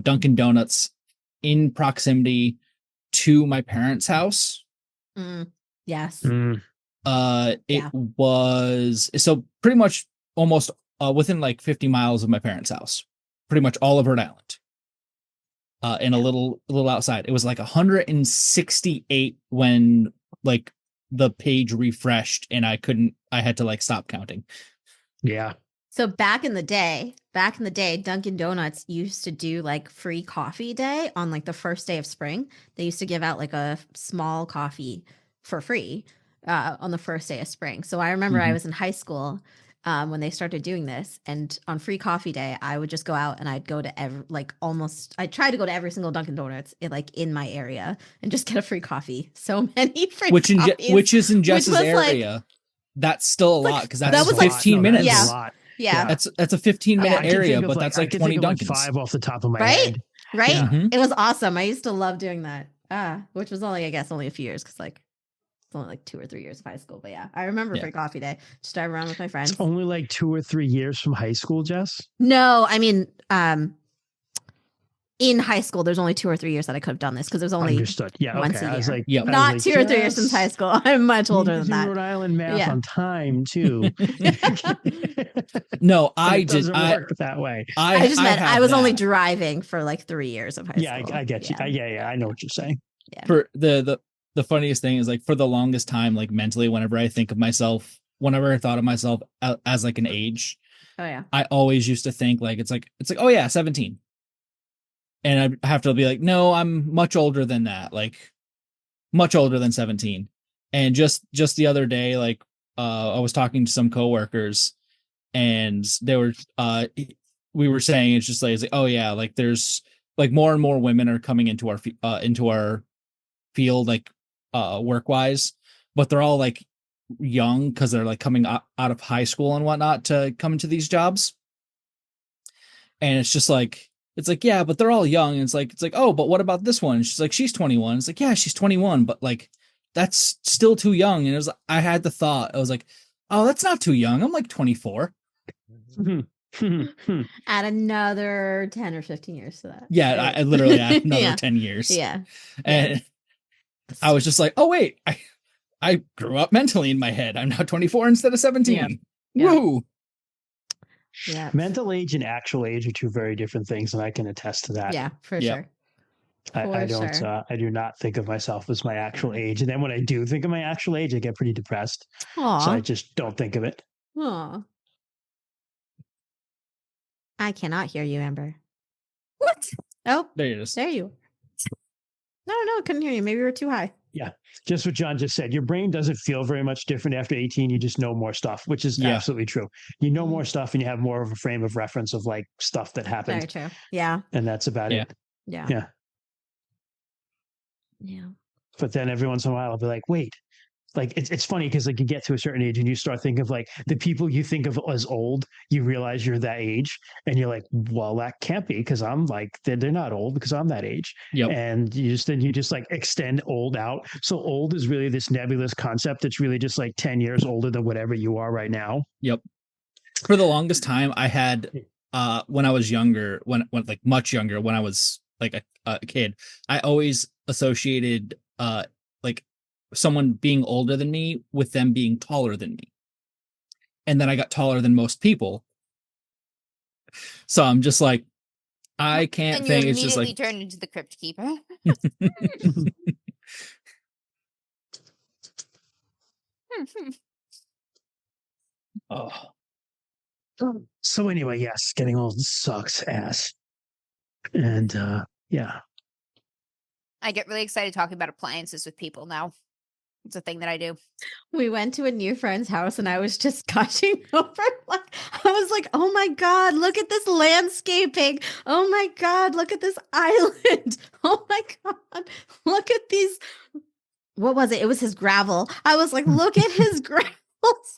Dunkin' Donuts in proximity to my parents' house. Yes. It was so pretty much almost within like 50 miles of my parents' house, pretty much all of Rhode Island. And a little outside. It was like 168 when like the page refreshed and I had to like stop counting. Yeah. So back in the day, Dunkin' Donuts used to do like free coffee day on like the first day of spring. They used to give out like a small coffee for free on the first day of spring. So I remember I was in high school when they started doing this, and on free coffee day, I would just go out and I'd go to I tried to go to every single Dunkin' Donuts in my area and just get a free coffee. So many free coffees. Which is in Jess's area. Like, that's still a lot because that's 15 minutes. That is a lot. Yeah. That's a 15-minute area, but that's like 20 Dunkins. 5 off the top of my head. Right? Yeah. It was awesome. I used to love doing that. Which was only a few years because like it's only like 2 or 3 years of high school. But yeah, I remember free coffee day. Just drive around with my friends. It's only like 2 or 3 years from high school, Jess? No, I mean, in high school, there's only 2 or 3 years that I could have done this because it was only understood. Yeah, once okay. a year. I was like, not 2 or 3 years since high school. I'm much older than that. Rhode Island math on time too. No, I did. Doesn't work that way. I just meant I was only driving for like 3 years of high school. Yeah, I get you. Yeah, I know what you're saying. Yeah. For the funniest thing is like for the longest time, like mentally, whenever I thought of myself as like an age, I always used to think like it's like oh yeah, 17. And I have to be like, no, I'm much older than that, like much older than 17. And just the other day, like I was talking to some coworkers, and they were we were saying it's like oh yeah, like there's like more and more women are coming into our field, like work wise, but they're all like young because they're like coming out of high school and whatnot to come into these jobs. And it's just like, it's like, yeah, but they're all young. And it's like, oh, but what about this one? She's like, she's 21. It's like, yeah, she's 21, but like, that's still too young. And it was, I had the thought, I was like, oh, that's not too young. I'm like 24. Add another 10 or 15 years to that. Yeah, I literally add another 10 years. Yeah. And I was just like, oh, wait, I grew up mentally in my head. I'm now 24 instead of 17. Yeah. Woo. Yeah. Mental age and actual age are two very different things, and I can attest to that. Yeah, for sure. I do not think of myself as my actual age. And then when I do think of my actual age, I get pretty depressed. Aww. So I just don't think of it. Aww. I cannot hear you, Amber. What? Oh, there it is. There you are. No, couldn't hear you. Maybe we were too high. Just what John just said. Your brain doesn't feel very much different after 18. You just know more stuff, which is absolutely true. You know more stuff and you have more of a frame of reference of like stuff that happened. Very true. Yeah. And that's about it. Yeah. But then every once in a while I'll be like, wait, like it's funny because like you get to a certain age and you start thinking of like the people you think of as old, you realize you're that age and you're like, well, that can't be because I'm like, they're not old because I'm that age. And you just like extend old out. So old is really this nebulous concept that's really just like 10 years older than whatever you are right now. For the longest time I had when I was younger, when like much younger, when I was like a kid, I always associated like someone being older than me with them being taller than me. And then I got taller than most people. So I'm just like, I can't think. It's just like turned into the Crypt Keeper. So anyway, yes, getting old sucks ass. And I get really excited talking about appliances with people now. It's a thing that I do. We went to a new friend's house and I was just gushing over. Like, I was like, oh my God, look at this landscaping. Oh my God, look at this island. Oh my God, look at these. What was it? It was his gravel. I was like, look at his gravel.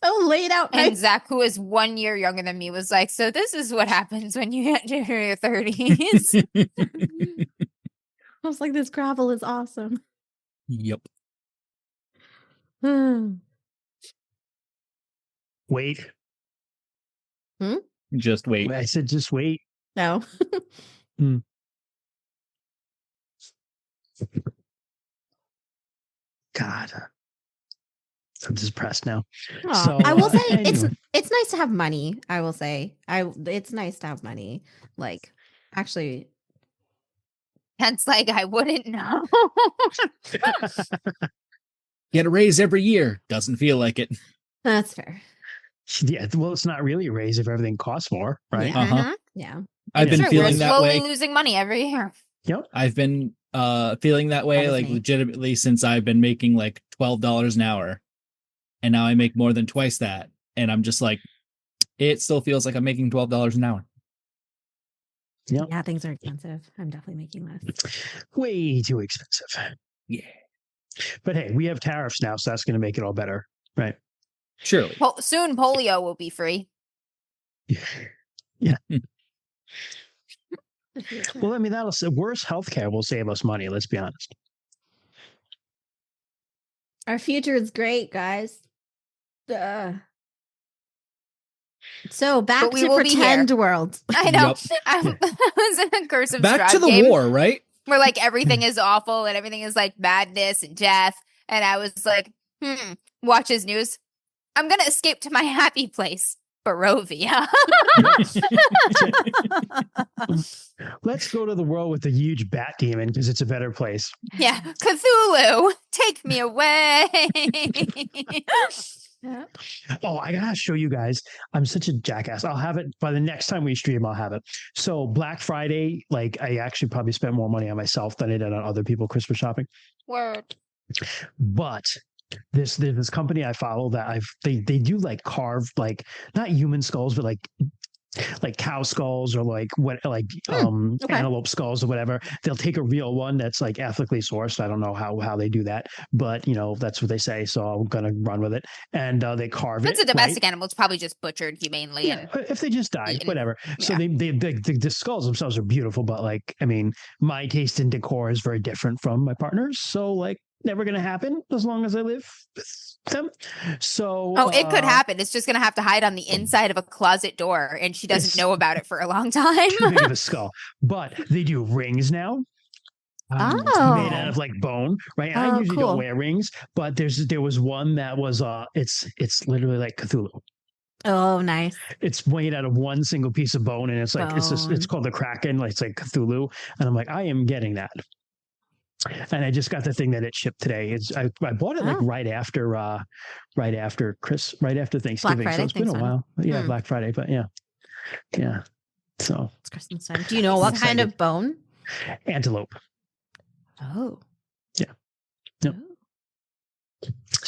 So laid out. And Zach, who is 1 year younger than me, was like, so this is what happens when you get to your 30s. I was like, this gravel is awesome. Yep. Wait. Just wait. I said just wait. No. God. I'm depressed now. So, I will say it's nice to have money. I will say it's nice to have money. Like, actually, Hence, like, I wouldn't know. Get a raise every year. Doesn't feel like it. That's fair. Yeah, well, it's not really a raise if everything costs more, right? Yeah. I've been feeling that way. We're slowly losing money every year. Yep. I've been feeling that way, like legitimately, since I've been making like $12 an hour, and now I make more than twice that, and I'm just like, it still feels like I'm making $12 an hour. Yep. Yeah, things are expensive. I'm definitely making less. Way too expensive. Yeah. But hey, we have tariffs now, so that's going to make it all better, right? Surely. Soon polio will be free. Yeah. Well, I mean, worse healthcare will save us money. Let's be honest. Our future is great, guys. So back to pretend world. I know. Yep. I was in a cursive back to the game war, right? Where like everything is awful and everything is like madness and death. And I was like, watch his news. I'm gonna escape to my happy place, Barovia. Let's go to the world with the huge bat demon because it's a better place. Yeah, Cthulhu, take me away. Oh, I gotta show you guys. I'm such a jackass. I'll have it by the next time we stream. I'll have it. So Black Friday, like I actually probably spent more money on myself than I did on other people Christmas shopping. Word. But there's this company I follow that they do like carved, like not human skulls, but like cow skulls or antelope skulls or whatever. They'll take a real one that's like ethically sourced. I don't know how they do that, but that's what they say. So I'm gonna run with it. And they carve it. It's a domestic animal. It's probably just butchered humanely. Yeah, if they just died, whatever. Yeah. So the skulls themselves are beautiful, but like, I mean, my taste in decor is very different from my partner's. So like, never gonna happen as long as I live with them. So it could happen. It's just gonna have to hide on the inside of a closet door, and she doesn't know about it for a long time. Too big of a skull. But they do rings now. Made out of like bone, right? I usually don't wear rings, but there was one that was it's literally like Cthulhu. Oh, nice. It's made out of one single piece of bone, and it's like it's called the Kraken, like it's like Cthulhu, and I'm like, I am getting that. And I just got the thing that it shipped today. I bought it like right after Thanksgiving. Friday, so it's been a while. Yeah, Black Friday, but yeah. So it's Christmas time. Do you know what kind of bone? Antelope. Oh. Yeah. Yep.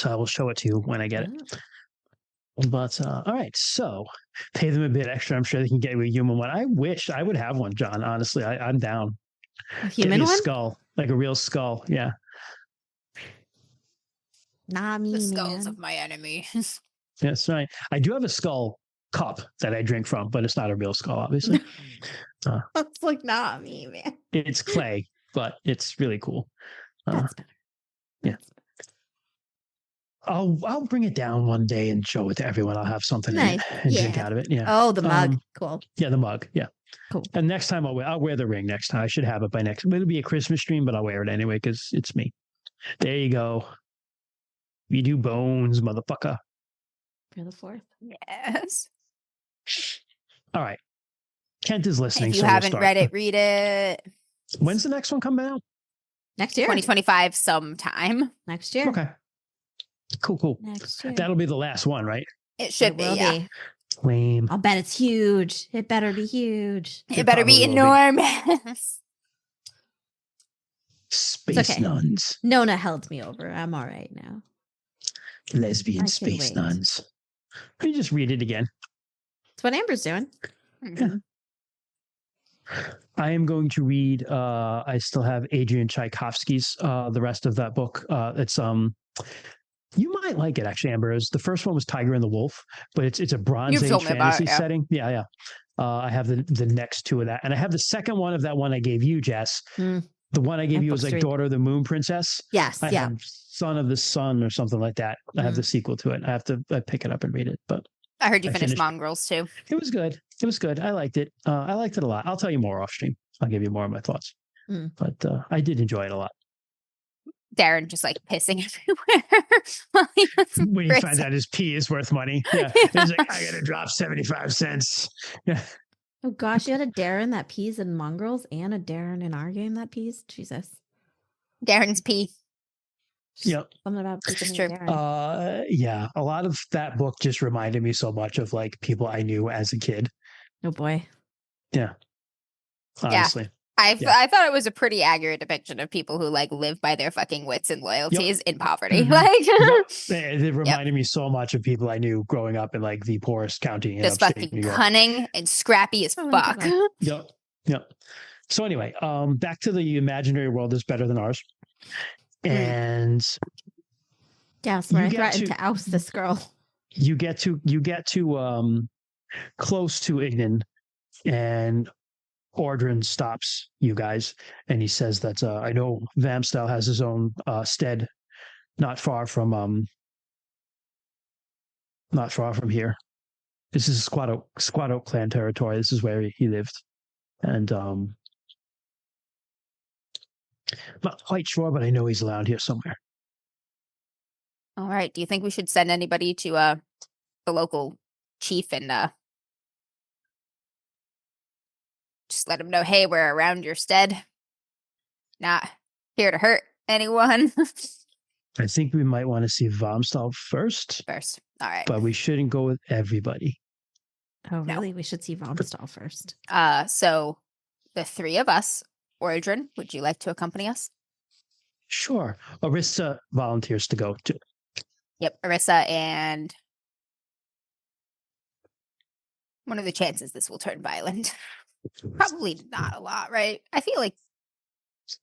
So I will show it to you when I get it. Oh. But all right, so pay them a bit extra. I'm sure they can get you a human one. I wish I would have one, John. Honestly, I'm down. A Get human me a one? skull, like a real skull. Yeah. Nah, me, The skulls man. of my enemies. That's right. I do have a skull cup that I drink from, but it's not a real skull, obviously. It's like, nah, me, man. It's clay, but it's really cool. That's better. yeah. I'll bring it down one day and show it to everyone. I'll have something in it Nice. and drink Yeah. out of it. Yeah. Oh, the mug. Cool. Yeah, the mug. Yeah. Cool. And next time I'll wear the ring next time. I should have it by next. It'll be a Christmas stream, but I'll wear it anyway because it's me. There you go. You do bones, motherfucker. For the 4th. Yes. All right. Kent is listening. If you so we'll haven't start. read it, read it. When's the next one coming out? Next year. 2025 sometime. Next year. Okay. Cool. Next year. That'll be the last one, right? It should It be, will yeah. be. Lame. I'll bet it's huge. It better be huge. It better be probably will be. enormous. Space okay. nuns. Nona held me over. I'm all right now. Lesbian I can space wait. nuns. Can you just read it again? That's what Amber's doing. Mhm. I am going to read. I still have Adrian Tchaikovsky's. The rest of that book. It's You might like it actually, Amber. The first one was Tiger and the Wolf, but it's a Bronze You've Age told me about fantasy it, yeah. setting. Yeah. I have the next two of that, and I have the second one of that one I gave you, Jess. The one I gave That you was book's like three. Daughter of the Moon Princess. Yes. I yeah. have Son of the Sun or something like that. I have the sequel to it. I have to pick it up and read it, but I heard you I finished finished- Mongrels too. it was good. It was good. I liked it. I liked it a lot. I'll tell you more off stream. I'll give you more of my thoughts. But I did enjoy it a lot. Darren just like pissing everywhere. while he was When he Chris. finds out his pee is worth money. Yeah. He's like, I gotta drop 75 cents. Yeah. Oh gosh, you had a Darren that pees in Mongrels and a Darren in our game that pees. Jesus. Darren's pee. Yep. Something about It's peeing true. in Darren. Yeah. A lot of that book just reminded me so much of like people I knew as a kid. Oh boy. Yeah. Honestly. I thought it was a pretty accurate depiction of people who like live by their fucking wits and loyalties in poverty. Mhm. Like It reminded me so much of people I knew growing up in like the poorest county in just upstate New fucking York. cunning and scrappy as Oh, fuck. God. Yep. So anyway, back to the imaginary world is better than ours. And Yes, where You I get threatened to- to oust this girl. you get to close to Ignan, and Ordrin stops you guys, and he says that I know Vamastal has his own stead not far from here. This is Squat Oak clan territory. This is where he lived. And I'm not quite sure, but I know he's around here somewhere. All right. Do you think we should send anybody to the local chief and just let him know, hey, we're around your stead. Not here to hurt anyone. I think we might want to see Vamastal first, First. All right. but we shouldn't go with everybody. Oh, No. really? We should see Vamastal first. So the three of us, Ordrin, would you like to accompany us? Sure. Arissa volunteers to go too. Yep, Arissa and what are the chances this will turn violent? Probably not a lot, right? I feel like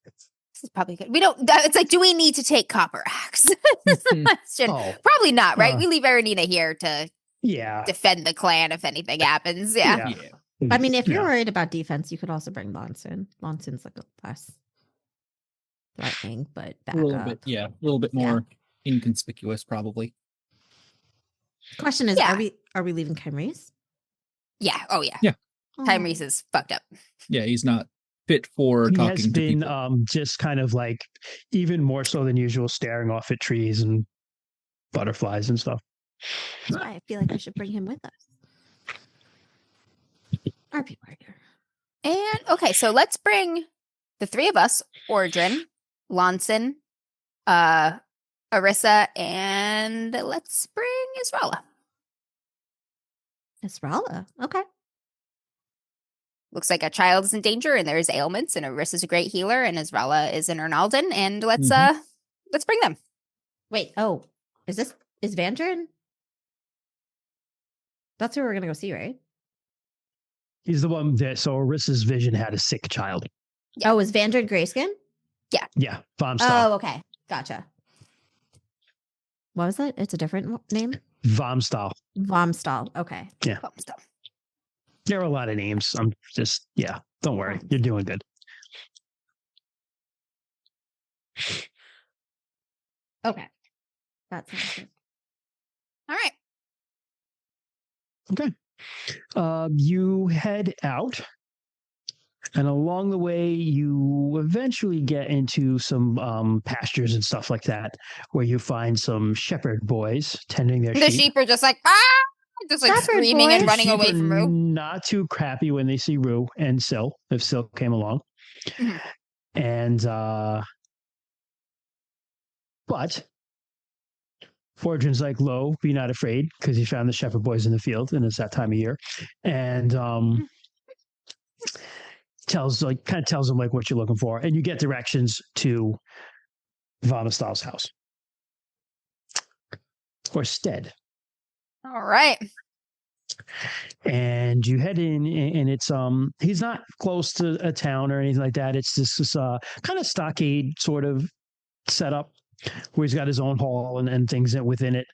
this is probably good. We don't. It's like, do we need to take Copper Axe? That's the question. Oh, Probably not, right? Uh, We leave Aranina here to yeah. defend the clan if anything happens. Yeah. I mean, if you're Yeah. worried about defense, you could also bring Lonson. Lonson's like a less threatening, but back A little up. bit, a little bit more inconspicuous, probably. Question is, Yeah. are we leaving Kymries? Yeah. Oh yeah. Yeah. Tyrese is fucked up. Yeah, he's not fit for He talking has to been people. just kind of like even more so than usual, staring off at trees and butterflies and stuff. That's why I feel like we should bring him with us. Our people are here. And okay, so let's bring the three of us: Ordrin, Lonson, Arissa, and let's bring Israela. Esrala. Okay. Looks like a child is in danger, and there's ailments, and Arissa's a great healer, and Israela is an Ernaldan, and let's bring them. Wait. Oh, Is Vandrin? That's who we're gonna go see, right? He's the one that, so Arissa's vision had a sick child. Yeah. Oh, is Vandrin Greyskin? Yeah, Vamastal. Oh, okay. Gotcha. What was that? It's a different name? Vamastal. Vamastal. Okay. Vamastal. There are a lot of names. I'm just, don't worry. You're doing good. Okay. That sounds good. All right. Okay. You head out, and along the way, you eventually get into some pastures and stuff like that, where you find some shepherd boys tending their The sheep. sheep are just like, just like Shepherd screaming and boys. running Sheep away are from Rue. not too crappy when they see Rue and Sil, if Sil came along. Mhm. And, but Fortune's like, "Lo, be not afraid," because he found the shepherd boys in the field, and it's that time of year. And tells them like what you're looking for, and you get directions to Vamastal's house or stead. All right. And you head in, and it's he's not close to a town or anything like that. It's this kind of stockade sort of setup where he's got his own hall and things within it.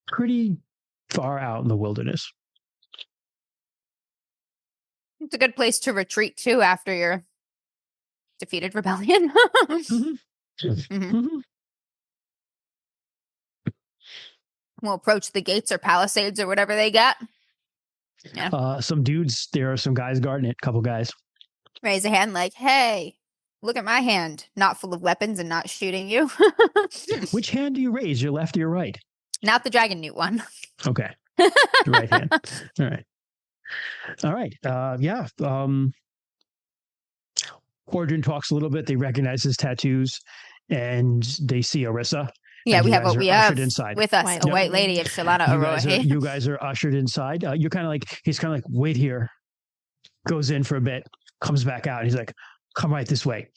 Pretty far out in the wilderness. It's a good place to retreat to after your defeated rebellion. Mhm. Mhm. We'll approach the gates or palisades or whatever they got. Some dudes, there are some guys guarding it, a couple guys. Raise a hand like, hey, look at my hand. Not full of weapons and not shooting you. Which hand do you raise, your left or your right? Not the dragon newt one. Okay. The right hand. All right. Yeah. Ordrin talks a little bit. They recognize his tattoos, and they see Arissa. Yeah, And we you have guys what are we have ushered inside. with us, White a white lady of Shalana Arohe. You guys are ushered inside. You're kind of like, he's kind of like, wait here. Goes in for a bit, comes back out. He's like, come right this way.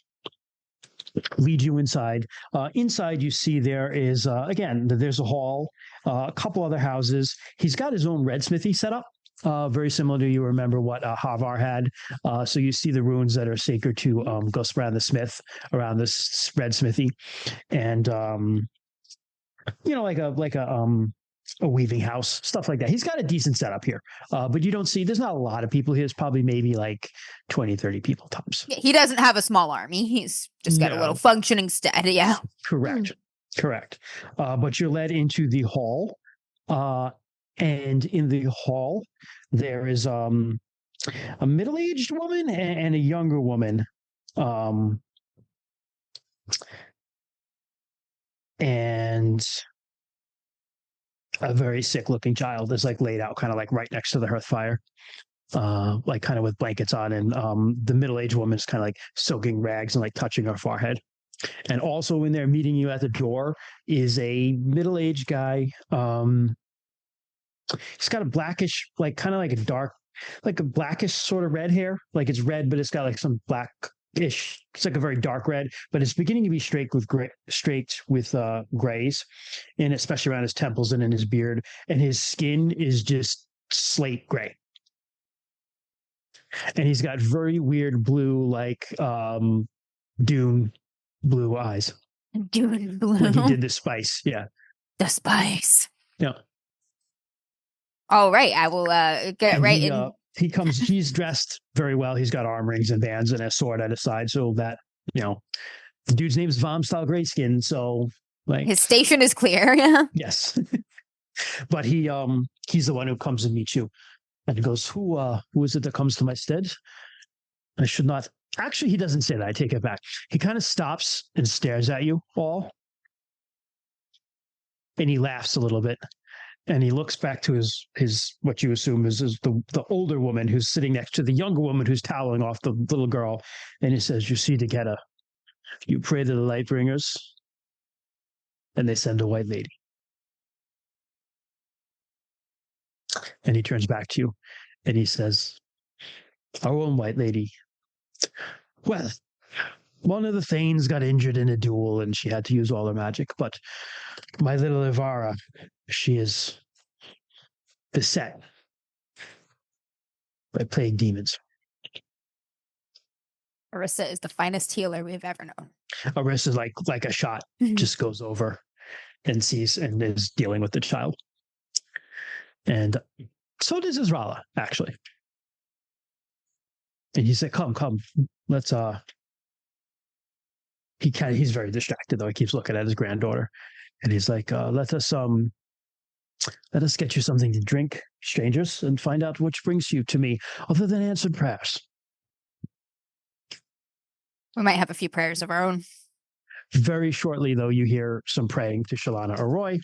Lead you inside. Inside, you see there is, again, there's a hall, a couple other houses. He's got his own redsmithy set up. Very similar to, you remember what Havar had. So you see the runes that are sacred to Gosbrand the Smith around this red smithy, and like a weaving house, stuff like that. He's got a decent setup here, but you don't see. There's not a lot of people here. There's probably maybe like 20, 30 people tops. Yeah, he doesn't have a small army. He's just got a little functioning stead. Yeah. Correct. But you're led into the hall. And in the hall, there is a middle-aged woman and a younger woman. And a very sick-looking child is like laid out kind of like right next to the hearth fire, like kind of with blankets on. And the middle-aged woman is kind of like soaking rags and like touching her forehead. And also in there meeting you at the door is a middle-aged guy. He's got a blackish, like kind of like a dark, like a blackish sort of red hair. Like it's red, but it's got like some blackish. It's like a very dark red, but it's beginning to be streaked with grays, and especially around his temples and in his beard. And his skin is just slate gray. And he's got very weird blue, like Dune blue eyes. Dune blue. Like he did the spice. Yeah. The spice. Yeah. All right, I will get right in. He's dressed very well. He's got arm rings and bands and a sword at his side. So that, the dude's name is Vamastal Greyskin. So like His station is clear. Yeah. yes. But he's the one who comes and meets you and goes, who is it that comes to my stead? I should not. Actually, he doesn't say that. I take it back. He kind of stops and stares at you all. And he laughs a little bit. And he looks back to his what you assume is the older woman who's sitting next to the younger woman who's toweling off the little girl. And he says, you see, together, you pray to the light bringers, and they send a white lady. And he turns back to you, and he says, our own white lady. Well, one of the Thanes got injured in a duel and she had to use all her magic. But my little Ivara, she is beset by plague demons. Arissa is the finest healer we've ever known. Arissa's like a shot, just goes over and sees and is dealing with the child. And so does Izrala, actually. And he said, come, let's he's very distracted though. He keeps looking at his granddaughter. And he's like, let us get you something to drink, strangers, and find out which brings you to me, other than answered prayers. We might have a few prayers of our own. Very shortly, though, you hear some praying to Shalana Arroy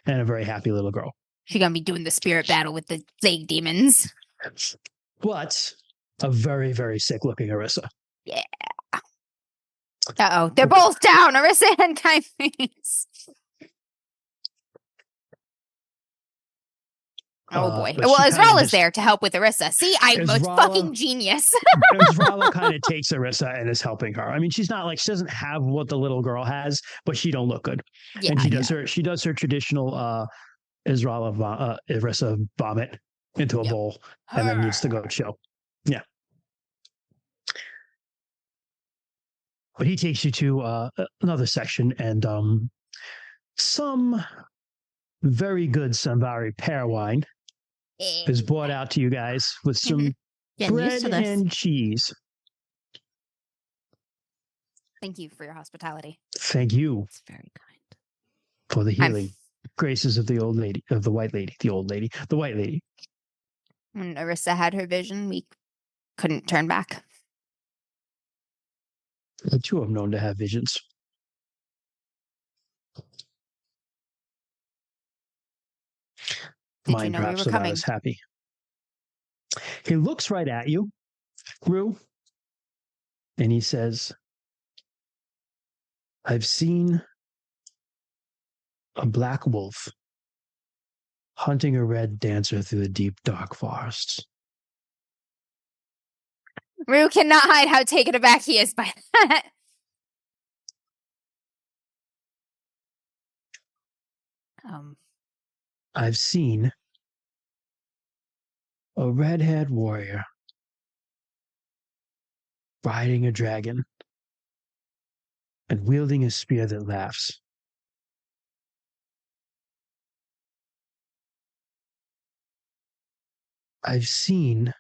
and a very happy little girl. She's gonna be doing the spirit battle with the plague demons. But a very, very sick-looking Arissa. Yeah. Uh-oh. They're both down. Arissa and Kaimis. Oh boy. Well, Izrala's there to help with Arissa. See, I'm a fucking genius. Izrala kind of takes Arissa and is helping her. I mean, she's not like, she doesn't have what the little girl has, but she don't look good. Yeah, and she does her traditional Arissa vomit into a bowl and then needs to go chill. Yeah. But he takes you to another section and some very good Sambari pear wine is brought out to you guys with some bread and cheese. Thank you for your hospitality. Thank you. It's very kind. For the healing graces of the old lady, of the white lady, the white lady. When Arissa had her vision, we couldn't turn back. The two of them known to have visions. Did Mine you know we perhaps were not coming? as happy. He looks right at you, Rue, and he says, I've seen a black wolf hunting a red dancer through the deep, dark forests. Rue cannot hide how taken aback he is by that. I've seen a red-haired warrior riding a dragon and wielding a spear that laughs. I've seen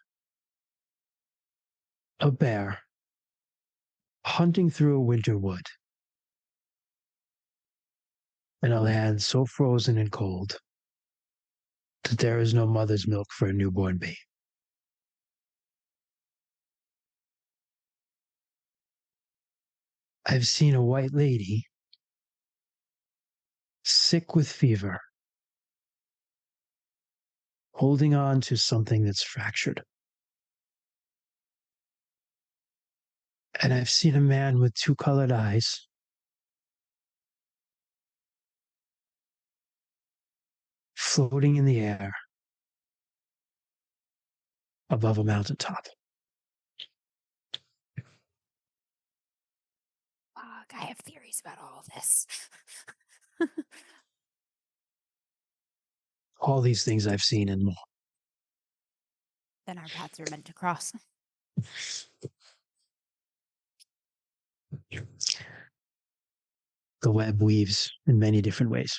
a bear hunting through a winter wood in a land so frozen and cold that there is no mother's milk for a newborn babe. I've seen a white lady sick with fever, holding on to something that's fractured. And I've seen a man with two colored eyes floating in the air above a mountaintop. Fuck, I have theories about all of this. All these things I've seen and more. Then our paths are meant to cross. The web weaves in many different ways.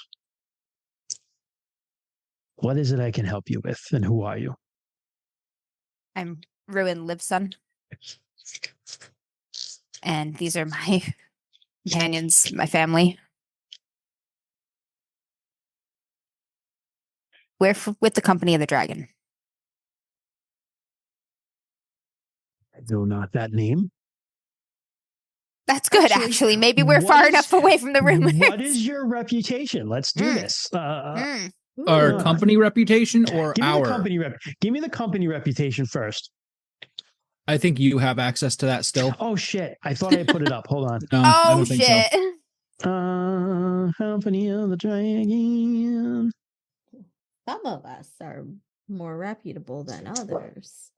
What is it I can help you with, and who are you? I'm Ruin Liveson. And these are my companions, my family. We're with the Company of the Dragon. I know not that name. That's good, actually. Maybe we're far enough away from the rumors. What is your reputation? Let's do this. Our company reputation or Give me our the company Give me the company reputation first. I think you have access to that still. Oh shit! I thought I put it up. Hold on. No, I Oh don't think shit! So. Company of the Dragon. Some of us are more reputable than others.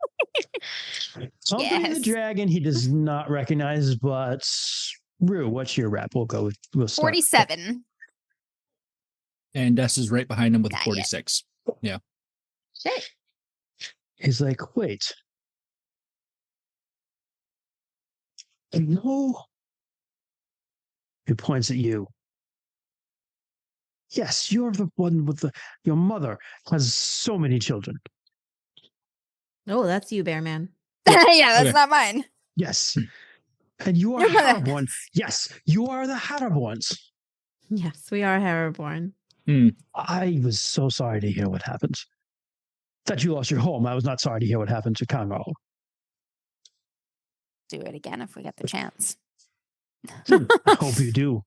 Somebody the Yes. dragon he does not recognize, but Rue, what's your rep? We'll start. 47. And Des is right behind him with Not yet. 46. Shit. He's like, wait. No. He points at you. Yes, you're the one with your mother has so many children. Oh, that's you, Bear Man. Yeah, that's Okay. not mine. Yes. And you are Your mother- Haraborn. Yes, you are the Haraborns. Yes, we are Haraborn. I was so sorry to hear what happened. That you lost your home. I was not sorry to hear what happened to Conroe. Do it again if we get the chance. I hope you do.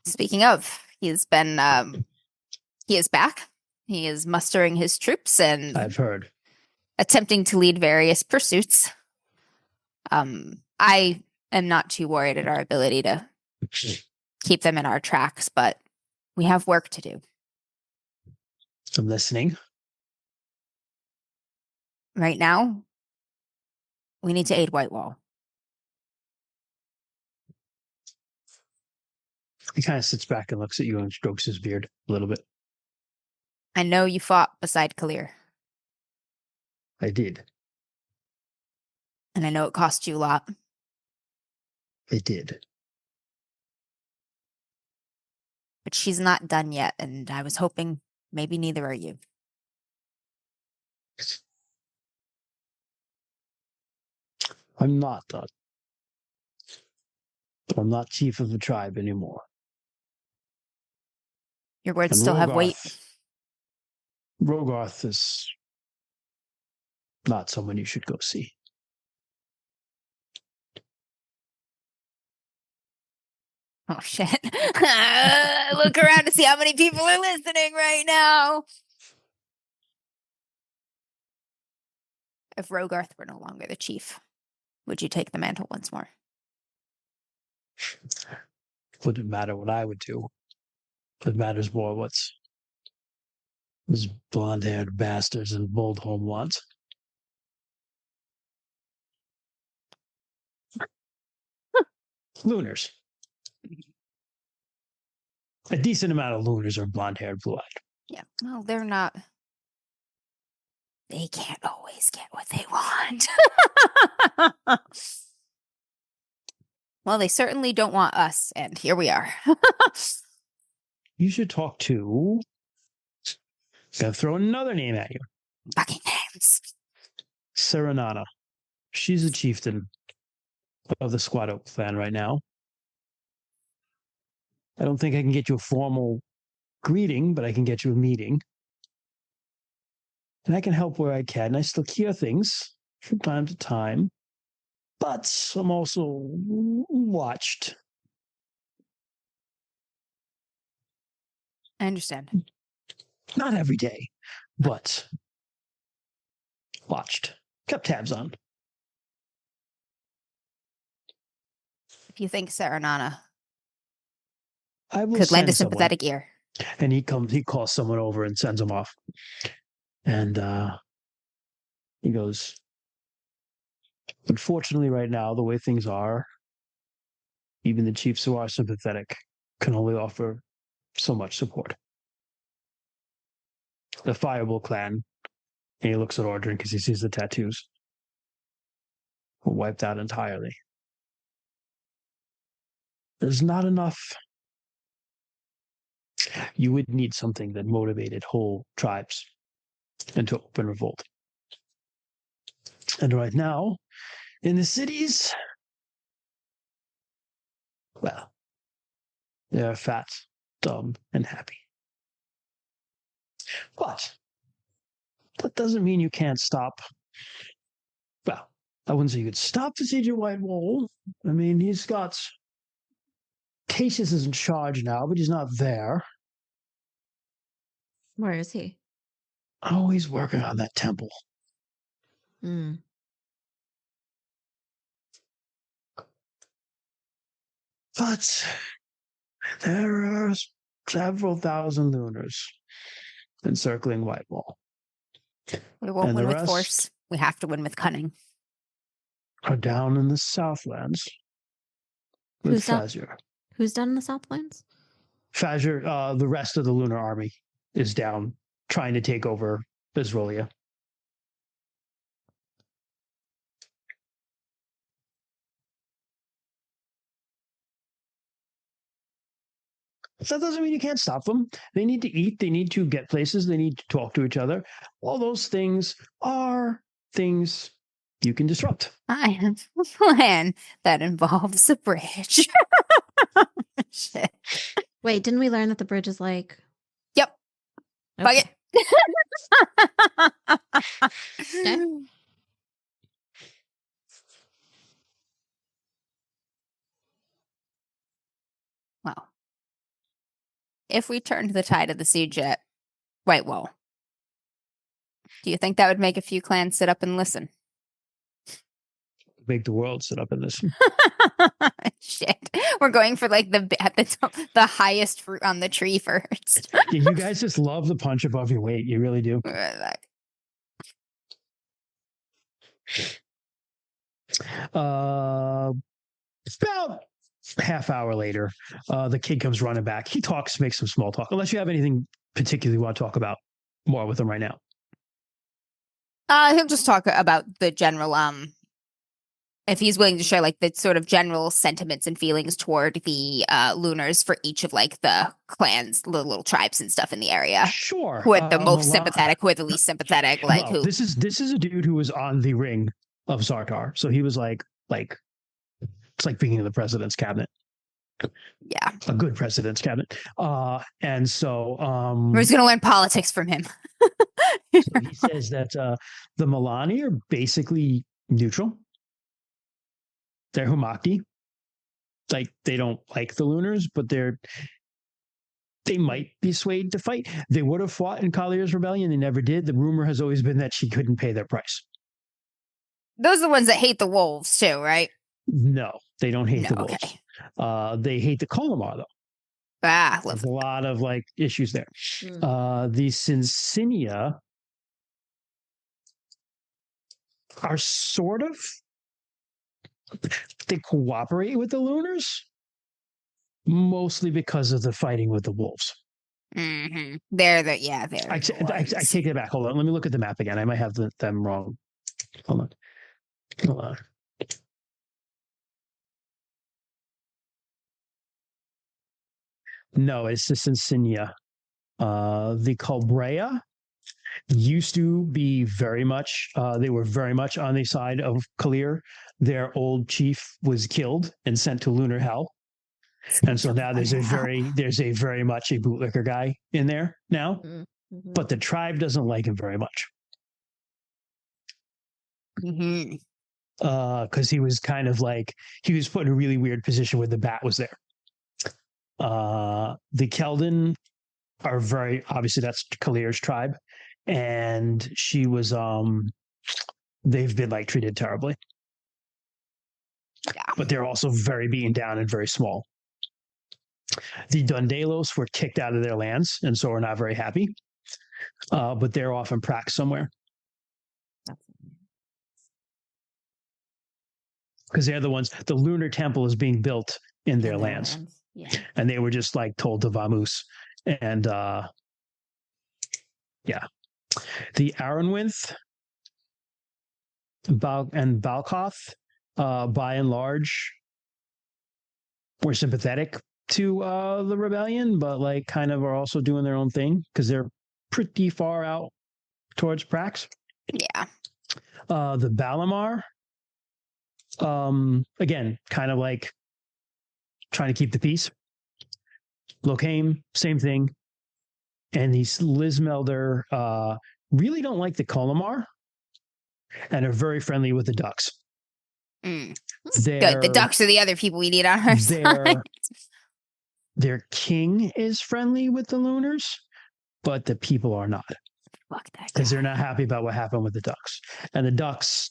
Speaking of, he is back. He is mustering his troops and I've heard. attempting to lead various pursuits. I am not too worried at our ability to keep them in our tracks, but we have work to do. I'm listening. Right now, we need to aid Whitewall. He kind of sits back and looks at you and strokes his beard a little bit. I know you fought beside Kalir, I did. and I know it cost you a lot. I did. But she's not done yet, and I was hoping maybe neither are you. I'm not done. But I'm not chief of the tribe anymore. Your words And still have weight. Rogarth is not someone you should go see. Oh, shit. Look around to see how many people are listening right now. If Rogarth were no longer the chief, would you take the mantle once more? Wouldn't matter what I would do. It matters more what's those blonde-haired bastards in Boldholm want. Lunars. A decent amount of Lunars are blonde-haired, blue-eyed. Yeah. Well, they're not. They can't always get what they want. Well, they certainly don't want us, and here we are. You should talk to. Gonna throw another name at you. Buckingham's. Serenana. She's a chieftain of the Squad Oak clan right now. I don't think I can get you a formal greeting, but I can get you a meeting. And I can help where I can. I still hear things from time to time. But I'm also watched. I understand. Not every day, but watched. Kept tabs on. If you think Serenana I will could lend a send someone. sympathetic ear. And he calls someone over and sends them off. And he goes, unfortunately, right now, the way things are, even the chiefs who are sympathetic can only offer so much support. The Fireball clan, and he looks at Ordrin because he sees the tattoos, were wiped out entirely. There's not enough. You would need something that motivated whole tribes into open revolt. And right now, in the cities, well, they're fat, dumb, and happy. But that doesn't mean you can't stop. Well, I wouldn't say you could stop the siege of White Wall. I mean, he's got. Cassius is in charge now, but he's not there. Where is he? Oh, he's working on that temple. Hmm. But there are several thousand Lunars encircling Whitewall. We won't And the win with rest? force. We have to win with cunning. Are down in the Southlands with Who's that? Fazur. Who's down in the Southlands? Fazur, the rest of the Lunar army is down trying to take over Bisrolia. That doesn't mean you can't stop them. They need to eat. They need to get places. They need to talk to each other. All those things are things you can disrupt. I have a plan that involves a bridge. Shit. Wait, didn't we learn that the bridge is like? Yep. Fuck Okay. it. Okay. Well, if we turned the tide of the siege at Whitewall, do you think that would make a few clans sit up and listen? Make the world sit up and listen. Shit, we're going for like the highest fruit on the tree first. Yeah, you guys just love the punch above your weight. You really do. About half hour later, the kid comes running back. He talks, makes some small talk. Unless you have anything particularly you want to talk about more with him right now. He'll just talk about the general, if he's willing to share like the sort of general sentiments and feelings toward the Lunars for each of like the clans, the little tribes and stuff in the area. Sure. Who are the most sympathetic, who are the least sympathetic, like well, who? This is a dude who was on the ring of Zartar. So he was like it's like being in the president's cabinet. Yeah. A good president's cabinet. And so we're just gonna learn politics from him. So he says that the Milani are basically neutral. They're Humakti. Like they don't like the Lunars, but they might be swayed to fight. They would have fought in Kalir's rebellion. They never did. The rumor has always been that she couldn't pay their price. Those are the ones that hate the wolves too, right? No, they don't hate the wolves. Okay. They hate the Colomar, though. There's a lot of like issues there. The Synsinia are sort of, they cooperate with the Lunars, mostly because of the fighting with the wolves. Mm-hmm. They're I take it back. Hold on. Let me look at the map again. I might have them wrong. Hold on. No, it's the Synsinia. The Calbrea used to be very much, they were very much on the side of Kalir. Their old chief was killed and sent to lunar hell. And so now there's a very much a bootlicker guy in there now, but the tribe doesn't like him very much. Because he was kind of like, he was put in a really weird position where the bat was there. The Keldon are very, obviously that's Kalir's tribe, and she was they've been like treated terribly. Yeah. But they're also very beaten down and very small. The Dundalos were kicked out of their lands and so are not very happy. But they're off in Prax somewhere. Because they're the ones, the lunar temple is being built in their lands. Yeah. And they were just like told to Vamus. And yeah. The Aronwinth and Balkoth, by and large, were sympathetic to the rebellion, but like kind of are also doing their own thing because they're pretty far out towards Prax. Yeah. The Balamar, again, kind of like trying to keep the peace. Lokame, same thing. And these Lismelder really don't like the Colomar and are very friendly with the Ducks. Good. The Ducks are the other people we need on our side. Their king is friendly with the Lunars, but the people are not. Fuck that. Because they're not happy about what happened with the Ducks. And the Ducks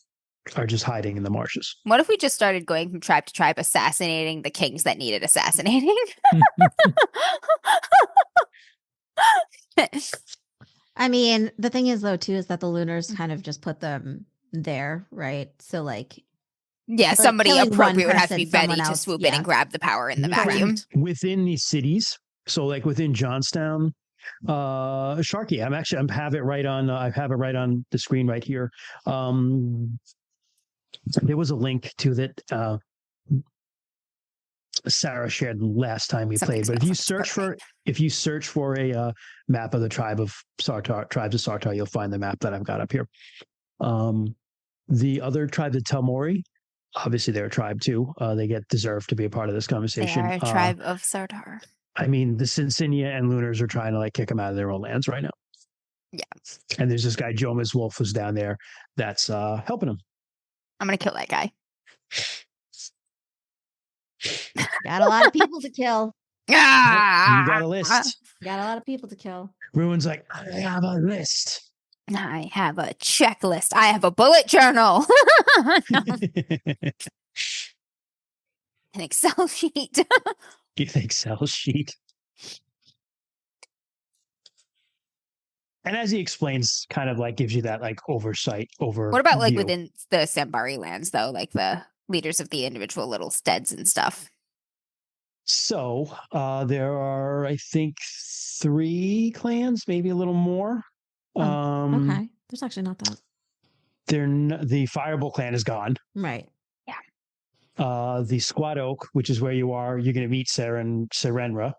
are just hiding in the marshes. What if we just started going from tribe to tribe, assassinating the kings that needed assassinating? I mean, the thing is though too is that the Lunars kind of just put them there, right? So like Yeah, somebody killing one appropriate would have to be person, someone ready to else- swoop in and yeah. grab the power in the Within- vacuum. Within these cities, so like within Johnstown, Sharky, I have it right on. I have it right on the screen right here. There was a link to that. Sarah shared last time we Something played, but smells like it's if you search for a map of the tribes of Sartar, you'll find the map that I've got up here. The other tribe, the Telmori, obviously they're a tribe too. They deserve to be a part of this They conversation. are a tribe of Sartar. I mean, the Sinsinia and Lunars are trying to like kick them out of their own lands right now. Yeah. And there's this guy, Jomas Wolf, who's down there that's helping them. I'm gonna kill that guy. Got a lot of people to kill. Ah! You got a list. Got a lot of people to kill. Ruin's like, I have a list. I have a checklist. I have a bullet journal. An Excel sheet. Get an Excel sheet. And as he explains, kind of like gives you that like oversight over. What about like view. within the Sambari lands though, like the leaders of the individual little steads and stuff? So there are, I think, 3 clans, maybe a little more. Okay. There's actually not that. The Fireball clan is gone. Right. The Squad Oak, which is where you are, you're going to meet Serenana.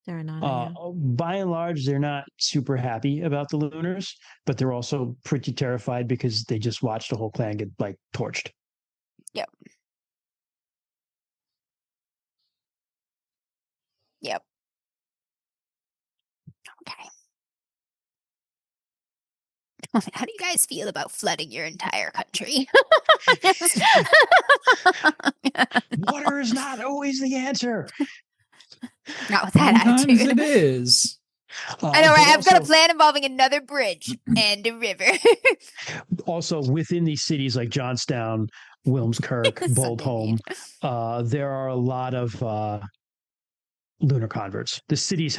They're not. Yeah. By and large, they're not super happy about the Lunars, but they're also pretty terrified because they just watched the whole clan get like torched. Yep. Okay. How do you guys feel about flooding your entire country? Water is not always the answer. Not with that Sometimes attitude. it is. I know, right? But I've got a also- plan involving another bridge and a river. Also, within these cities like Johnstown, Wilmskirk, So Boldholm, there are a lot of lunar converts. The cities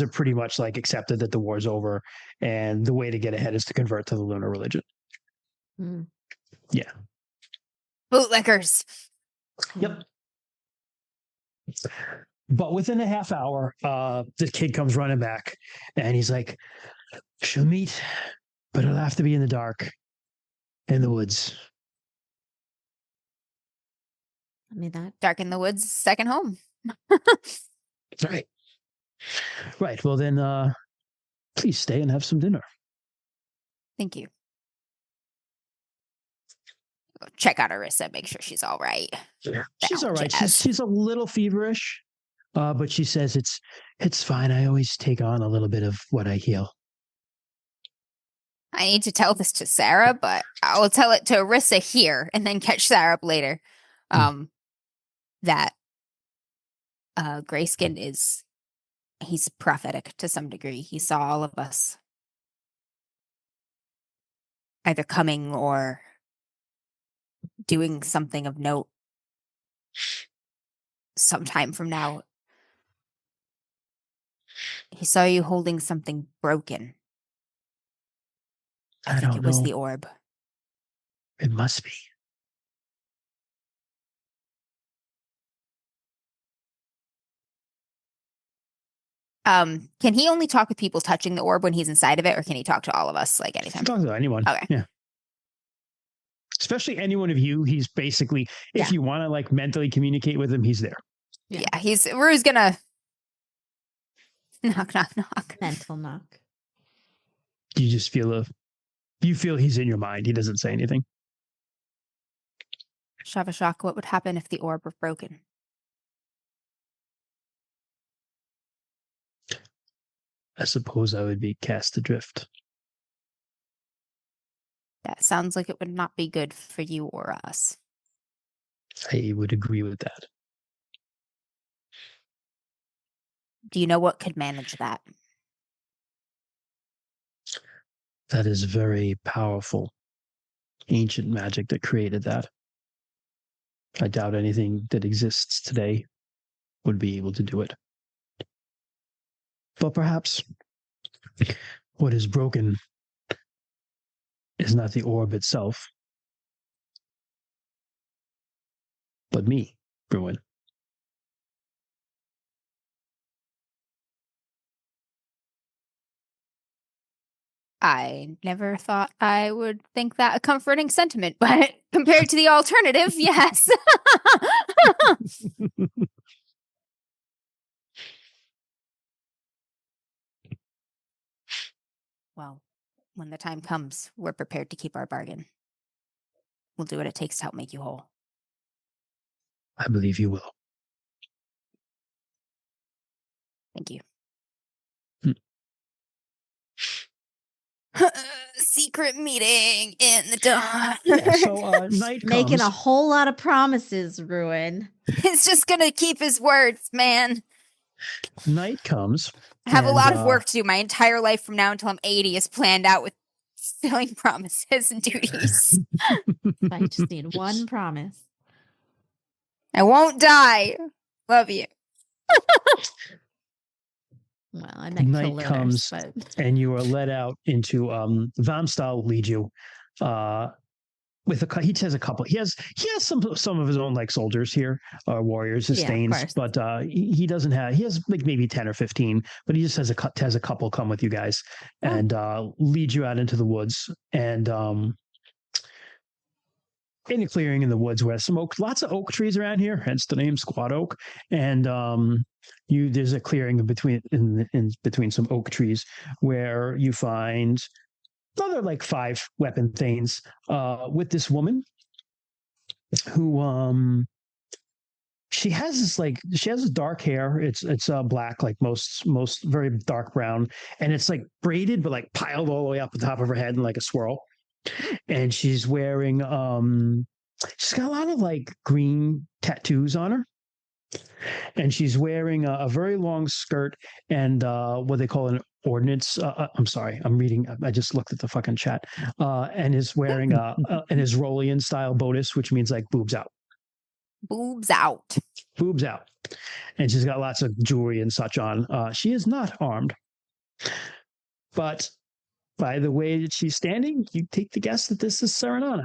are pretty much like accepted that the war's over, and the way to get ahead is to convert to the lunar religion. Mm. Yeah. Bootlickers. Yep. But within a half hour, the kid comes running back, and he's like, "She'll meet, but it'll have to be in the dark, in the woods." I mean that. Dark in the Woods, second home. That's right. Right. Well, then, please stay and have some dinner. Thank you. Go check out Arissa, make sure she's all right. She's all right. jazz. She's a little feverish, but she says it's fine. I always take on a little bit of what I heal. I need to tell this to Sarah, but I will tell it to Arissa here and then catch Sarah up later. That Greyskin he's prophetic to some degree. He saw all of us either coming or doing something of note sometime from now. He saw you holding something broken. I think don't it was know. the orb. It must be. Can he only talk with people touching the orb when he's inside of it, or can he talk to all of us like anytime? Talk to anyone. Okay. Yeah. Especially any one of you. He's basically, if you want to like mentally communicate with him, he's there. Yeah, Rue's gonna knock, knock, knock. Mental knock. You just feel he's in your mind. He doesn't say anything. Shavashak, what would happen if the orb were broken? I suppose I would be cast adrift. That sounds like it would not be good for you or us. I would agree with that. Do you know what could manage that? That is very powerful, ancient magic that created that. I doubt anything that exists today would be able to do it. But perhaps What is broken is not the orb itself, but me, Bruin. I never thought I would think that a comforting sentiment, but compared to the alternative, yes. Well, when the time comes, we're prepared to keep our bargain. We'll do what it takes to help make you whole. I believe you will. Thank you. Hmm. Secret meeting in the dark. Yeah, so night Making comes. a whole lot of promises, Ruin. He's just gonna keep his words, man. Night comes. I have a and, lot of work to do. My entire life from now until I'm 80 is planned out with fulfilling promises and duties. I just need one promise. I won't die. Love you. Well, I meant Night kill Lunars, comes, but and you are led out into Vamastal leads you with he has a couple. He has some of his own like soldiers here, warriors, his Yeah, of stains, course. but he doesn't have. He has like maybe 10 or 15, but he just has a couple come with you guys and lead you out into the woods and in a clearing in the woods where some lots of oak trees around here, hence the name Squat Oak. And there's a clearing in between some oak trees where you find another like 5 weapon thanes with this woman who she has this dark hair. It's black, like most very dark brown, and it's like braided but like piled all the way up the top of her head in like a swirl. And she's wearing she's got a lot of like green tattoos on her, and she's wearing a very long skirt and what they call an ordnance. I'm sorry, I'm reading. I just looked at the fucking chat. And is wearing an Israelian style bodice, which means like boobs out. Boobs out. Boobs out. And she's got lots of jewelry and such on. She is not armed, but by the way that she's standing, you take the guess that this is Serenana.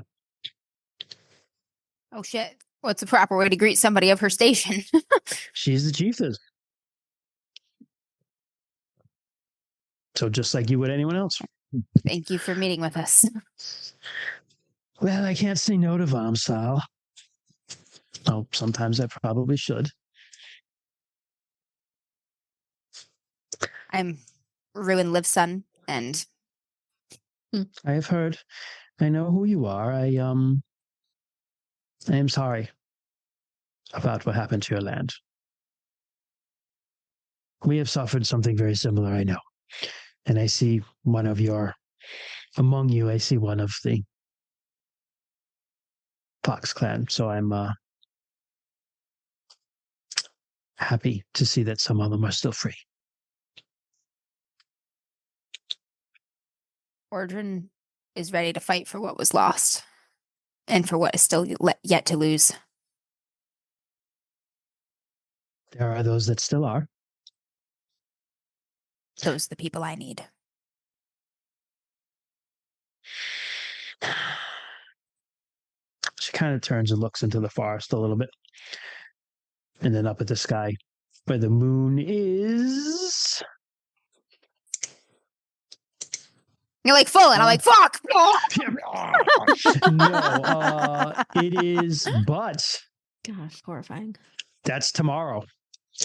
Oh shit. What's the proper way to greet somebody of her station? She's the chiefess. So just like you would anyone else. Thank you for meeting with us. Well, I can't say no to Vamastal. Oh, sometimes I probably should. I'm Ruin Live's son, and I have heard. I know who you are. I am sorry about what happened to your land. We have suffered something very similar, I know. And I see among you, I see one of the Fox clan. So I'm happy to see that some of them are still free. Ordrin is ready to fight for what was lost and for what is still yet to lose. There are those that still are. Those are the people I need. She kind of turns and looks into the forest a little bit. And then up at the sky where the moon is. You're like full, and I'm like, fuck! No, it is, but gosh, horrifying. that's tomorrow.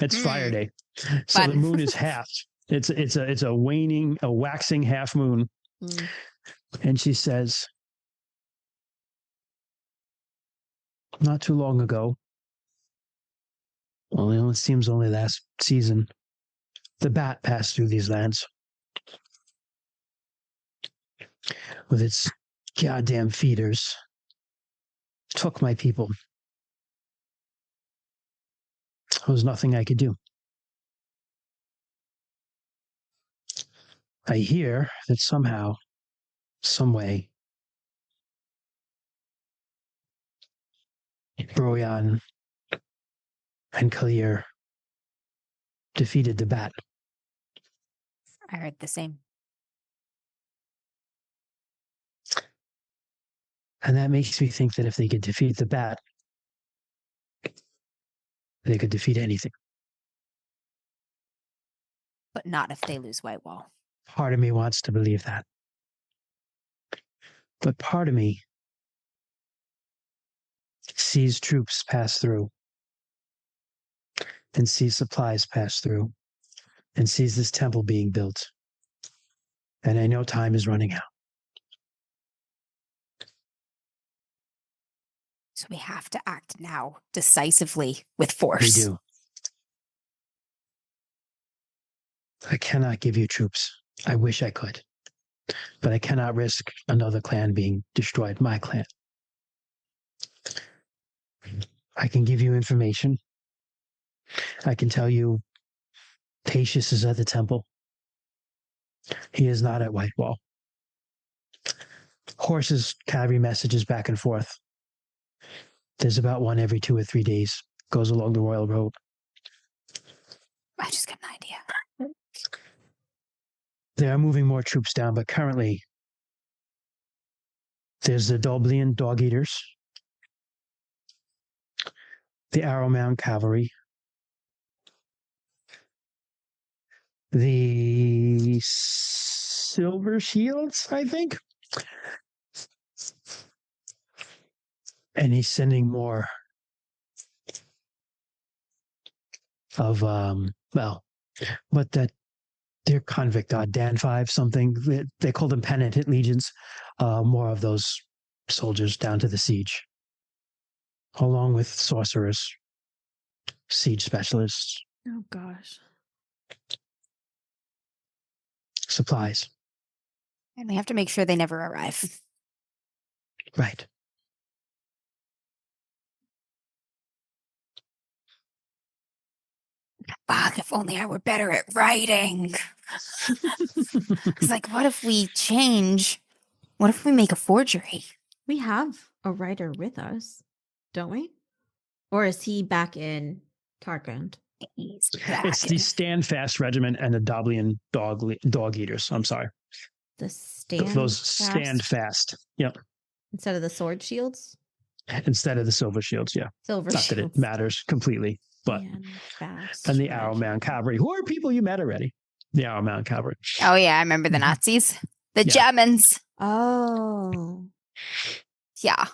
It's Fire Day. So Fun. the moon is half. It's a waxing half moon. Mm. And she says, not too long ago, well, it seems only last season, the bat passed through these lands with its goddamn feeders. Took my people. There was nothing I could do. I hear that somehow, some way, Broyan and Kalir defeated the bat. I heard the same. And that makes me think that if they could defeat the bat, they could defeat anything. But not if they lose Whitewall. Part of me wants to believe that. But part of me sees troops pass through and sees supplies pass through and sees this temple being built. And I know time is running out. So we have to act now, decisively, with We force. do. I cannot give you troops. I wish I could. But I cannot risk another clan being destroyed, my clan. I can give you information. I can tell you Patius is at the temple. He is not at Whitewall. Horses carry messages back and forth. There's about one every 2 or 3 days. Goes along the Royal Road. I just got an idea. They are moving more troops down, but currently there's the Doblian Dog Eaters, the Arrowmound Cavalry, the Silver Shields, I think. And he's sending more of, but that they're convict, Dan 5 something. They call them penitent legions. More of those soldiers down to the siege, along with sorcerers, siege specialists, Oh gosh. supplies. And we have to make sure they never arrive. Right. Fuck, if only I were better at writing. It's like, what if we change? What if we make a forgery? We have a writer with us, don't we? Or is he back in Tarkand? He's It's the Standfast Regiment and the Doblian Dog Eaters. I'm sorry. The stand Those fast stand fast. Yep. instead of the sword shields? Instead of the Silver Shields. Yeah. Silver Not that shields. it matters completely, but. Stand fast And the regiment. Arrowmound Cavalry, who are people you met already. The Arrowmound Cavalry. Oh, yeah, I remember the Mhm. Nazis. The Yeah. Germans. Oh. Yeah.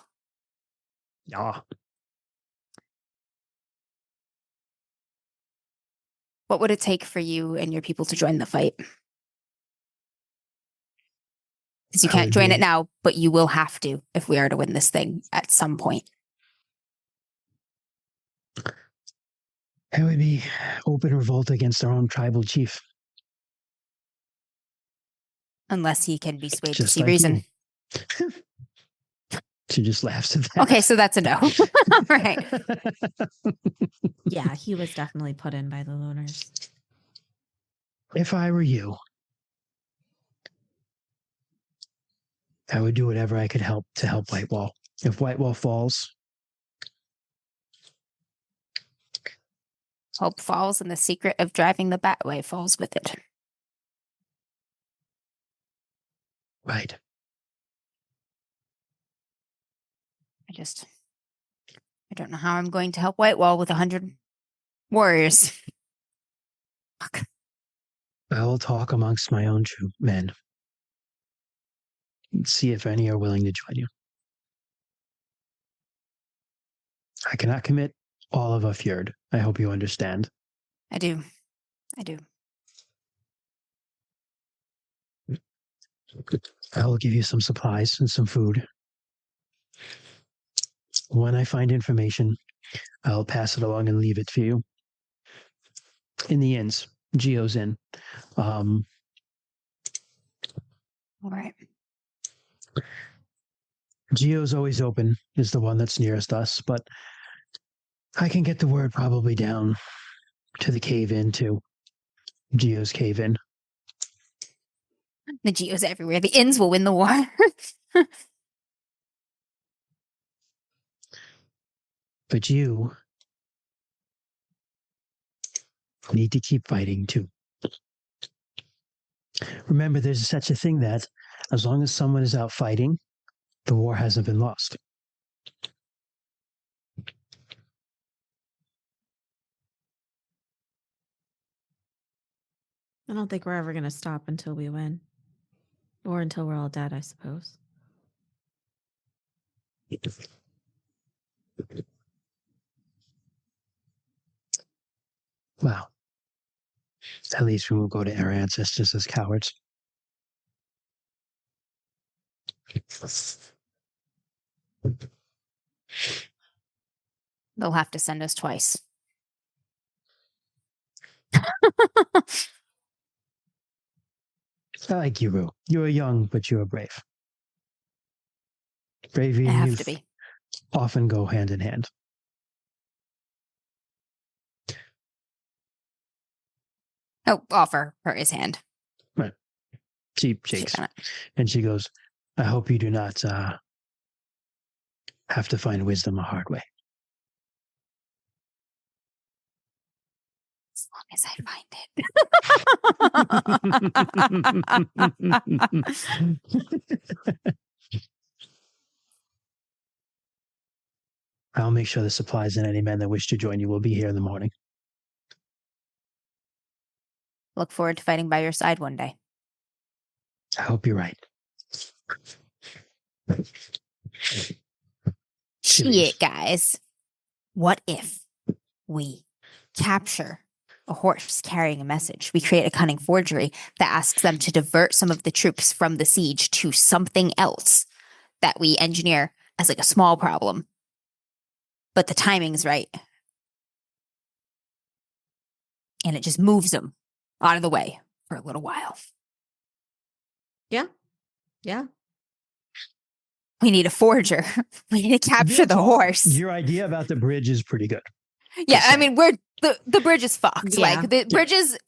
Yeah. What would it take for you and your people to join the fight? Because you I can't would join be- it now, but you will have to if we are to win this thing at some point. It would be open revolt against our own tribal chief. Unless he can be swayed to Just see like reason. you. She just laughs at that. Okay, so that's a no. Right. Yeah, he was definitely put in by the Lunars. If I were you, I would do whatever I could help to help Whitewall. If Whitewall falls, Hope falls and the secret of driving the Batway falls with it. right. I don't know how I'm going to help Whitewall with 100 warriors. Fuck. I will talk amongst my own men and see if any are willing to join you. I cannot commit all of a fjord. I hope you understand. I do. I will give you some supplies and some food. When I find information, I'll pass it along and leave it for you. In the inns, Geo's Inn. All right. Geo's always open, is the one that's nearest us, but I can get the word probably down to the cave-in too. Geo's cave-in. The Geos everywhere. The inns will win the war. But you need to keep fighting too. Remember, there's such a thing that as long as someone is out fighting, The war hasn't been lost. I don't think we're ever going to stop until we win. Or until we're all dead, I suppose. Well, at least we won't go to our ancestors as cowards. They'll have to send us twice. I like you, Rue. You are young, but you are brave. Bravery I and have youth to be. often go hand in hand. Oh, offer her his hand. Right. She shakes and she goes, I hope you do not have to find wisdom a hard way. As long as I find it. I'll make sure the supplies and any men that wish to join you will be here in the morning. Look forward to fighting by your side one day. I hope you're right. Shit, guys. What if we capture a horse carrying a message? We create a cunning forgery that asks them to divert some of the troops from the siege to something else that we engineer as like a small problem. But the timing's right. And it just moves them out of the way for a little while. Yeah. Yeah. We need a forger. We need to capture the horse. Your idea about the bridge is pretty good. Yeah, I mean, the bridge is fucked. Yeah. Like, the bridges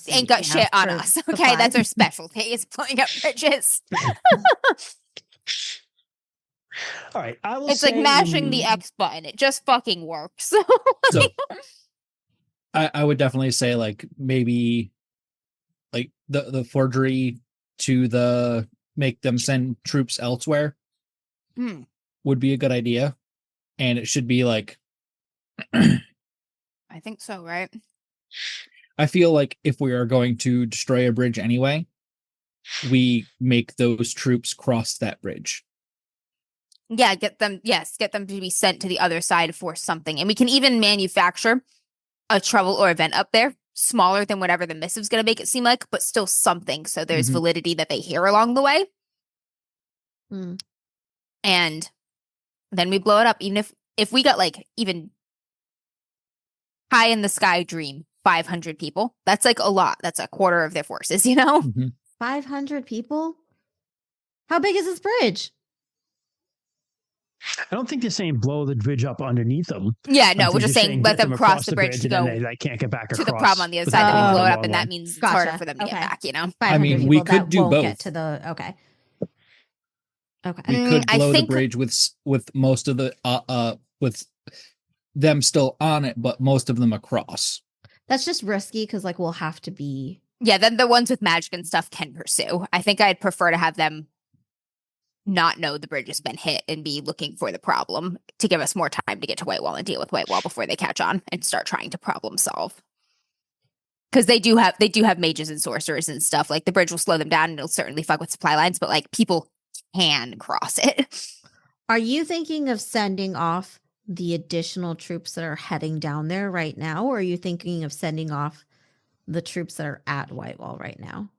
ain't got shit on us. Okay, that's our specialty, is blowing up bridges. All right, I will It's like mashing the X button. It just fucking works. So I would definitely say like maybe like the forgery to make them send troops elsewhere would be a good idea. And it should be like I think so, right? I feel like if we are going to destroy a bridge anyway, we make those troops cross that bridge. Yeah, get them to be sent to the other side for something. And we can even manufacture a trouble or event up there, smaller than whatever the missive's going to make it seem like, but still something. So there's validity that they hear along the way. And then we blow it up. Even if we got like even high in the sky dream, 500 people, that's like a lot. That's a quarter of their forces, you know? 500 people? How big is this bridge? I don't think they're saying blow the bridge up underneath them. Yeah, no, we're just saying let them cross the bridge to go and they can't get back to across the problem on the other side. Then we blow it up, and that means it's harder Gotcha. for them to get back, you know? I mean, we could do both. Get to the, okay. We could blow the bridge with most of the with them still on it, but most of them across. That's just risky because like we'll have to be. Yeah, then the ones with magic and stuff can pursue. I think I'd prefer to have them not know the bridge has been hit and be looking for the problem to give us more time to get to Whitewall and deal with Whitewall before they catch on and start trying to problem solve. Because they do have mages and sorcerers and stuff. Like the bridge will slow them down and it'll certainly fuck with supply lines, but like people can cross it. Are you thinking of sending off the additional troops that are heading down there right now, or are you thinking of sending off the troops that are at Whitewall right now?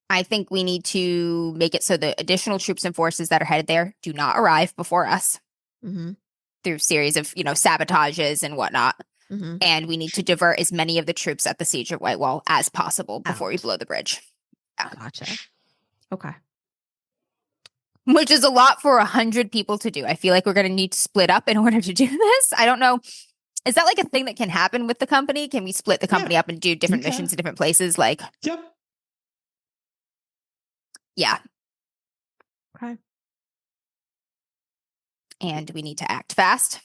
I think we need to make it so the additional troops and forces that are headed there do not arrive before us through series of, sabotages and whatnot. And we need to divert as many of the troops at the siege of Whitewall as possible before we blow the bridge. Yeah. Gotcha. Okay. Which is a lot for 100 people to do. I feel like we're going to need to split up in order to do this. I don't know. Is that like a thing that can happen with the company? Can we split the company up and do different missions in different places? Like, yep. Yeah. Okay. And we need to act fast.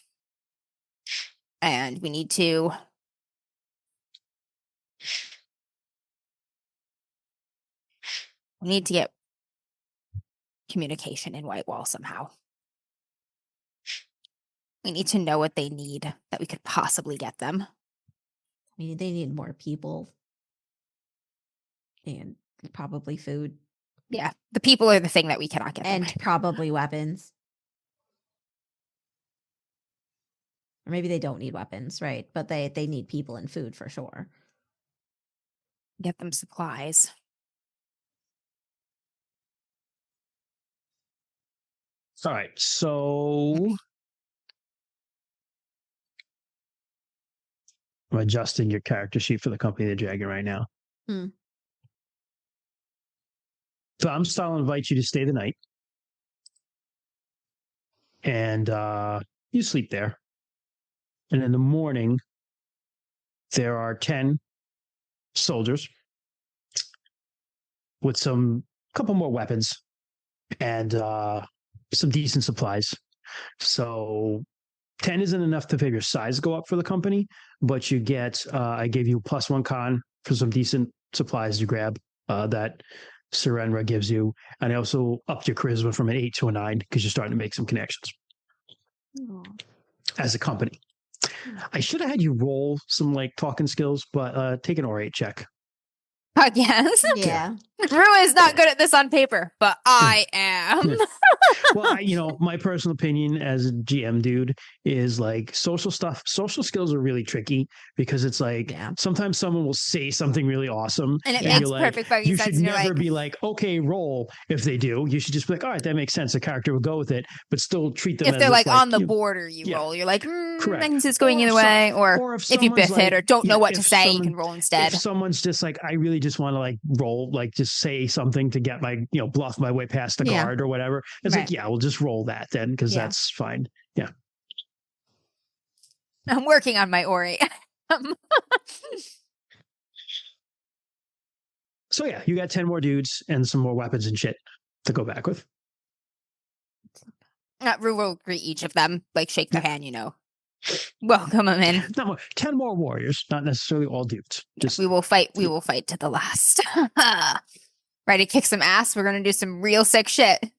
And we need to get communication in Whitewall somehow. We need to know what they need that we could possibly get them. I mean, they need more people and probably food Yeah, the people are the thing that we cannot get them and right. probably weapons. Or maybe they don't need weapons, right? But they need people and food for sure. Get them supplies. All right, so I'm adjusting your character sheet for the Company of the Dragon right now. Vamastal invites you to stay the night, and you sleep there. And in the morning, there are 10 soldiers with couple more weapons and some decent supplies. So 10 isn't enough to have your size go up for the company, but you get, I gave you +1 con for some decent supplies to grab that Serenra gives you. And I also upped your charisma from an 8 to a 9 because you're starting to make some connections as a company. I should have had you roll some like talking skills, but take an or8 check. I guess. Yeah. Rue is not good at this on paper, but I am. Well, my personal opinion as a GM dude is like social skills are really tricky because it's like sometimes someone will say something really awesome And it you're makes like, perfect fucking you sense. should You're never like, be like, okay, roll. If they do, you should just be like, all right, that makes sense. The character will go with it, but still treat them if as they're if, like on the border, you yeah. roll. You're like, Correct. I can see it's going either way. Or if you biff someone's it or don't know what to if say, you can roll instead. If someone's just like, I really just want to like roll, like just say something to get my, bluff my way past the guard or whatever. It's like, yeah, we'll just roll that then because that's fine. Yeah. I'm working on my Ori. So yeah, you got 10 more dudes and some more weapons and shit to go back with. Rue will greet each of them, like shake their hand, welcome them in. Not more, 10 more warriors, not necessarily all dudes. Just we will fight to the last. Ready to kick some ass? We're gonna do some real sick shit.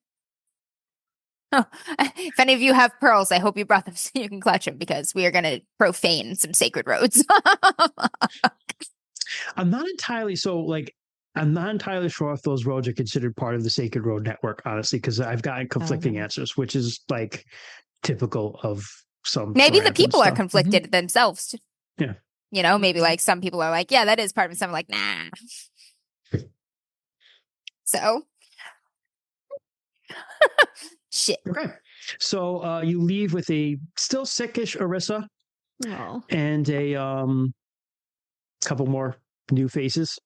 Oh, if any of you have pearls, I hope you brought them so you can clutch them because we are gonna profane some sacred roads. I'm not entirely sure if those roads are considered part of the Sacred Road network, honestly, because I've gotten conflicting answers, which is like typical of some. Maybe the people are conflicted themselves. Yeah. Maybe like some people are like, yeah, that is part of it. Some are like, nah. So. Shit. Okay. So you leave with a still sickish Orisa and a couple more new faces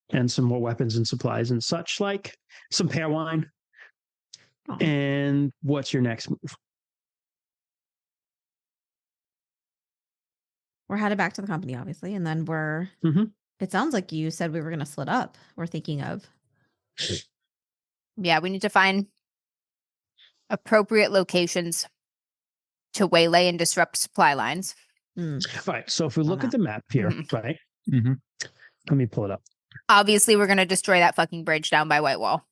and some more weapons and supplies and such, like some pear wine. And what's your next move? We're headed back to the company, obviously, and then we're. It sounds like you said we were going to split up. We're thinking of. Yeah, we need to find appropriate locations to waylay and disrupt supply lines. All right. So if we look at the map here, right? Let me pull it up. Obviously, we're going to destroy that fucking bridge down by Whitewall.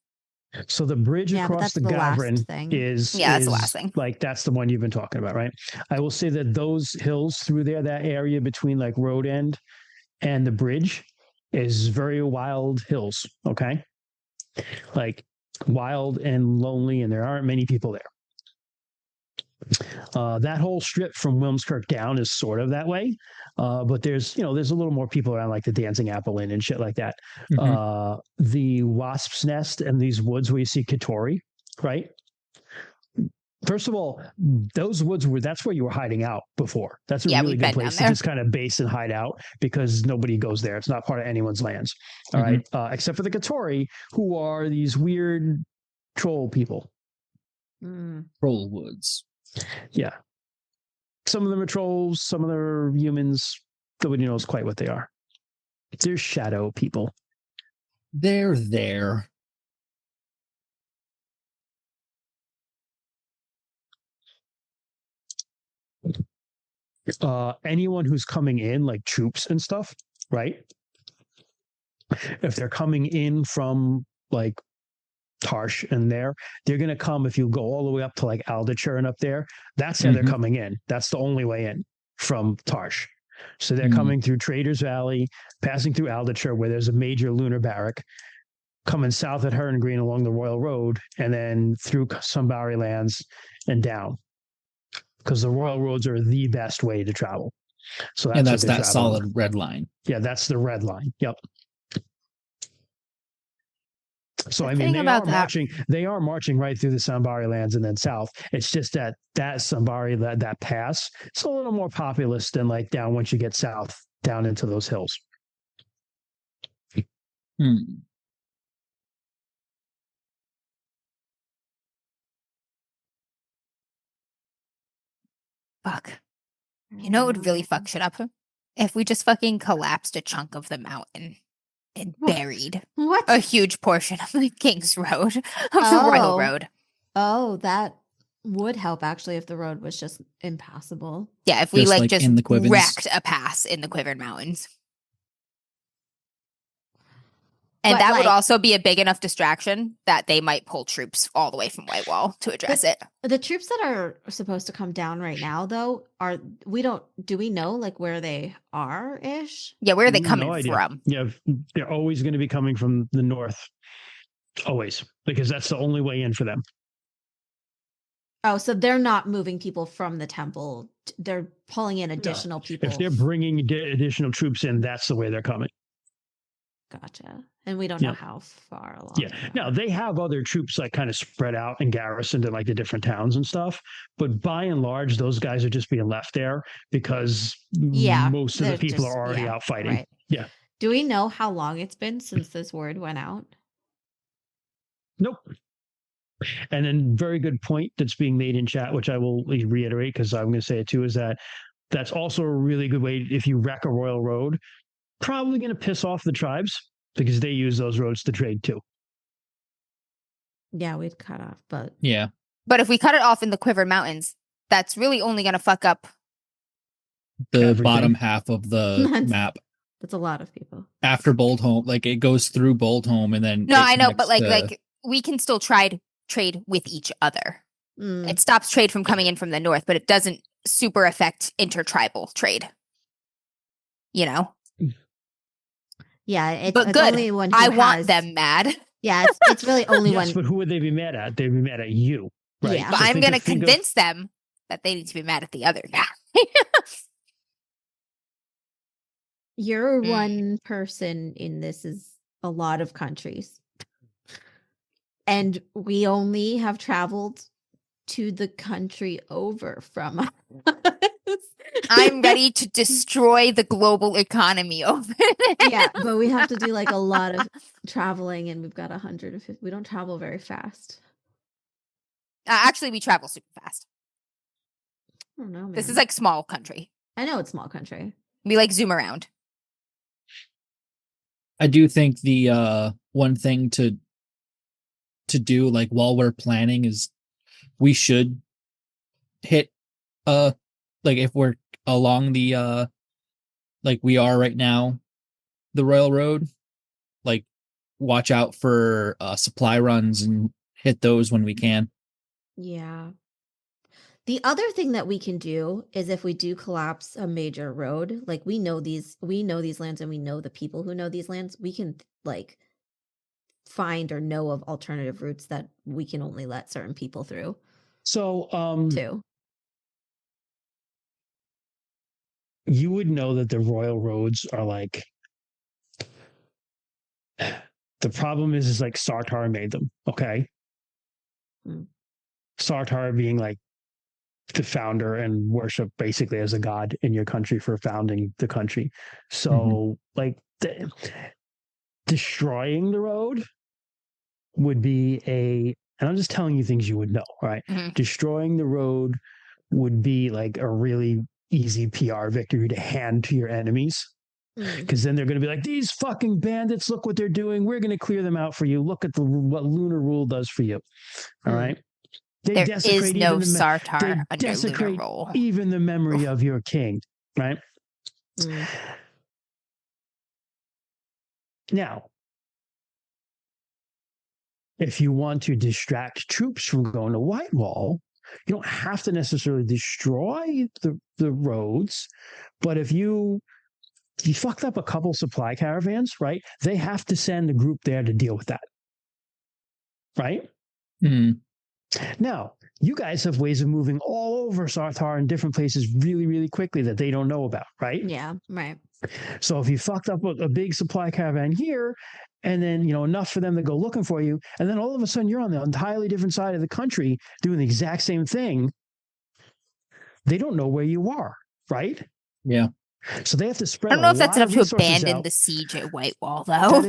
So the bridge across the Gavrin is that's the last thing. Like that's the one you've been talking about, right? I will say that those hills through there, that area between like Road End and the bridge, is very wild hills. Okay, like wild and lonely, and there aren't many people there. That whole strip from Wilmskirk down is sort of that way, but there's a little more people around, like the Dancing Apple Inn and shit like that. The Wasp's Nest and these woods where you see Katori, right? First of all, those woods that's where you were hiding out before. That's a really good place to just kind of base and hide out because nobody goes there. It's not part of anyone's lands. All right, except for the Katori, who are these weird troll people. Troll woods. Yeah. Some of them are trolls, some of them are humans. Nobody knows quite what they are. They're shadow people. They're there. Anyone who's coming in, like troops and stuff, right? If they're coming in from like Tarsh and they're going to come. If you go all the way up to like Aldershire and up there, that's how they're coming in. That's the only way in from Tarsh. So they're coming through Traders Valley, passing through Aldershire, where there's a major lunar barrack, coming south at Heron Green along the Royal Road, and then through Sambari lands and down, because the Royal Roads are the best way to travel. So that's that solid red line. Yeah, that's the red line. Yep. So The I mean, thing about that- they are marching right through the Sambari lands and then south. It's just that Sambari, that pass, it's a little more populous than like down once you get south down into those hills. Fuck. You know what would really fuck shit up? If we just fucking collapsed a chunk of the mountain and buried a huge portion of the King's Road, of the Royal Road. Oh, that would help actually if the road was just impassable. Yeah, if we just in the Quivens. wrecked a pass in the Quivered Mountains. And But, that would also be a big enough distraction that they might pull troops all the way from Whitewall to address it. The troops that are supposed to come down right now, though, do we know like where they are ish? Yeah, where are they No coming idea. from? Yeah, they're always going to be coming from the north. Always, because that's the only way in for them. Oh, so they're not moving people from the temple. They're pulling in additional people. If they're bringing additional troops in, that's the way they're coming. Gotcha. And we don't know how far along. Yeah. Now, they have other troops like kind of spread out and garrisoned in like the different towns and stuff. But by and large, those guys are just being left there because most of the people are already out fighting. Right. Yeah. Do we know how long it's been since this word went out? Nope. And then very good point that's being made in chat, which I will reiterate because I'm going to say it too, is that's also a really good way. If you wreck a royal road, probably going to piss off the tribes because they use those roads to trade too. Yeah, we'd cut off, but But if we cut it off in the Quivered Mountains, that's really only going to fuck up the bottom half of the map. That's a lot of people. After Boldholm, like it goes through Boldholm and then. No, I know, but like we can still trade with each other. It stops trade from coming in from the north, but it doesn't super affect intertribal trade. You know? Yeah, it's but good. Only one I want them mad. Yeah, it's really only one. But who would they be mad at? They'd be mad at you, right? Yeah. But I'm going to convince them that they need to be mad at the other guy. You're one person in this is a lot of countries. And we only have traveled to the country over from us. I'm ready to destroy the global economy over there. Yeah, but we have to do like a lot of traveling and we've got 150. We don't travel very fast. Actually, we travel super fast. I don't know, man. This is like small country. I know it's small country. We like zoom around. I do think the one thing to do like while we're planning is we should hit like if we're along the like we are right now, the Royal Road, like watch out for supply runs and hit those when we can. Yeah. The other thing that we can do is if we do collapse a major road, like we know these lands and we know the people who know these lands, we can like find or know of alternative routes that we can only let certain people through. So too. You would know that the royal roads are like the problem is like Sartar made them, okay? Sartar being like the founder and worship basically as a god in your country for founding the country. So like destroying the road would be and I'm just telling you things you would know, right? Destroying the road would be like a really easy PR victory to hand to your enemies. Because then they're going to be like, these fucking bandits, look what they're doing. We're going to clear them out for you. Look at what lunar rule does for you. All right. There is no Sartar under lunar rule. Even the memory of your king, right? Now, if you want to distract troops from going to Whitewall, you don't have to necessarily destroy the roads, but if you fucked up a couple supply caravans, right? They have to send a group there to deal with that, right? Now, you guys have ways of moving all over Sarthar in different places really, really quickly that they don't know about, right? Yeah, right. So if you fucked up a big supply caravan here, and then, enough for them to go looking for you, and then all of a sudden you're on the entirely different side of the country doing the exact same thing, they don't know where you are, right? Yeah. So they have to spread. I don't know if that's enough to abandon abandon the siege at Whitewall, though.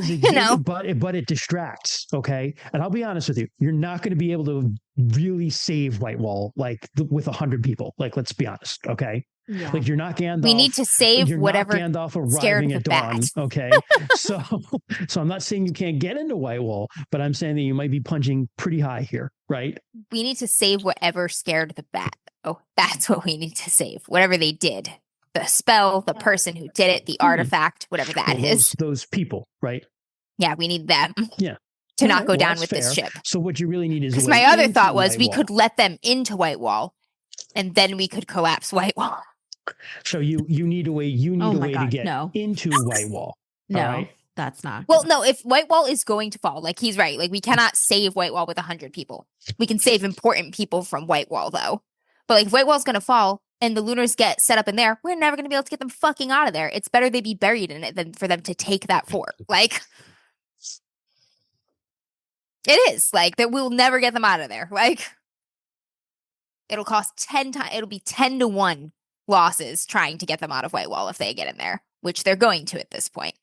But it distracts. Okay, and I'll be honest with you, you're not going to be able to really save Whitewall with 100 people. Let's be honest. Okay, Yeah. you're not Gandalf. We need to save whatever Gandalf scared arriving the at dawn. bat. Okay, so I'm not saying you can't get into Whitewall, but I'm saying that you might be punching pretty high here, right? We need to save whatever scared the bat. Oh, that's what we need to save. Whatever they did. The spell, the person who did it, the artifact, whatever that is. Those people, right? Yeah, we need them. Yeah. To not go down with this ship. So what you really need is... Because my other thought was we could let them into Whitewall, and then we could collapse Whitewall. So you need a way. You need a way to get into Whitewall. No, right? That's not. Well, no. If Whitewall is going to fall, he's right. We cannot save Whitewall with 100 people. We can save important people from Whitewall, though. But if Whitewall's going to fall and the Lunars get set up in there, we're never going to be able to get them fucking out of there. It's better they be buried in it than for them to take that fort. It is that we'll never get them out of there. It'll cost 10 times. It'll be 10 to 1 losses trying to get them out of Whitewall if they get in there, which they're going to at this point.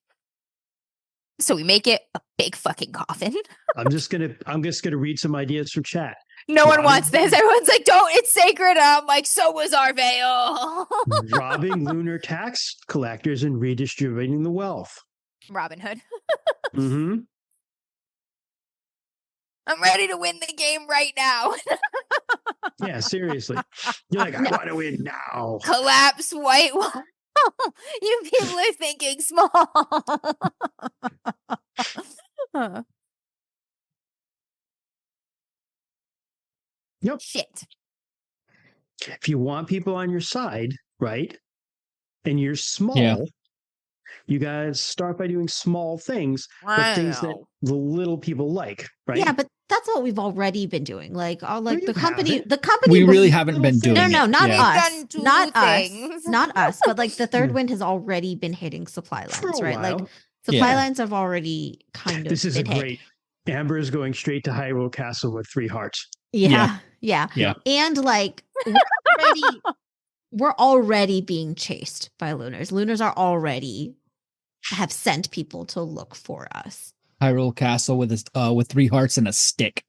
So we make it a big fucking coffin. I'm just gonna read some ideas from chat. No one wants this. Everyone's like, don't, it's sacred. I'm like, so was our veil. Robbing lunar tax collectors and redistributing the wealth. Robin Hood. Mm-hmm. I'm ready to win the game right now. Yeah, seriously. You're like, I want to win now. Collapse Whitewall. You people are thinking small. Yep. Shit. If you want people on your side, right, and you're small, you guys start by doing small things, but things that the little people like, right? Yeah, but that's what we've already been doing. The company. We really haven't been doing it. No, not us. Not things. us. Not us. But the third wind has already been hitting supply lines, right? Supply lines have already kind of. This is great. Amber is going straight to Hyrule Castle with 3 hearts. Yeah. And we're already being chased by Lunars. Lunars are already have sent people to look for us. Hyrule Castle with 3 hearts and a stick.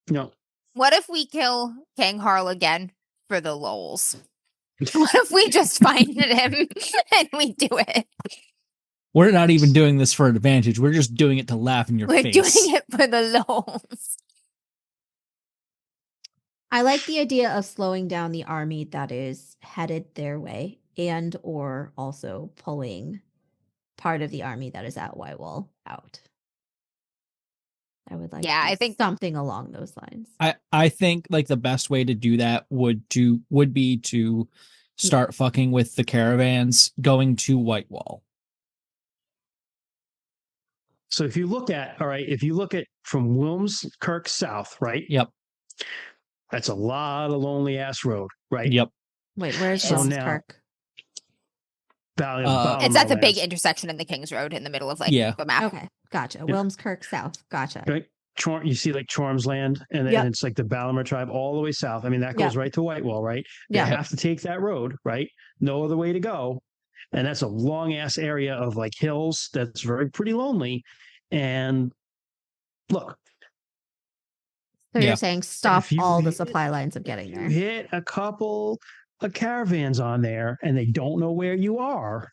No. What if we kill King Harl again for the lols? What if we just find him and we do it? We're not even doing this for an advantage. We're just doing it to laugh in your face. We're doing it for the lols. I like the idea of slowing down the army that is headed their way and or also pulling part of the army that is at Whitewall out. I would like I think something along those lines. I think the best way to do that would be to start fucking with the caravans going to Whitewall. So if you look at from Wilmskirk south, right? Yep. That's a lot of lonely ass road, right? Yep. Wait, where's So Wilmskirk? It's at the big intersection in the King's Road in the middle of the map. Okay, gotcha. Wilmskirk south, gotcha. Right? You see Chorm's land, and it's the Balamer tribe all the way south. I mean, that goes right to Whitewall, right? They have to take that road, right? No other way to go. And that's a long ass area of hills that's pretty lonely. And look. So you're saying stop all the supply lines of getting there. Hit a couple of caravans on there and they don't know where you are.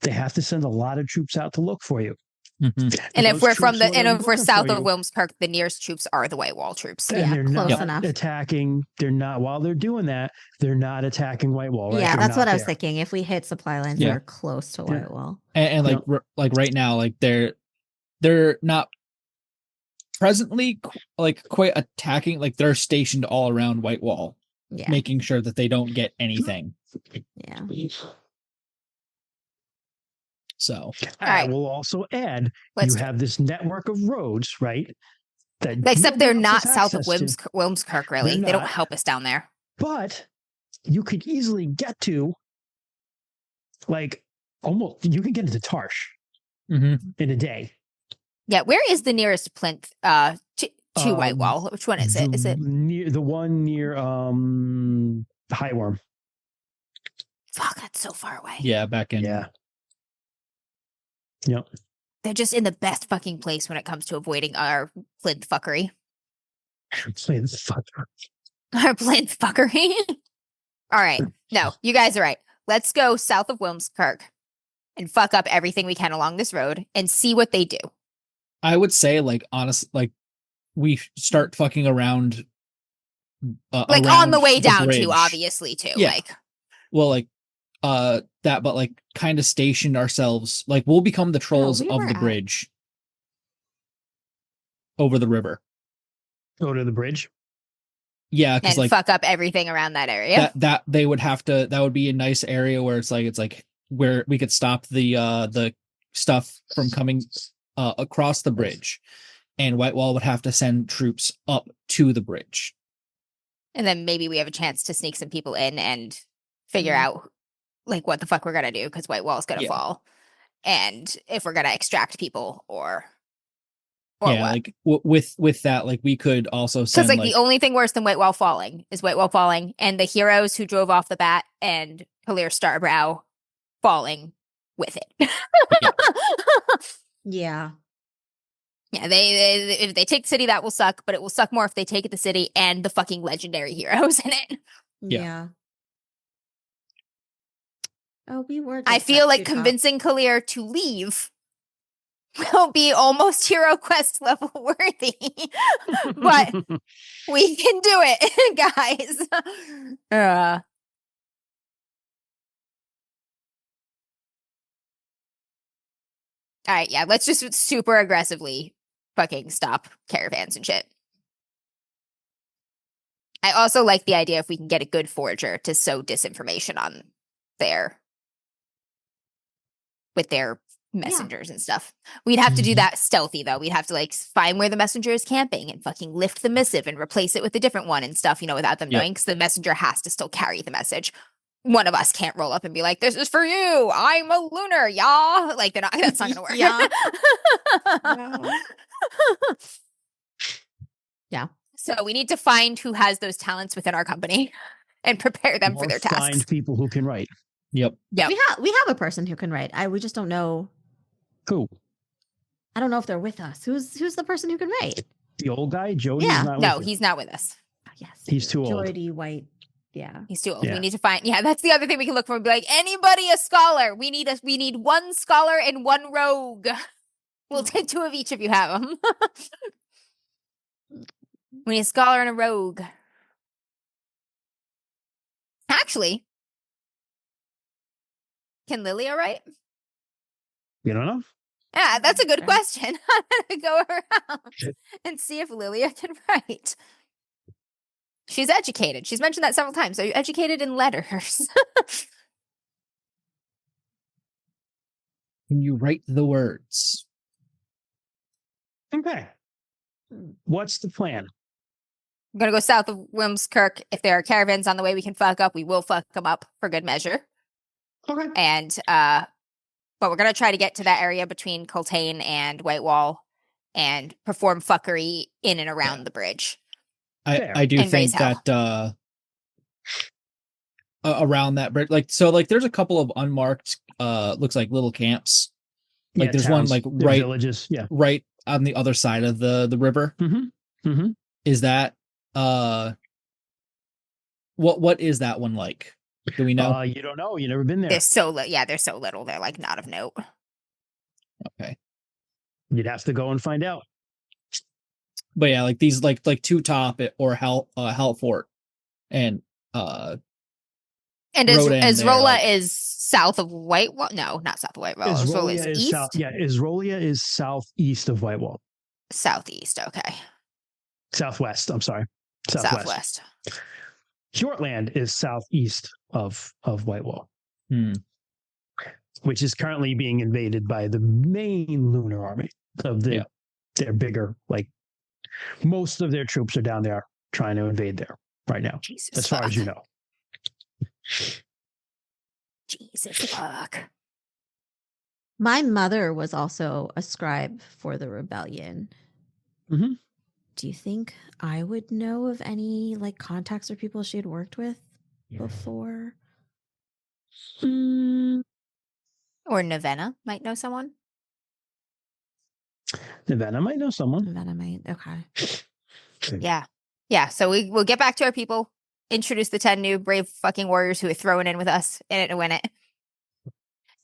They have to send a lot of troops out to look for you. Mm-hmm. And if we're south of Wilmskirk, the nearest troops are the Whitewall troops. And they're close not enough. attacking. They're not, while they're doing that, they're not attacking Whitewall. Right? Yeah, They're that's what not I was there. thinking. If we hit supply lines that are close to Whitewall. And right now, they're not presently like quite attacking. Like they're stationed all around Whitewall, Yeah. making sure that they don't get anything. Yeah. So I right. will also add, Let's you do have this network of roads, right? That Except they're nobody else not has south of access to, Wilmskirk, really. They're They don't not. help us down there. but you could easily get to, like, almost, you can get into Tarsh in a day. Yeah, where is the nearest plinth to Whitewall? Which one is it? Is it near the one near Highworm? fuck, that's so far away. yeah, back in. Yeah. Yep. They're just in the best fucking place when it comes to avoiding our plinth fuckery. Play the fuck. Our plinth fuckery. All right. No, you guys are right. Let's go south of Wilmskirk and fuck up everything we can along this road and see what they do. I would say, like, honest, like, we start fucking around. Like around on the way down bridge. too, obviously, too. Yeah. Like, Well, like, that, but like, kind of station ourselves. Like, we'll become the trolls we of were the at- bridge over the river. Go to the bridge. Yeah, because and like fuck up everything around that area. that they would have to. That would be a nice area where it's like where we could stop the stuff from coming across the bridge, and Whitewall would have to send troops up to the bridge. And then maybe we have a chance to sneak some people in and figure Mhm. out like what the fuck we're gonna do because Whitewall's gonna Yeah. fall, and if we're gonna extract people or Yeah, what. like with that, like we could also Because send like the only thing worse than Whitewall falling is Whitewall falling and the heroes who drove off the bat and Kalir Starbrow falling with it. Yeah. Yeah, they if they take the city, that will suck, but it will suck more if they take the city and the fucking legendary heroes in it. Yeah. Yeah. Oh, we were. I just feel at like 2 top. convincing Kalir to leave will be almost Hero Quest level worthy. But we can do it, guys. All right, yeah, let's just super aggressively fucking stop caravans and shit. I also like the idea if we can get a good forger to sow disinformation on with their messengers and stuff. We'd have to do that stealthy though. We'd have to like find where the messenger is camping and fucking lift the missive and replace it with a different one and stuff, without them Yep. knowing, because the messenger has to still carry the message. One of us can't roll up and be like, "This is for you. I'm a lunar, y'all." Like that's not gonna work. Yeah. Yeah. So we need to find who has those talents within our company and prepare them for Or their find tasks. people who can write. Yep. Yeah. We have a person who can write. We just don't know. Who? I don't know if they're with us. Who's the person who can write? The old guy, Jody. Yeah. Not No, with you. he's not with us. Oh, yes. He's too old. Jordy White. Yeah. He's too old. Yeah. We need to find. Yeah, that's the other thing we can look for. Be like, anybody a scholar? We need one scholar and one rogue. We'll take 2 of each if you have them. We need a scholar and a rogue. Actually, can Lilia write? You don't know? Yeah, that's a good Okay. question. I'm gonna go around and see if Lilia can write. She's educated. She's mentioned that several times. Are you educated in letters? Can you write the words? Okay. What's the plan? I'm gonna go south of Wilmskirk. If there are caravans on the way we can fuck up, we will fuck them up for good measure. Okay. And but we're gonna try to get to that area between Coltane and Whitewall and perform fuckery in and around the bridge. Fair. I do And think raise hell. that around that bridge, like there's a couple of unmarked looks like little camps. Like there's one towns. like They're right villages. Yeah. right on the other side of the river. Mm-hmm. Mm-hmm. Is that what is that one like? Do we know? You don't know. You never been there. They're so they're so little. They're like not of note. Okay. You'd have to go and find out. But yeah, like these like Two Top or Halfort and And Rodan there, Azrola like- is south of Whitewall. No, not south of Whitewall. Azrola is east. Isrolia is southeast of Whitewall. Southeast. Okay. Southwest. I'm sorry. Southwest. Shortland is southeast of Whitewall, which is currently being invaded by the main Lunar army of their bigger, like most of their troops are down there trying to invade there right now. Jesus as far as you know. Jesus fuck. My mother was also a scribe for the rebellion. Mm-hmm. Do you think I would know of any like contacts or people she had worked with before? Or Nevena might know someone. Nevena might know someone. Nevena might. Okay. Yeah. So we'll get back to our people, introduce the 10 new brave fucking warriors who are throwing in with us in it to win it.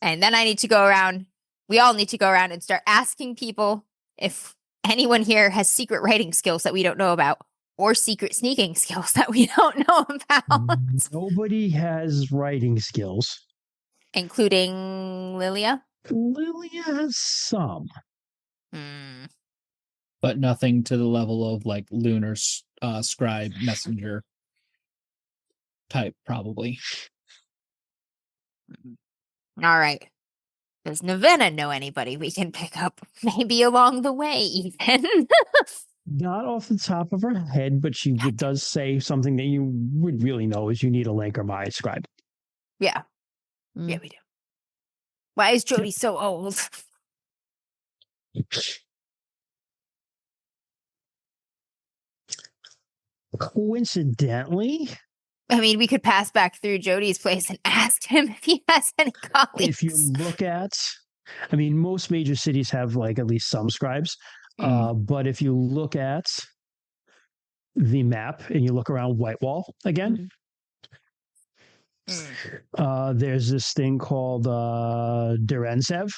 And then I need to go around. We all need to go around and start asking people if anyone here has secret writing skills that we don't know about or secret sneaking skills that we don't know about. Nobody has writing skills. Including Lilia? Lilia has some. But nothing to the level of like Lunar scribe messenger type, probably. All right. Does Nevena know anybody we can pick up maybe along the way even? Not off the top of her head, but she does say something that you would really know is you need a Lanker Maya scribe. Yeah. Yeah, we do. Why is Jody so old? Coincidentally, I mean, we could pass back through Jody's place and ask him if he has any colleagues. if you look at, I mean, most major cities have like at least some scribes. But if you look at the map and you look around Whitewall again, there's this thing called Derensev,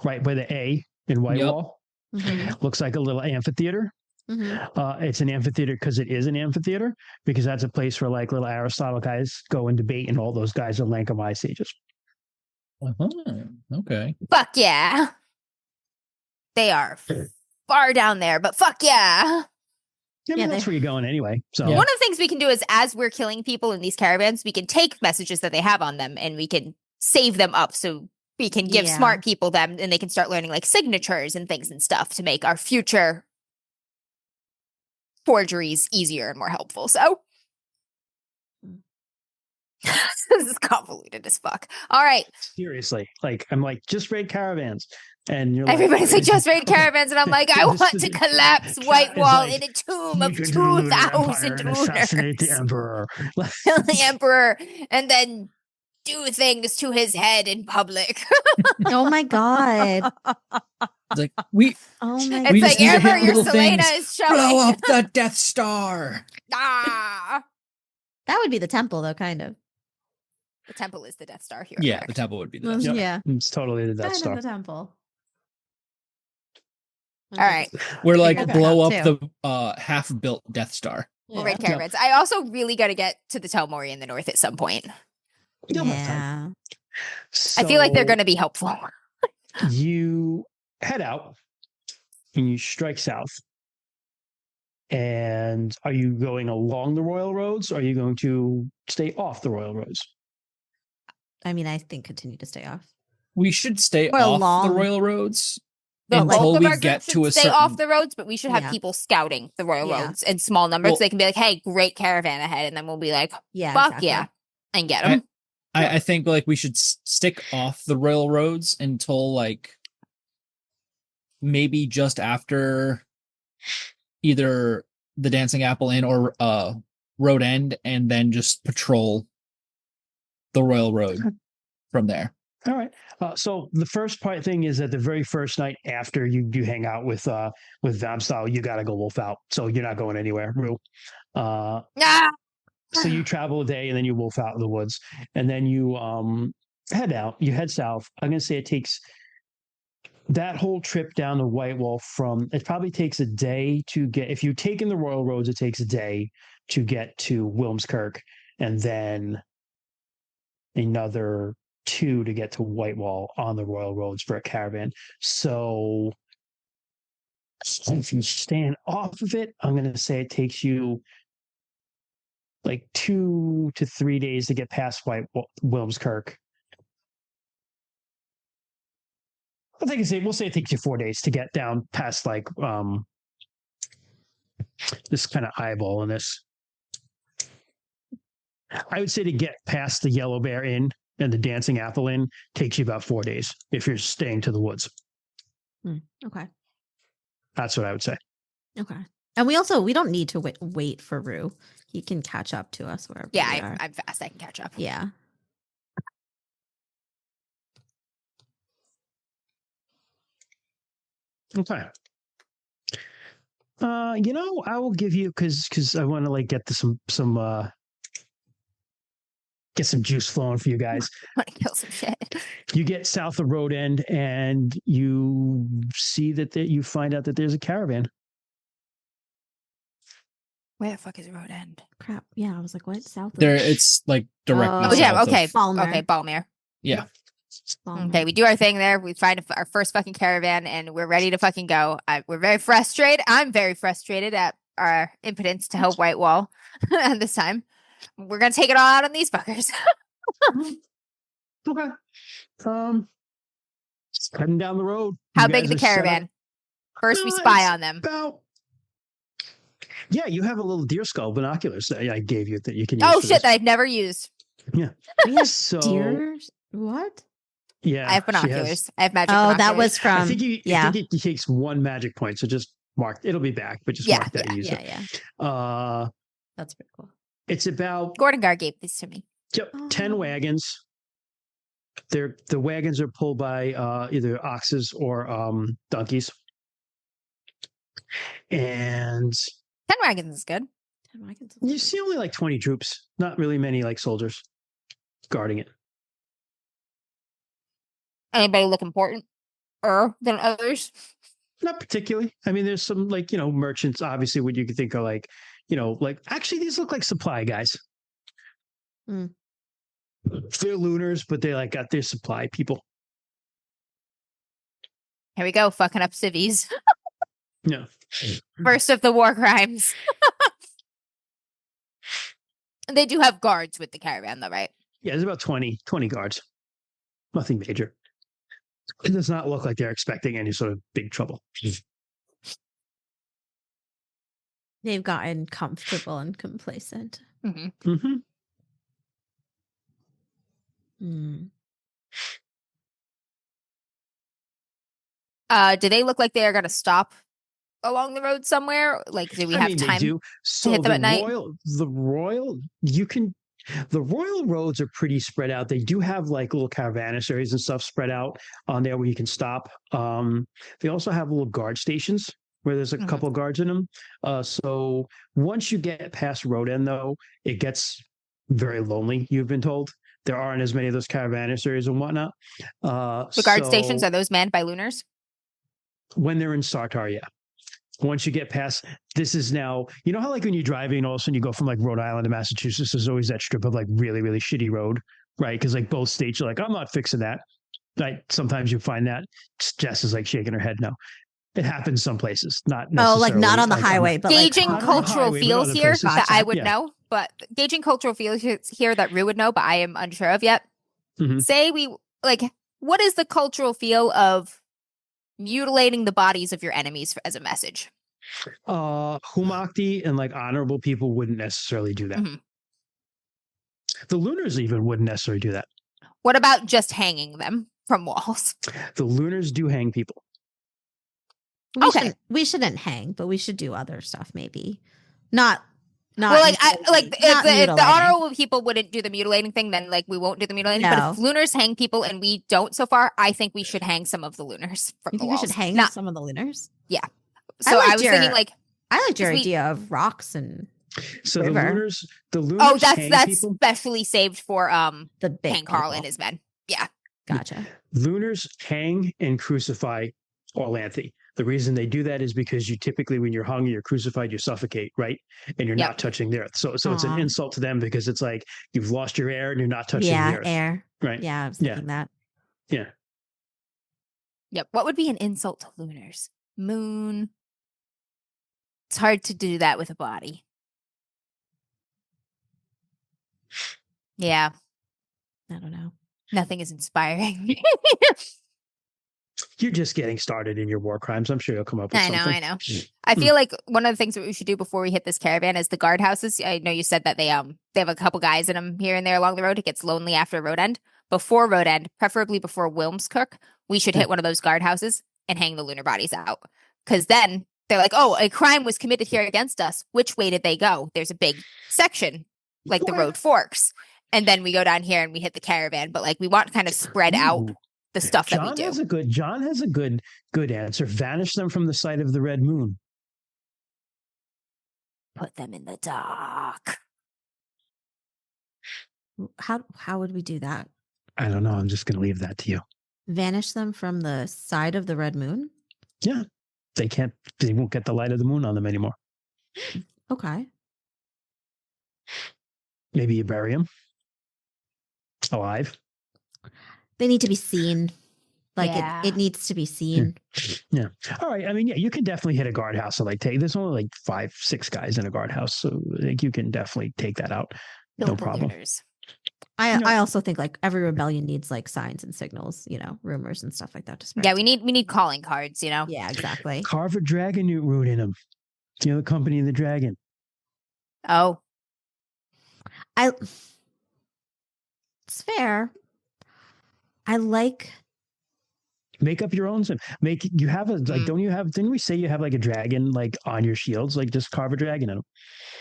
right by the A in Whitewall. Yep. Looks like a little amphitheater. It's an amphitheater because it is an amphitheater, because that's a place where like little Aristotle guys go and debate, and all those guys are Lanka Maya sages. Okay. Fuck yeah. They are far down there, but fuck yeah. Yeah, that's where you're going anyway. So one of the things we can do is, as we're killing people in these caravans, we can take messages that they have on them and we can save them up, so we can give smart people them and they can start learning like signatures and things and stuff to make our future forgeries easier and more helpful. So this is convoluted as fuck. All right. Seriously, like I'm like, just raid caravans. And you're everybody's like, just raid caravans, and I'm like, I want to collapse Whitewall in a tomb of 2,000 assassinate the emperor, kill the emperor, and then do things to his head in public. Oh my god! It's like we. Oh my! It's like Amber, your Selena is showing. Blow up the Death Star. That would be the temple, though, kind of. The temple is the Death Star here. Yeah, the temple would be the Death Star. Yeah, it's totally the Death Star. The temple. All right. We're like blow up the half-built Death Star. We'll raid caravans. I also really got to get to the Telmori in the north at some point. Yeah. I feel like they're going to be helpful. You head out and you strike south. And are you going along the royal roads? Or are you going to stay off the royal roads? I mean, I think continue to stay off. We should stay off the royal roads. But until we get to a stay certain... off the roads, but we should have people scouting the royal roads in small numbers. So they can be like, hey, great caravan ahead. And then we'll be like, fuck yeah, and get them. I think like we should stick off the royal roads until like maybe just after either the Dancing Apple Inn or Road End, and then just patrol the royal road from there. All right. So the first thing is that the very first night after you hang out with Vamastal, you got to go wolf out. So you're not going anywhere, Rue. So you travel a day and then you wolf out in the woods, and then you head out. You head south. I'm going to say it takes that whole trip down to Whitewall it probably takes a day to get, if you're taking the royal roads, it takes a day to get to Wilmskirk, and then another 2 to get to Whitewall on the royal roads for a caravan. So If you stand off of it, I'm going to say it takes you like 2 to 3 days to get past White Wilmskirk. I think we'll say it takes you 4 days to get down past like this kind of eyeball in this. I would say to get past the Yellow Bear Inn and the Dancing Apple Inn takes you about 4 days if you're staying to the woods. Okay. That's what I would say. Okay. And we don't need to wait for Rue. He can catch up to us wherever we are. I'm fast. I can catch up. Yeah. Okay. I will give you because I want to like get to get some juice flowing for you guys. I want to kill some shit. You get south of Road End and you see that you find out that there's a caravan. Where the fuck is Road End? Crap. Yeah, I was like, what? South of There, it's like directly. Oh, Oh, yeah. south of- Okay. Balmer. Okay. Balmer. Yeah. Okay. We do our thing there. We find our first fucking caravan and we're ready to fucking go. We're very frustrated. I'm very frustrated at our impotence to help Whitewall this time. We're going to take it all out on these fuckers. Okay. Just heading down the road. How You big guys the are set up caravan? First, we No, spy it's on them. about. Yeah, you have a little deer skull binoculars that I gave you that you can use. Oh for shit! this. That I've never used. We have So deer. What? yeah, I have she has- binoculars. I have magic. Oh, that binoculars. was I from. think yeah. it takes 1 magic point. So just mark. It'll be back, but just Yeah, mark that and use Yeah, it. yeah. That's pretty cool. It's about Gordon Gar gave these to me. 10 Oh. wagons. The wagons are pulled by either oxes or donkeys. And 10 wagons is good. you see only like 20 troops, not really many like soldiers guarding it. Anybody look important than others? Not particularly. I mean, there's some like, merchants, obviously, what you could think are like, actually, these look like supply guys. Mm. They're Lunars, but they like got their supply people. Here we go, fucking up civvies. Yeah. First of the war crimes. They do have guards with the caravan, though, right? Yeah, there's about 20 guards. Nothing major. It does not look like they're expecting any sort of big trouble. They've gotten comfortable and complacent. Mm-hmm. Mm-hmm. Do they look like they are going to stop along the road somewhere? Like, do we have time? They do. So hit them at night? The royal roads are pretty spread out. They do have like little caravansaries and stuff spread out on there where you can stop. They also have little guard stations where there's a Mhm. couple of guards in them. So once you get past Road End, though, it gets very lonely, you've been told. There aren't as many of those caravansaries and whatnot. The guard stations, are those manned by Lunars? When they're in Sartar, yeah. Once you get past, this is now, you know how like when you're driving, all of a sudden you go from like Rhode Island to Massachusetts, there's always that strip of like really, really shitty road, right? Because like both states are like, I'm not fixing that. Right? Sometimes you find that. Jess is like shaking her head no. It happens some places, not necessarily. Oh, like not on the like, highway, but Gauging like not on the cultural highway, but feels other here places. that I would Yeah. know, but gauging cultural feels here that Rue would know, but I am unsure of yet. Mhm. Say what is the cultural feel of mutilating the bodies of your enemies as a message? Humakti and like honorable people wouldn't necessarily do that. Mhm. The Lunars even wouldn't necessarily do that. What about just hanging them from walls? The Lunars do hang people. we shouldn't hang, but we should do other stuff maybe. Not Well, if not the mutilating. honorable people wouldn't do the mutilating thing, then like we won't do the mutilating. No. But if Lunars hang people and we don't so far, I think we should hang some of the Lunars from You the think we walls. should hang Not, some of the Lunars? so I liked was your- thinking like, I liked your we- idea of rocks and So River. the Lunars oh, hang that's people. specially saved for the big Hank Carl and people. his men. Gotcha. Lunars hang and crucify Orlanthe. The reason they do that is because you typically, when you're hung, you're crucified, you suffocate, right? And you're Yep. not touching the earth. So it's an Aw. insult to them because it's like you've lost your air and you're not touching Yeah, the earth, air. right? Yeah, I was Yeah. thinking that. Yeah. Yep. What would be an insult to Lunars? Moon. It's hard to do that with a body. Yeah. I don't know. Nothing is inspiring. You're just getting started in your war crimes. I'm sure you'll come up with something. I know. I feel like one of the things that we should do before we hit this caravan is the guardhouses. I know you said that they have a couple guys in them here and there along the road. It gets lonely after road end. Before road end, preferably before Wilmskirk, we should hit one of those guardhouses and hang the lunar bodies out. Because then they're like, oh, a crime was committed here against us. Which way did they go? There's a big section, like the road forks. And then we go down here and we hit the caravan. But like we want to kind of spread out the stuff that we do. John has a good answer. Vanish them from the sight of the red moon. Put them in the dark. How would we do that? I don't know. I'm just going to leave that to you. Vanish them from the side of the red moon? Yeah. They won't get the light of the moon on them anymore. Okay. Maybe you bury them alive. They need to be seen. Like it needs to be seen. Yeah. All right. I mean, yeah, you can definitely hit a guardhouse. So there's only like 5-6 guys in a guardhouse. So like you can definitely take that out. No problem. Lunars. I also think like every rebellion needs like signs and signals, rumors and stuff like that to spread. Yeah, we need calling cards, Yeah, exactly. Carve a dragon root in them. The company of the dragon. Oh. It's fair. I like. Make up your own. You have didn't we say you have like a dragon like on your shields? Like just carve a dragon in them.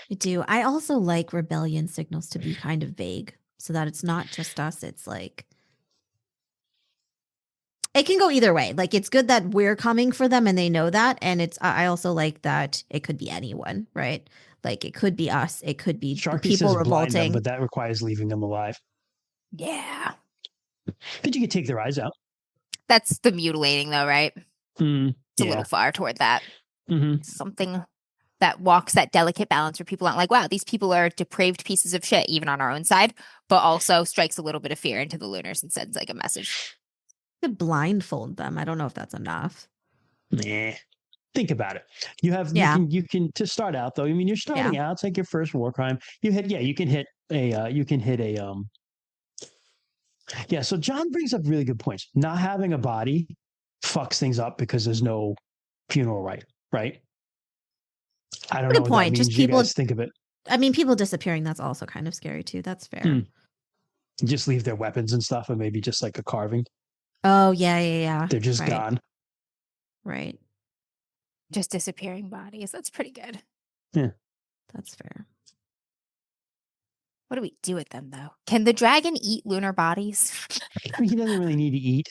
I do. I also like rebellion signals to be kind of vague so that it's not just us. It's like, it can go either way. Like it's good that we're coming for them and they know that. And I also like that it could be anyone, right? Like it could be us. It could be people revolting. But that requires leaving them alive. Yeah. But you could take their eyes out. That's the mutilating though, right? It's a little far toward that. Mm-hmm. Something that walks that delicate balance where people aren't like, wow, these people are depraved pieces of shit, even on our own side, but also strikes a little bit of fear into the Lunars and sends like a message. To blindfold them. I don't know if that's enough. Nah. Think about it. You can to start out though. I mean, you're starting out. It's like your first war crime. You can hit a. Yeah, so John brings up really good points. Not having a body fucks things up because there's no funeral rite, right? I don't know what that means. Just people, you guys think of it. I mean, people disappearing, that's also kind of scary too. That's fair. Just leave their weapons and stuff and maybe just like a carving. Oh, yeah. They're just gone. Right. Just disappearing bodies. That's pretty good. Yeah. That's fair. What do we do with them, though? Can the dragon eat lunar bodies? I mean, he doesn't really need to eat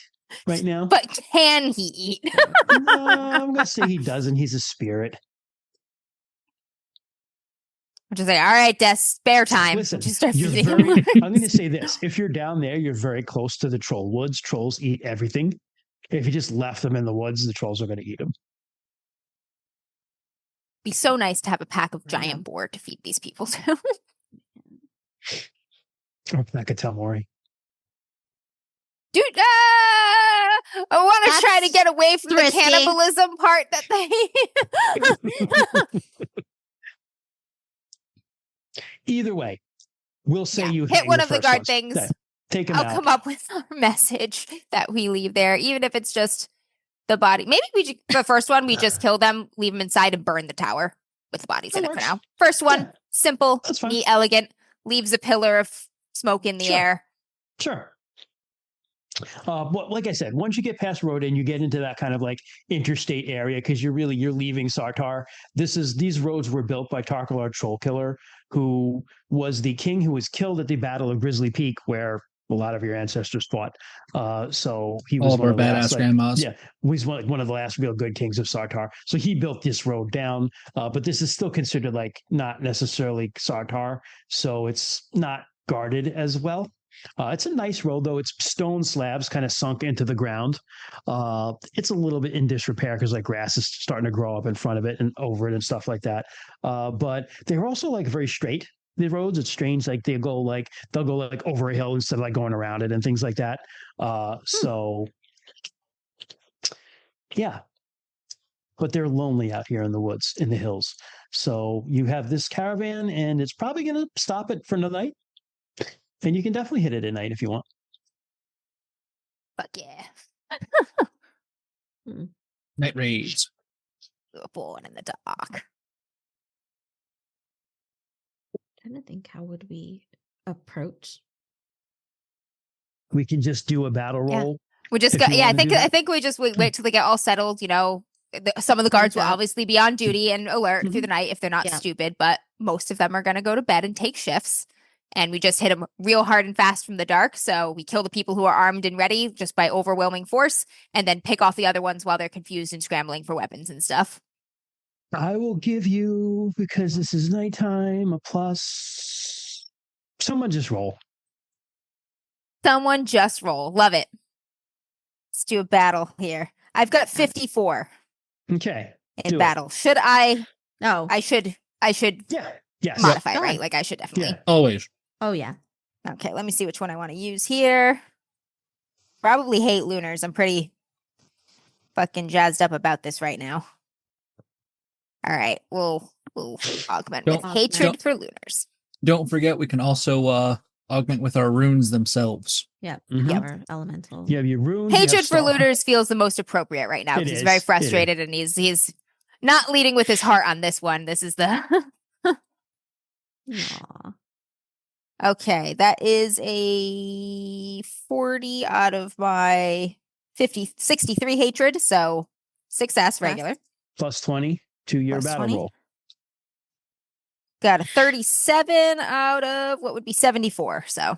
right now. But can he eat? No, I'm going to say he doesn't. He's a spirit. I'm just like, all right, Des, spare time. Listen, just start I'm going to say this. If you're down there, you're very close to the troll woods. Trolls eat everything. If you just left them in the woods, the trolls are going to eat them. Be so nice to have a pack of giant boar to feed these people to. Or Mori. Dude, I want to try to get away from the cannibalism part that they. Either way, we'll say you hit one of the guard things. Okay. Take them out. I'll come up with our message that we leave there, even if it's just the body. Maybe the first one we just kill them, leave them inside, and burn the tower with the bodies in it for now. First one, simple, neat, elegant. Leaves a pillar of smoke in the air. Sure. But like I said, once you get past Rodan, you get into that kind of like interstate area because you're leaving Sartar. These roads were built by Tarkalar Trollkiller, who was the king who was killed at the Battle of Grizzly Peak, where a lot of your ancestors fought. So he was all of our badass grandmas. Yeah, he's one of the last real good kings of Sartar. So he built this road down, but this is still considered like not necessarily Sartar, so it's not guarded as well. It's a nice road, though. It's stone slabs kind of sunk into the ground. It's a little bit in disrepair because like grass is starting to grow up in front of it and over it and stuff like that. But they're also like very straight. The roads, it's strange. Like they'll go like over a hill instead of like going around it and things like that. So yeah. but they're lonely out here in the woods, in the hills. So you have this caravan, and it's probably going to stop it for the night. And you can definitely hit it at night if you want. Fuck yeah. Night raids. We were born in the dark. Trying to think, how would we approach? We can just do a battle Yeah. roll. We just If got, you yeah, I wanna think do that. I think we just wait till they get all settled, you know. Some of the guards will that. obviously be on duty and alert through the night if they're not Yeah. stupid, but most of them are going to go to bed and take shifts. And we just hit them real hard and fast from the dark. So we kill the people who are armed and ready just by overwhelming force, and then pick off the other ones while they're confused and scrambling for weapons and stuff. I will give you, because this is nighttime, a plus. Someone just roll. Someone just roll. Love it. Let's do a battle here. I've got 54 Okay. in do it. battle. Should I? Oh, I should Yeah. Yes. modify, Go right? ahead. Like I should definitely. Yeah. Always. oh yeah. Okay, let me see which one I want to use here. Probably hate Lunars. I'm pretty fucking jazzed up about this right now. All right, we'll augment with Don't- hatred don't- for Lunars. Don't forget, we can also augment with our runes themselves. Mhm. Yeah, we're elemental. You have your runes. you have Hatred for star- Lunars feels the most appropriate right now It because he's is, very it is. frustrated and he's not leading with his heart on this one. This is the Aw. okay. That is a 40 out of my 63 hatred, so success regular. Plus 20 to your Plus battle 20. roll. Got a 37 out of what would be 74. So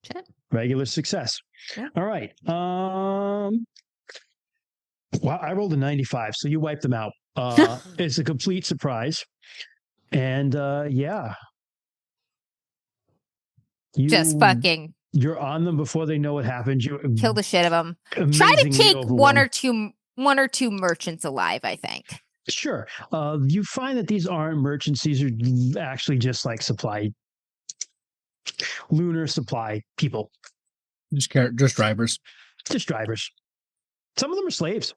Shit. Regular success. Yeah. All right. Well, I rolled a 95, so you wiped them out. It's a complete surprise. And yeah. just fucking You're on them before they know what happened. You kill the shit of them. Try to amazingly take one overwhelmed. or two merchants alive, I think. Sure. You find that these aren't merchants. These are actually just like lunar supply people, Just drivers. just drivers. Some of them are slaves.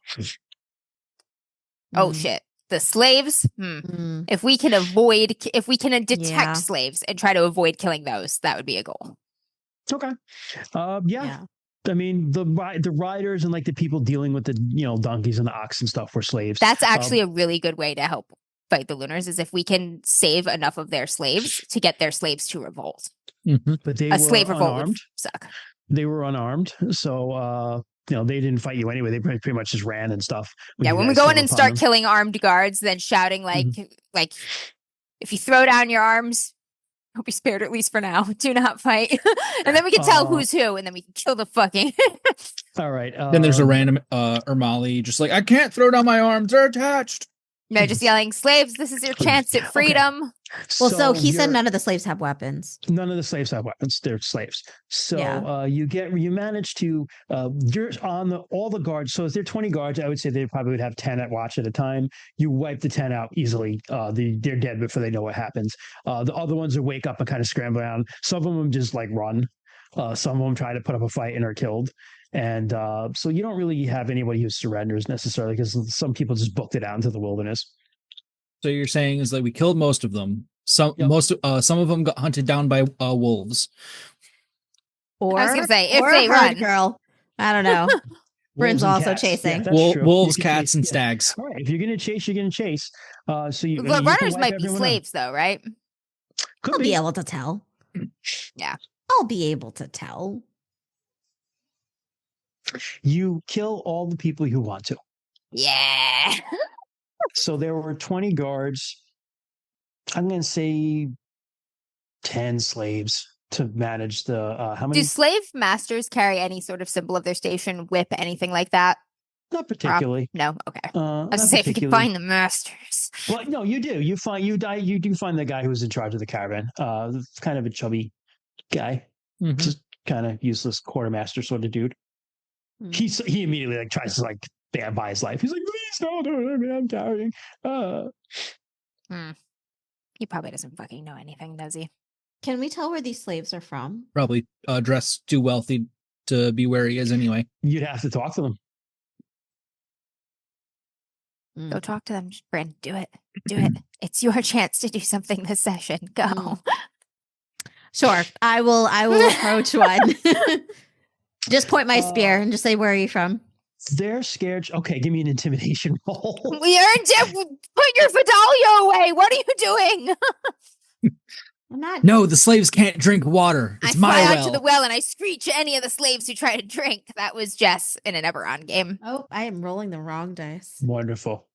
Oh Mm. shit. The slaves? Mm. If we can detect Yeah. slaves and try to avoid killing those, that would be a goal. Okay. Yeah. I mean, the riders and like the people dealing with the donkeys and the ox and stuff were slaves. That's actually a really good way to help fight the Lunars is if we can save enough of their slaves to get their slaves to revolt. Mm-hmm. But they A were slave revolt would unarmed. suck. They were unarmed, so they didn't fight you anyway. They pretty much just ran and stuff. Yeah, you when we guys go came in and upon start them. killing armed guards, then shouting like if you throw down your arms, hope you spared at least for now. Do not fight. And then we can tell who's who, and then we can kill the fucking All right. Then there's a random Ermali just like, I can't throw down my arms, they're attached. No, just yelling, slaves, this is your chance at freedom. Well, so he said you're- none of the slaves have weapons. None of the slaves have weapons. They're slaves. So Yeah. you manage to you're on all the guards. So if there are 20 guards, I would say they probably would have 10 at watch at a time. You wipe the 10 out easily. They're dead before they know what happens. The other ones will wake up and kind of scramble around. Some of them just like run. Some of them try to put up a fight and are killed. And so you don't really have anybody who surrenders necessarily because some people just booked it out into the wilderness. So you're saying is that we killed most of them. Some of them got hunted down by wolves. Or I was gonna say, if or they a herd run. girl. I don't know. Bryn's Wolves and also cats. chasing. that's true. Wolves, You can cats, chase- and yeah. stags. All right, if you're gonna chase, you're gonna chase. So you But can runners wipe might be everyone out. slaves, though, right? Could I'll be. be able to tell. Yeah. I'll be able to tell. You kill all the people you want to. Yeah. So there were 20 guards. I'm gonna say 10 slaves to manage the how many? Do slave masters carry any sort of symbol of their station, whip, anything like that? Not particularly. No. Okay. I Not was gonna say if you can particularly. find the masters. Well, no, you do. You do find the guy who was in charge of the caravan. Kind of a chubby guy, Mhm. just kind of useless quartermaster sort of dude. Hmm. He immediately like tries to like stand by his life. He's like, please don't hurt me. I'm carrying. He probably doesn't fucking know anything, does he? Can we tell where these slaves are from? Probably dressed too wealthy to be where he is anyway. You'd have to talk to them. Go talk to them, Brandon. Do it. Do it. It's your chance to do something this session. Go. Sure. I will approach one. Just point my spear and just say, where are you from? They're scared. Okay, give me an intimidation roll. We earned it. Put your Fidelio away. What are you doing? I'm not. No, the slaves can't drink water. It's I my fly well. out to the well and I screech any of the slaves who try to drink. That was Jess in an Eberron game. Oh, I am rolling the wrong dice. Wonderful.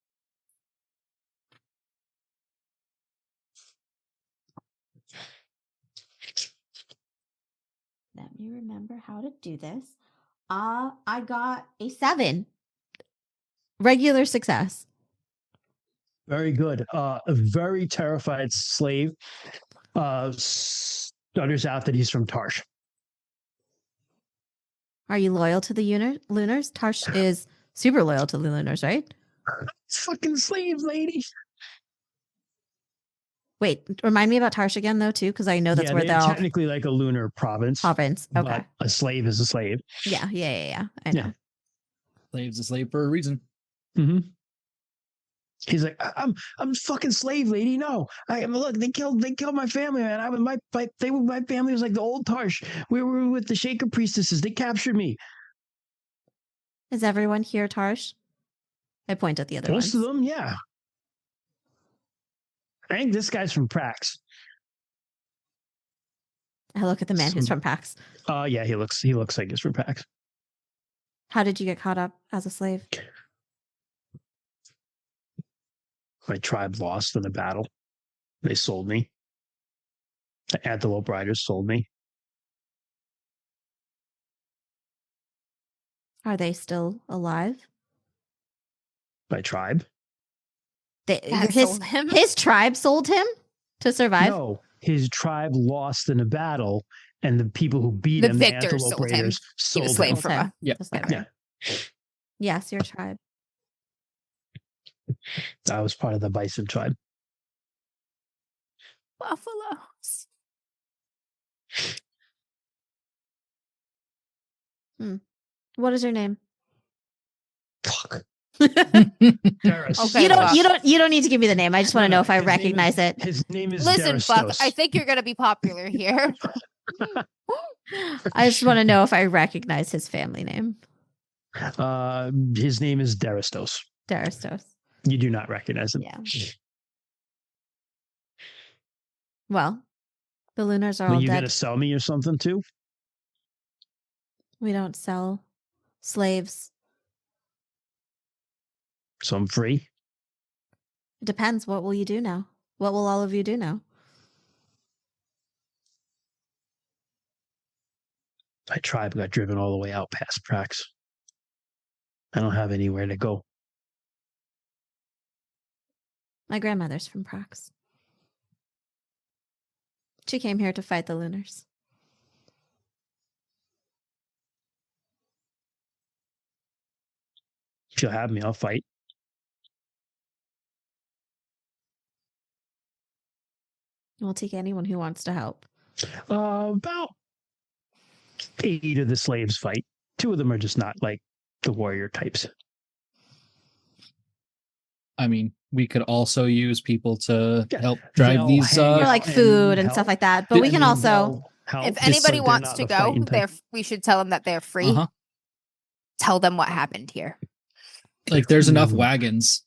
Let me remember how to do this. I got a 7. Regular success. Very good. A very terrified slave stutters out that he's from Tarsh. Are you loyal to the Lunars? Tarsh is super loyal to the Lunars, right? Fucking slave lady. Wait, remind me about Tarsh again, though, too, because I know that's where they're they'll technically like a lunar province. Okay. But a slave is a slave. Yeah. I know. Yeah. Slave's a slave for a reason. Mm-hmm. He's like, I'm fucking slave lady. No, look, they killed my family, man. My family was like the old Tarsh. We were with the Shaker priestesses. They captured me. Is everyone here Tarsh? I point at the other Most ones. of them, yeah. I think this guy's from Prax. I look at the man who's from Pax. Yeah, he looks like he's from Prax. How did you get caught up as a slave? My tribe lost in a battle. They sold me. The Antelope Riders sold me. Are they still alive? My tribe? Sold him? His tribe sold him to survive? No, his tribe lost in a battle, and the people who beat The him, the victors Antelope sold him. Raiders, He was sold slave him. from a... Yeah. Yeah. Yes, your tribe. I was part of the Bison tribe. Buffaloes. What is your name? Fuck. Okay, You don't need to give me the name. I just want to know if I recognize it. His name is Listen, Fuck, Deristos. I think you're going to be popular here. I just want to know if I recognize his family name. His name is Deristos. Deristos. You do not recognize him. Yeah. Well, the Lunars are Are all you dead. going to sell me or something too? We don't sell slaves. So I'm free? It depends. What will you do now? What will all of you do now? My tribe got driven all the way out past Prax. I don't have anywhere to go. My grandmother's from Prax. She came here to fight the Lunars. If you'll have me, I'll fight. We'll take anyone who wants to help. About 8 of the slaves fight. 2 of them are just not like the warrior types. I mean, we could also use people to Yeah, help drive they'll these. hang For out like and food and help. stuff like that. But we can also, they'll help. If Just anybody they're wants not to the go, fighting type. we should tell them that they're free. Tell them what happened here. Like, there's enough Ooh. wagons.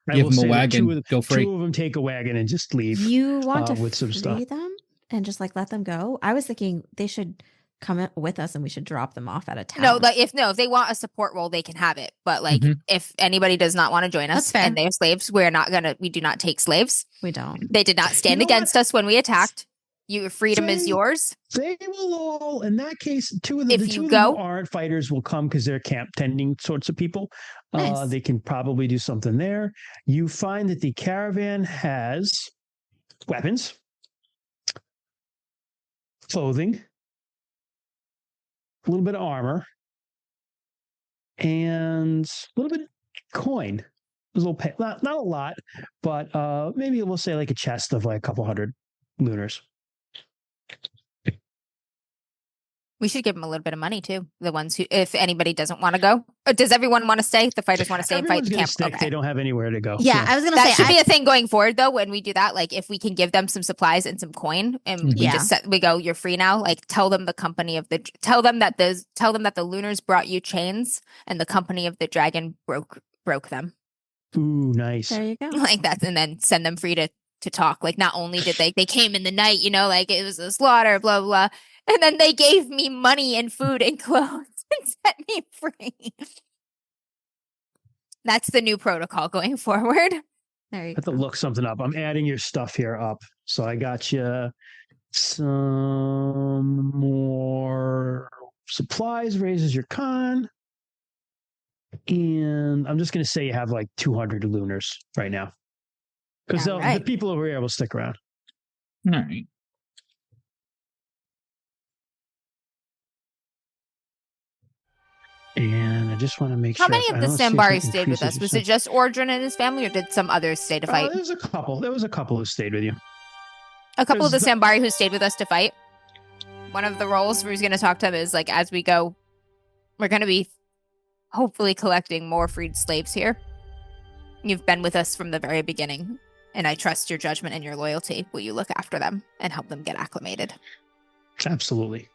I Give will them a say that wagon. Go free. 2 of them take a wagon and just leave. you want to with some free stuff. them and just like let them go? I was thinking they should come with us and we should drop them off at a town. No, like if they want a support role, they can have it. But like if anybody does not want to join That's us fair. and they're slaves, we do not take slaves. We don't. They did not stand know against us when we attacked. Your freedom is They- yours. They will all, in that case, 2 of them, If the you 2 of them who go- aren't fighters will come because they're camp tending sorts of people. Nice. They can probably do something there. You find that the caravan has weapons, clothing, a little bit of armor, and a little bit of coin. A little not a lot, but maybe we'll say like a chest of like a couple hundred lunars. We should give them a little bit of money too. The ones who, if anybody doesn't want to go, or does everyone want to stay? The fighters want to stay and fight Everyone's the gonna camp. stick. Okay. They don't have anywhere to go. Yeah, I was gonna That say should be a thing going forward, though. When we do that, like if we can give them some supplies and some coin, and we Yeah. just we go, you're free now. Like tell them the company of the tell them that the Lunars brought you chains, and the company of the dragon broke them. Ooh, nice. there you go. Like that, and then send them free to talk. Like not only did they came in the night, like it was a slaughter, blah blah, and then they gave me money and food and clothes and set me free. That's the new protocol going forward. There you I have go. to look something up. I'm adding your stuff here up. So I got you some more supplies, raises your con. And I'm just going to say you have like 200 Lunars right now. Because All right. the people over here will stick around. All right. And I just want to make sure. How many I of the don't see if Sambari it stayed with increases us? your Was sense. it just Ordrin and his family, or did some others stay to fight? There was a couple. There was a couple who stayed with you. A couple of the there's Sambari who stayed with us to fight. One of the roles we're going to talk to them is like, as we go, we're going to be hopefully collecting more freed slaves here. You've been with us from the very beginning, and I trust your judgment and your loyalty. Will you look after them and help them get acclimated? Absolutely.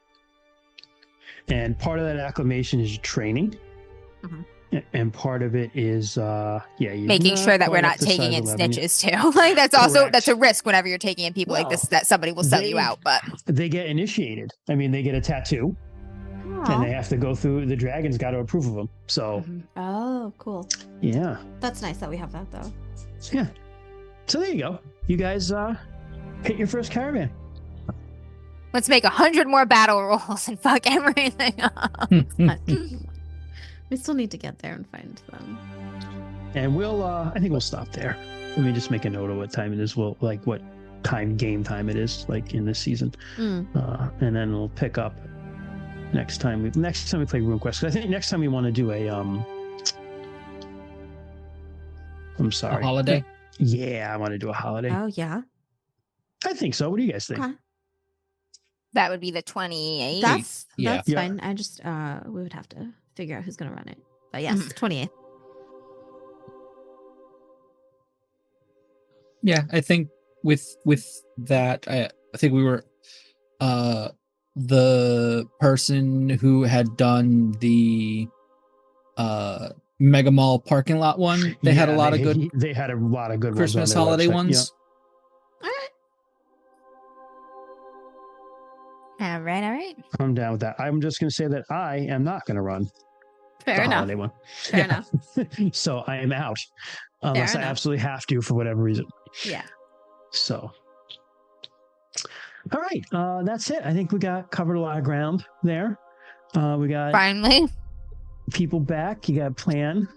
And part of that acclimation is training. Mhm. And part of it is, Making sure that we're not taking in snitches too. Like that's Correct. a risk whenever you're taking in people like this, that somebody will sell you out. But They get initiated. I mean, they get a tattoo, Aw. and they have to go through. The dragon's got to approve of them. So, Oh, cool. yeah. That's nice that we have that though. Yeah. So there you go. You guys hit your first caravan. let's make 100 more battle rolls and fuck everything up. We still need to get there and find them. And we'll I think we'll stop there. Let me just make a note of what time it is. Well, like what game time it is, like in this season. Mm. And then we'll pick up next time we play RuneQuest. 'Cause I think next time we want to do a I'm A sorry. holiday. Yeah, I want to do a holiday. Oh yeah. I think so. What do you guys think? Okay. That would be the 28th. That's Yeah. Yeah. fine. I just we would have to figure out who's gonna run it. But yes, Mhm. 28th. Yeah, I think with that, I think we were the person who had done the Mega Mall parking lot one. They had a lot of good They had a lot of good Christmas ones on their holiday website. ones. All right. All right. Yeah, I'm down with that. I'm just going to say that I am not going to run Fair the enough. holiday one. Fair Yeah. enough. So I am out unless I enough. absolutely have to for whatever reason. Yeah. So, all right, that's it. I think we covered a lot of ground there. We got Finally, people back. You got a plan.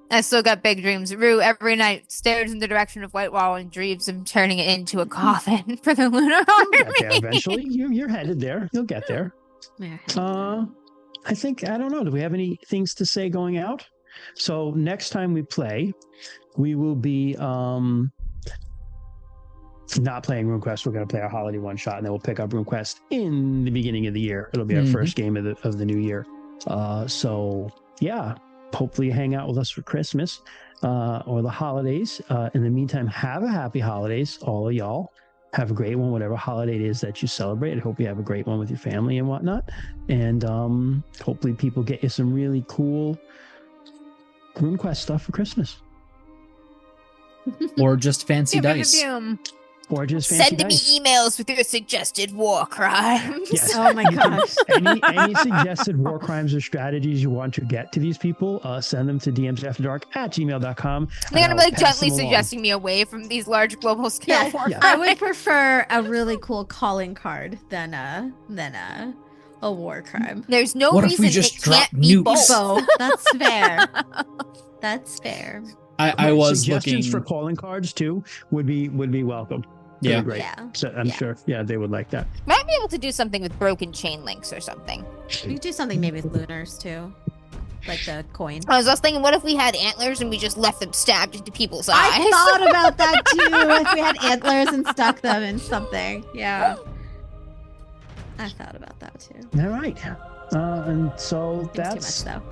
I still got big dreams. Rue every night stares in the direction of Whitewall and dreams of turning it into a coffin for the Lunar You'll get there Army. eventually. You're headed there. You'll get there. Yeah. I think, I don't know. Do we have any things to say going out? So next time we play, we will be not playing RuneQuest. We're going to play our holiday one shot, and then we'll pick up RuneQuest in the beginning of the year. It'll be our Mhm. first game of the new year. So yeah, hopefully you hang out with us for Christmas or the holidays. In the meantime, have a happy holidays, all of y'all. Have a great one, whatever holiday it is that you celebrate. I hope you have a great one with your family and whatnot. And hopefully people get you some really cool RuneQuest stuff for Christmas. Or just fancy dice. Or just fancy Send me dice. emails with your suggested war crimes. Yes. Oh my gosh. Any suggested war crimes or strategies you want to get to these people, send them to dmsafterdark@gmail.com. They're gonna be like pass gently them along. suggesting me away from these large global scale Yeah, war yeah. I crimes. would prefer a really cool calling card than a war crime. There's no What if reason we just it drop can't be nukes? both. So that's fair. That's fair. I was suggestions looking. for calling cards too would be welcome. That'd Yeah. be great. Yeah. So I'm Yeah. sure. Yeah, they would like that. Might be able to do something with broken chain links or something. We could do something maybe with Lunars too. Like the coin. I was just thinking, what if we had antlers and we just left them stabbed into people's eyes? I thought about that too. If we had antlers and stuck them in something. Yeah. I thought about that too. All right. And so Seems that's too much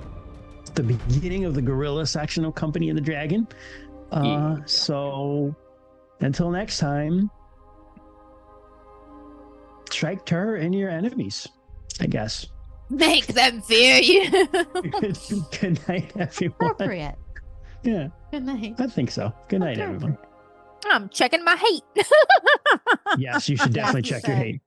the beginning of the Gorilla section of Company of the Dragon. So until next time, strike terror in your enemies, I guess. Make them fear you. Good night, though. everyone. Appropriate. Yeah, Good night. I think so. Good night, everyone. I'm checking my hate. Yes, you should definitely Yes, check your sir. hate.